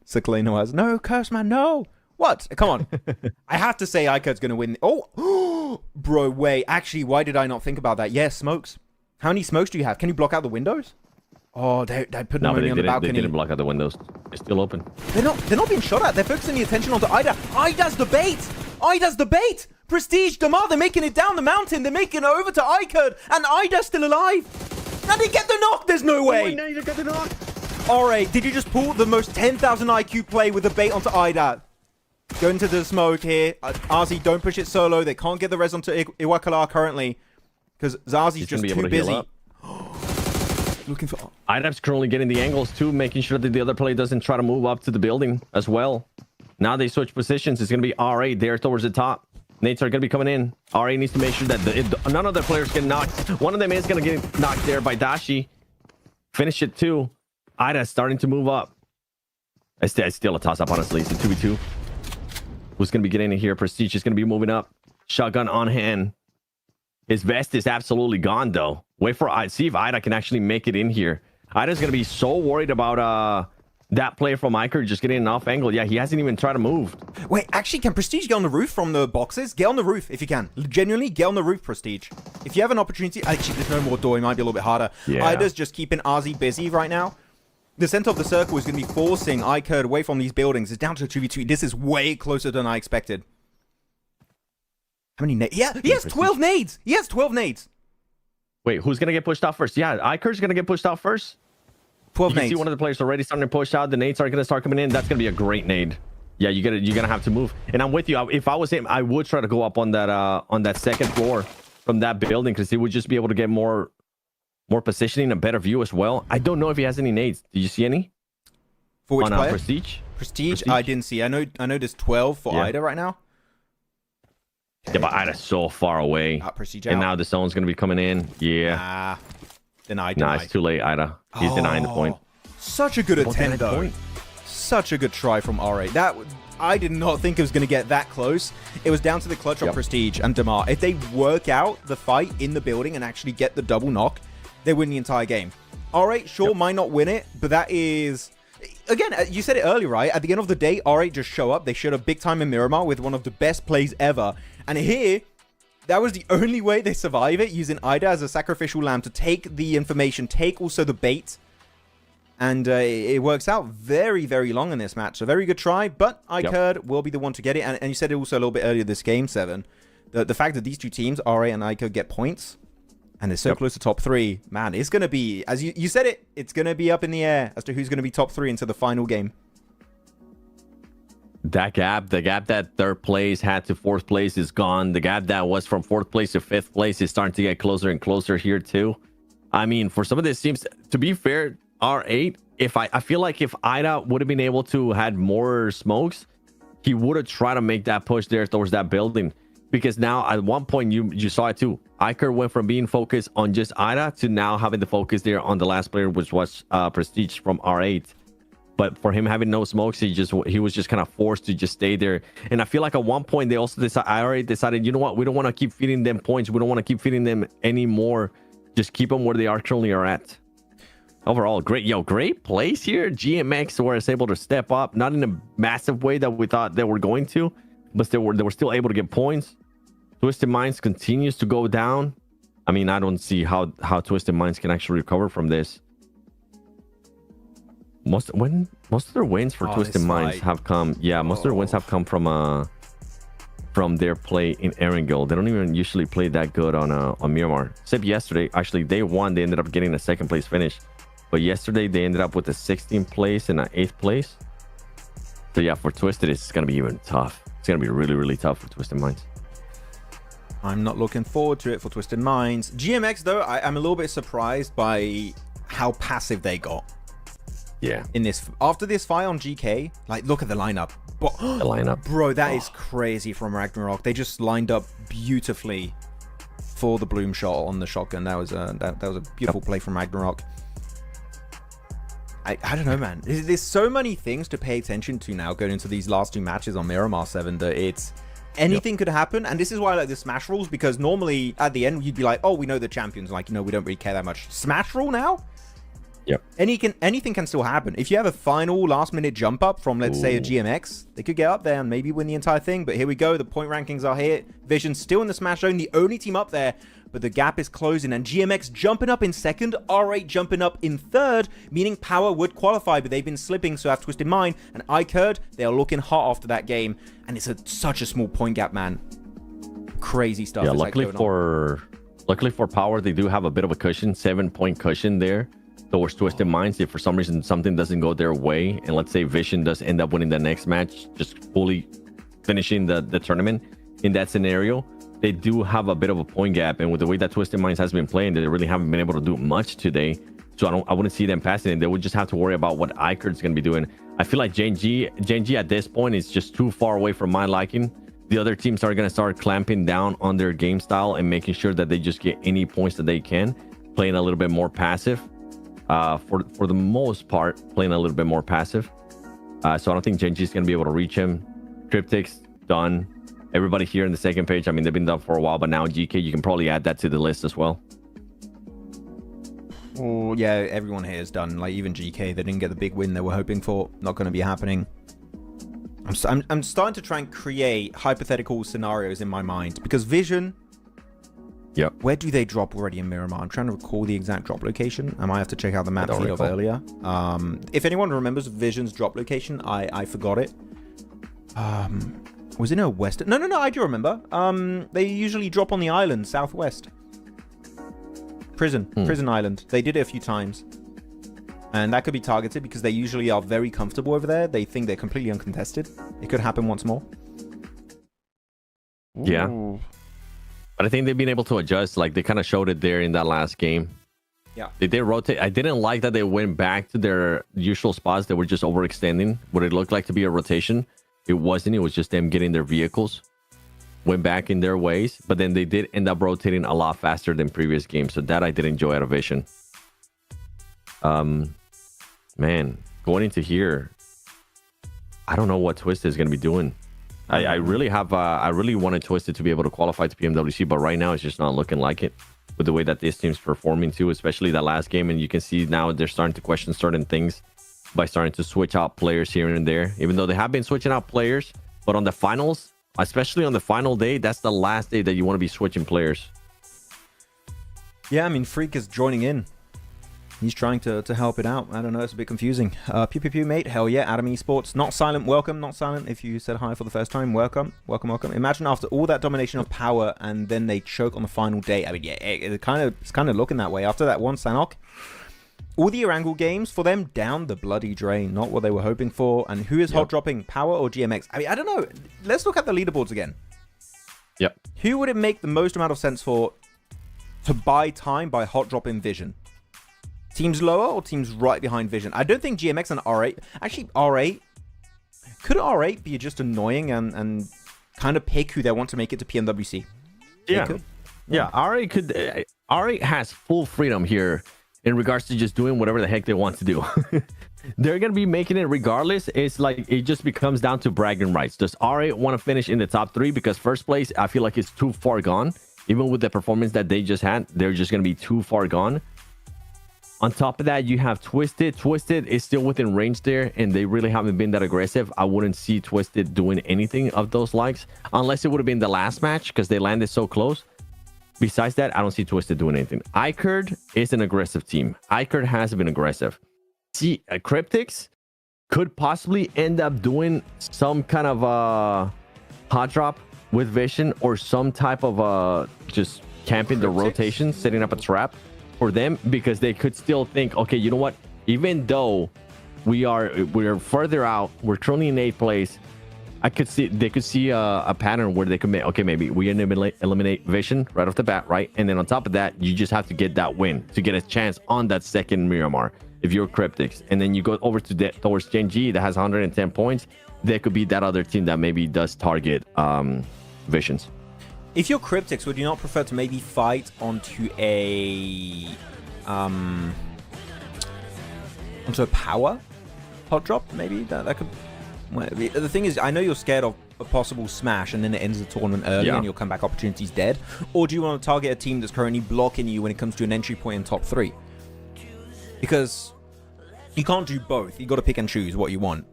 Sakalino has, no, curse man, no. What? Come on. I have to say Iker's going to win. Oh, bro, wait. Actually, why did I not think about that? Yes, smokes. How many smokes do you have? Can you block out the windows? Oh, they put them only on the balcony. They didn't block out the windows. They're still open. They're not being shot at. They're focusing the attention onto Ida. Ida's the bait. Ida's the bait. Prestige, Damar, they're making it down the mountain. They're making it over to Iker. And Ida's still alive. Now they get the knock. There's no way. Oh, now you got the knock. All right. Did you just pull the most 10,000 IQ play with the bait onto Ida? Go into the smoke here. RZ, don't push it solo. They can't get the res onto Iwakala currently. Because Zazi's just too busy. Looking for... Idap's currently getting the angles too, making sure that the other player doesn't try to move up to the building as well. Now they switch positions. It's going to be R8 there towards the top. Nates are going to be coming in. R8 needs to make sure that none of the players get knocked. One of them is going to get knocked there by Dashi. Finish it too. Ida's starting to move up. It's still a toss-up, honestly. It's a 2v2. Who's going to be getting in here? Prestige is going to be moving up. Shotgun on hand. His vest is absolutely gone, though. Wait for see if Ida can actually make it in here. Ida's going to be so worried about that play from Iker just getting an off angle. Yeah, he hasn't even tried to move. Wait, actually, can Prestige get on the roof from the boxes? Get on the roof if you can. Genuinely, get on the roof, Prestige. If you have an opportunity... Actually, there's no more door. It might be a little bit harder. Yeah. Ida's just keeping RZ busy right now. The center of the circle is going to be forcing Iker away from these buildings. It's down to a 2v2. This is way closer than I expected. How many nades? Yeah, he has 12 nades. He has 12 nades. Wait, who's going to get pushed out first? Yeah, Iker's going to get pushed out first. 12 you nades. can see one of the players already starting to push out. The nades are going to start coming in. That's going to be a great nade. Yeah, you're going to have to move. And I'm with you. If I was him, I would try to go up on that second floor from that building because he would just be able to get more positioning, a better view as well. I don't know if he has any nades. Did you see any? For which player? Prestige? Prestige? I didn't see. I know there's 12 for Ida right now. Yeah, but Ida's so far away. Prestige and out. now the zone's going to be coming in. Yeah. Denied. Nah, it's too late, Ida. He's denying the point. Such a good attempt, though. Such a good try from R8. I did not think it was going to get that close. It was down to the clutch of Prestige and Damar. If they work out the fight in the building and actually get the double knock, they win the entire game. R8, might not win it, but that is... Again, you said it earlier, right? At the end of the day, R8 just show up. They showed up big time in Miramar with one of the best plays ever. And here, that was the only way they survive it, using Ida as a sacrificial lamb to take the information, take also the bait. And it works out very, very long in this match. So very good try, but Iker will be the one to get it. And you said it also a little bit earlier this game, Seven. The fact that these two teams, R8 and Iker, get points, and they're so close to top 3, man, it's going to be, as you said it, it's going to be up in the air as to who's going to be top 3 into the final game. The gap that third place had to fourth place is gone. The gap that was from fourth place to fifth place is starting to get closer and closer here too. I mean, for some of these teams, to be fair, R8, I feel like if Ida would have been able to had more smokes, he would have tried to make that push there towards that building. Because now at one point you saw it too. Iker went from being focused on just Ida to now having the focus there on the last player, which was Prestige from R8. But for him having no smokes, he was just kind of forced to just stay there. And I feel like at one point they also decided, you know what, we don't want to keep feeding them points. We don't want to keep feeding them anymore. Just keep them where they currently are at. Overall, great place here. GMX was able to step up, not in a massive way that we thought they were going to, but they were still able to get points. Twisted Minds continues to go down. I mean, I don't see how Twisted Minds can actually recover from this. Most of their wins for Twisted Minds have come. Yeah, most of their wins have come from their play in Erangel. They don't even usually play that good on Miramar. Except yesterday, actually, day one they ended up getting a second place finish. But yesterday, they ended up with a 16th place and an 8th place. So yeah, for Twisted, it's going to be even tough. It's going to be really, really tough for Twisted Minds. I'm not looking forward to it for Twisted Minds. GMX, though, I'm a little bit surprised by how passive they got. Yeah. After this fight on GK, like, look at the lineup. The lineup. Bro, that is crazy from Ragnarok. They just lined up beautifully for the bloom shot on the shotgun. That was a beautiful play from Ragnarok. I don't know, man. There's so many things to pay attention to now going into these last two matches on Miramar 7 that it's anything could happen. And this is why I like the Smash rules, because normally at the end you'd be like, oh, we know the champions, like, you know, we don't really care that much. Smash rule now? Yep. Anything can still happen. If you have a final last minute jump up from, let's say, a GMX, they could get up there and maybe win the entire thing. But here we go. The point rankings are here. Vision's still in the Smash zone, the only team up there. But the gap is closing, and GMX jumping up in second, R8 jumping up in third, meaning Power would qualify, but they've been slipping, so have Twisted Mind. And Iker, they are looking hot after that game, and it's such a small point gap, man. Crazy stuff. Yeah, luckily for Power, they do have a bit of a cushion, 7-point cushion there towards Twisted Minds. If for some reason something doesn't go their way, and let's say Vision does end up winning the next match, just fully finishing the tournament in that scenario, they do have a bit of a point gap, and with the way that Twisted Minds has been playing, they really haven't been able to do much today. So I wouldn't see them passing it. They would just have to worry about what Iker's going to be doing. I feel like JNG at this point is just too far away from my liking. The other teams are going to start clamping down on their game style and making sure that they just get any points that they can, playing a little bit more passive. For the most part, playing a little bit more passive. So I don't think JNG is going to be able to reach him. Cryptic's done. Everybody here in the second page, I mean, they've been done for a while, but now GK, you can probably add that to the list as well. Oh, yeah, everyone here is done. Like, even GK, they didn't get the big win they were hoping for. Not going to be happening. I'm starting to try and create hypothetical scenarios in my mind, because Vision... Yep. Where do they drop already in Miramar? I'm trying to recall the exact drop location. I might have to check out the map feed of earlier. If anyone remembers Vision's drop location, I forgot it. Was it a western? No, I do remember. They usually drop on the island, southwest. Prison Island. They did it a few times. And that could be targeted because they usually are very comfortable over there. They think they're completely uncontested. It could happen once more. Yeah. Ooh. But I think they've been able to adjust. Like, they kind of showed it there in that last game. Yeah. They did rotate. I didn't like that they went back to their usual spots. They were just overextending what it looked like to be a rotation. It wasn't. It was just them getting their vehicles. Went back in their ways. But then they did end up rotating a lot faster than previous games. So that I did enjoy out of Vision. Man, going into here, I don't know what Twisted is going to be doing. I really wanted Twisted to be able to qualify to PMWC, but right now it's just not looking like it with the way that this team's performing too, especially that last game. And you can see now they're starting to question certain things by starting to switch out players here and there, even though they have been switching out players. But on the finals, especially on the final day, that's the last day that you want to be switching players. Yeah, I mean, Freak is joining in. He's trying to help it out. I don't know, it's a bit confusing. Pew pew pew, mate. Hell yeah, Adam Esports. Not silent, welcome. Not silent if you said hi for the first time. Welcome. Imagine after all that domination of power and then they choke on the final day. I mean, yeah, it's kind of looking that way. After that one Sanok, all the Erangel games for them down the bloody drain. Not what they were hoping for. And who is hot dropping, Power or GMX? I mean, I don't know. Let's look at the leaderboards again. Yep. Who would it make the most amount of sense for to buy time by hot dropping Vision? Teams lower or teams right behind Vision? I don't think GMX and R8... Actually, R8 could R8 be just annoying and kind of pick who they want to make it to PMWC? Yeah. Yeah, R8 could. R8 has full freedom here in regards to just doing whatever the heck they want to do. They're gonna be making it regardless. It's like it just becomes down to bragging rights. Does R8 want to finish in the top 3? Because first place, I feel like it's too far gone. Even with the performance that they just had, they're just gonna be too far gone. On top of that, you have Twisted. Twisted is still within range there, and they really haven't been that aggressive. I wouldn't see Twisted doing anything of those likes, unless it would have been the last match because they landed so close. Besides that, I don't see Twisted doing anything. Icard is an aggressive team. Icard has been aggressive. See, Cryptics could possibly end up doing some kind of hot drop with Vision or some type of just camping the rotation, setting up a trap for them, because they could still think, okay, you know what? Even though we're further out, we're currently in 8th place. They could see a pattern where they could make, okay, maybe we eliminate Vision right off the bat, right? And then on top of that, you just have to get that win to get a chance on that second Miramar if you're Cryptics. And then you go over to towards Gen G that has 110 points. There could be that other team that maybe does target Visions. If you're Cryptics, would you not prefer to maybe fight onto a power hot drop? Maybe that could. Well, the thing is, I know you're scared of a possible smash and then it ends the tournament early and your comeback opportunity's dead. Or do you want to target a team that's currently blocking you when it comes to an entry point in top 3? Because you can't do both. You got to pick and choose what you want.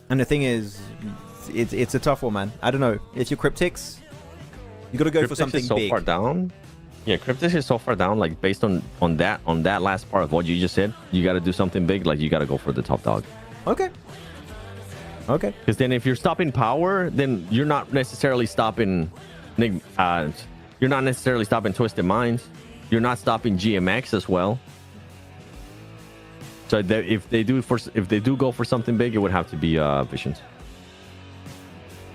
And the thing is, it's a tough one, man. I don't know. If you're Cryptics, you got to go for something so big. Far down. Yeah, Cryptics is so far down. Like based on that last part of what you just said, you got to do something big. Like you got to go for the top dog. Okay. Because then if you're stopping power, then you're not necessarily stopping you're not necessarily stopping Twisted Minds. You're not stopping GMX as well. So if they do go for something big, it would have to be Visions.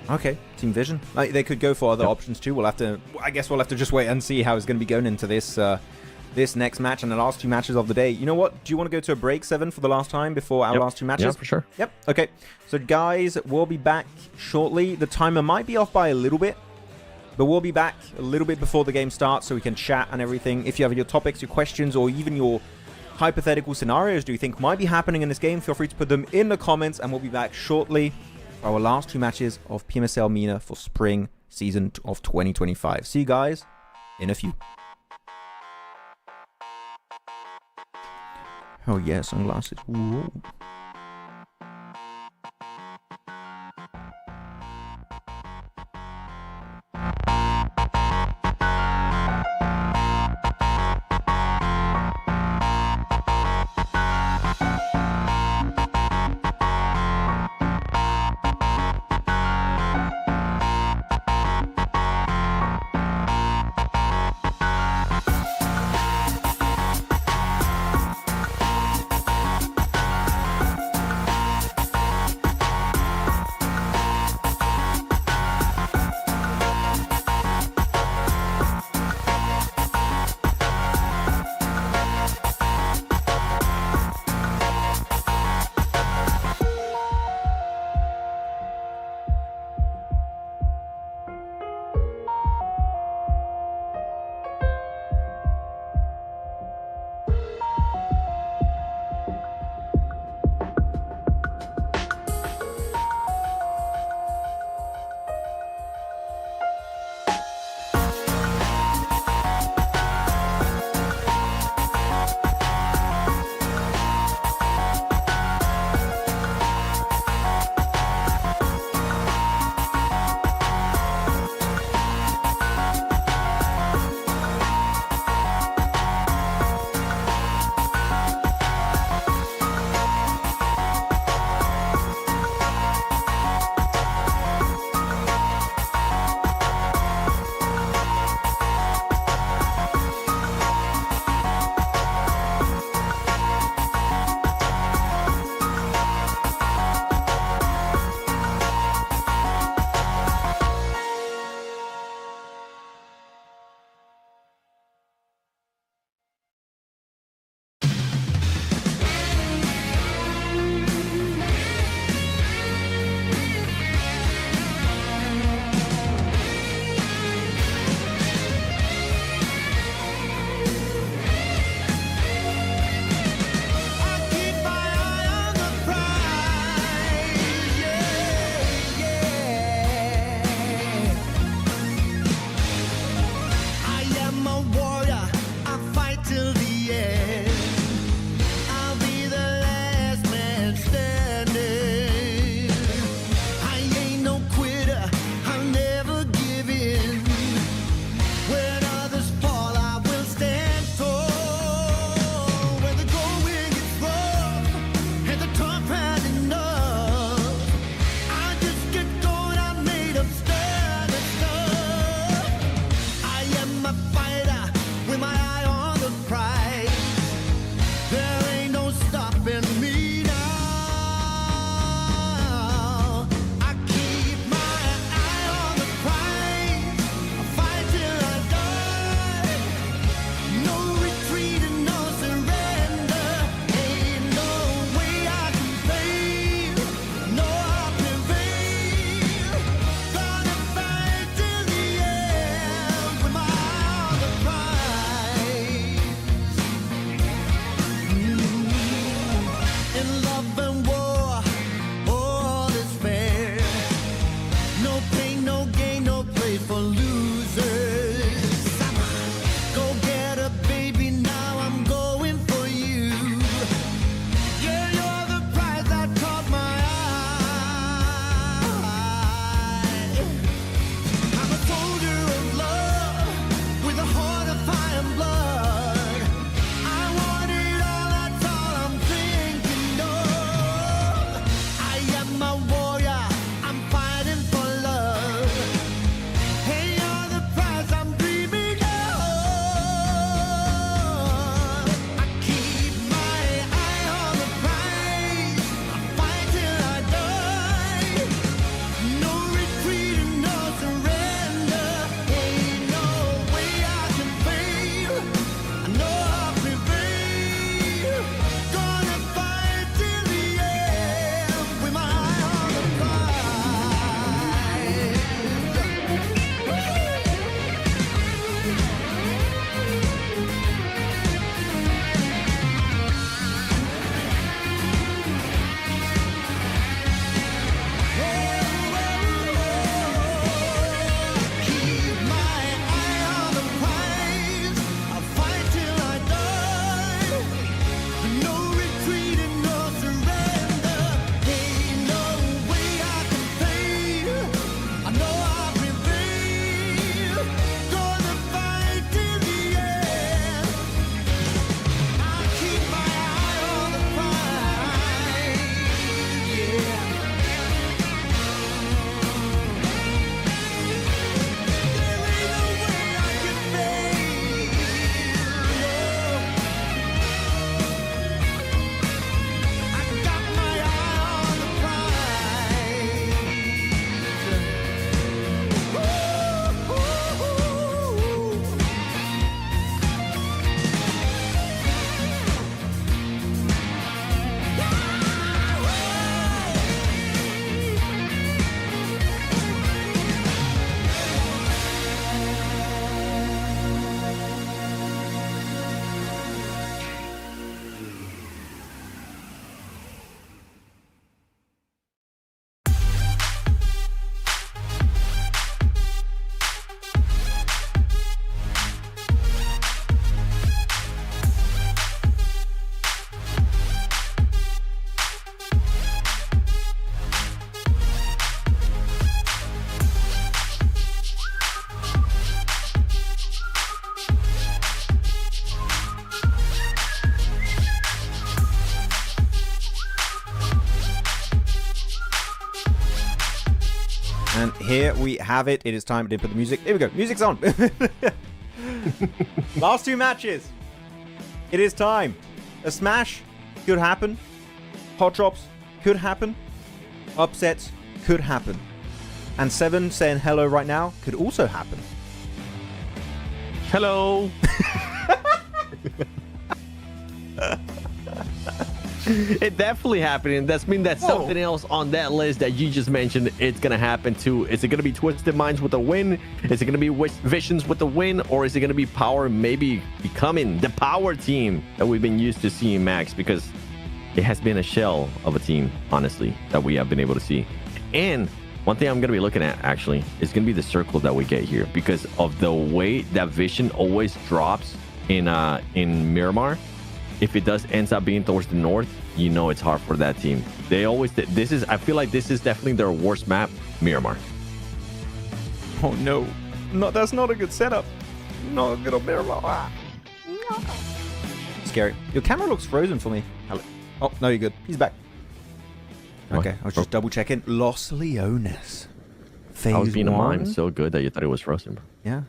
Okay, Team Vision. Like, they could go for other options too. I guess we'll have to just wait and see how it's going to be going into this this next match and the last 2 matches of the day. You know what? Do you want to go to a break, 7, for the last time before our last 2 matches? Yeah, for sure. Yep. Okay. So guys, we'll be back shortly. The timer might be off by a little bit, but we'll be back a little bit before the game starts so we can chat and everything. If you have your topics, your questions, or even your hypothetical scenarios do you think might be happening in this game, feel free to put them in the comments, and we'll be back shortly for our last 2 matches of PMSL MENA for spring season of 2025. See you guys in a few. Oh yeah, sunglasses. Whoa. And here we have it. It is time to put the music. Here we go. Music's on. Last 2 matches. It is time. A smash could happen. Hot drops could happen. Upsets could happen. And 7 saying hello right now could also happen. Hello. It definitely happened, and that's something else on that list that you just mentioned. It's gonna happen too. Is it gonna be Twisted Minds with a win? Is it gonna be Visions with the win, or is it gonna be Power maybe becoming the power team that we've been used to seeing, Max? Because it has been a shell of a team, honestly, that we have been able to see. And one thing I'm gonna be looking at actually is gonna be the circle that we get here, because of the way that Vision always drops in Miramar. If it does ends up being towards the north, you know it's hard for that team. They always I feel like this is definitely their worst map, Miramar. Oh no. No, that's not a good setup. Not a good Miramar. Ah. No. Scary. Your camera looks frozen for me. Oh, no, you're good. He's back. Okay, I was just double checking. Los Leones. I was being a mime so good that you thought it was frozen. Yeah.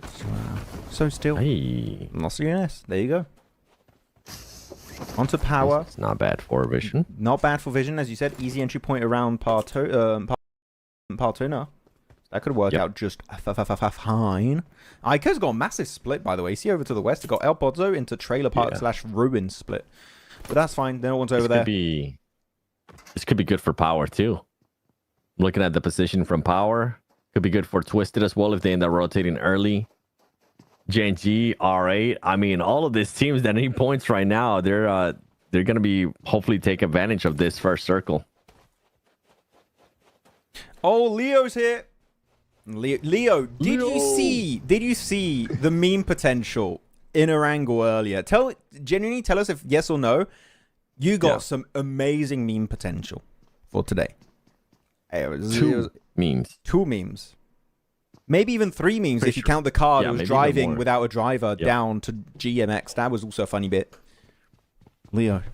So still. Hey. Los Leones. There you go. Onto Power. It's not bad for Vision. Not bad for Vision, as you said. Easy entry point around Partona. That could work out just fine. Ica's got a massive split, by the way. See over to the west, they've got El Pozo into Trailer Park / Ruin split. But that's fine. No one's over there. This could be good for Power, too. Looking at the position from Power. Could be good for Twisted as well if they end up rotating early. JNG, R8. I mean, all of these teams that need points right now, they're going to be hopefully take advantage of this first circle. Oh, Leo's here. Leo, did you see the meme potential in Erangel earlier? Genuinely tell us if yes or no. You got some amazing meme potential for today. Two memes. Maybe even 3 memes if you count the car that was driving without a driver down to GMX. That was also a funny bit. Leo,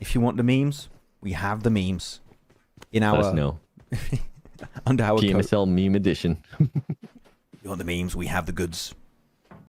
if you want the memes, we have the memes in our... Let us know. Under our PMSL meme edition. You want the memes, we have the goods.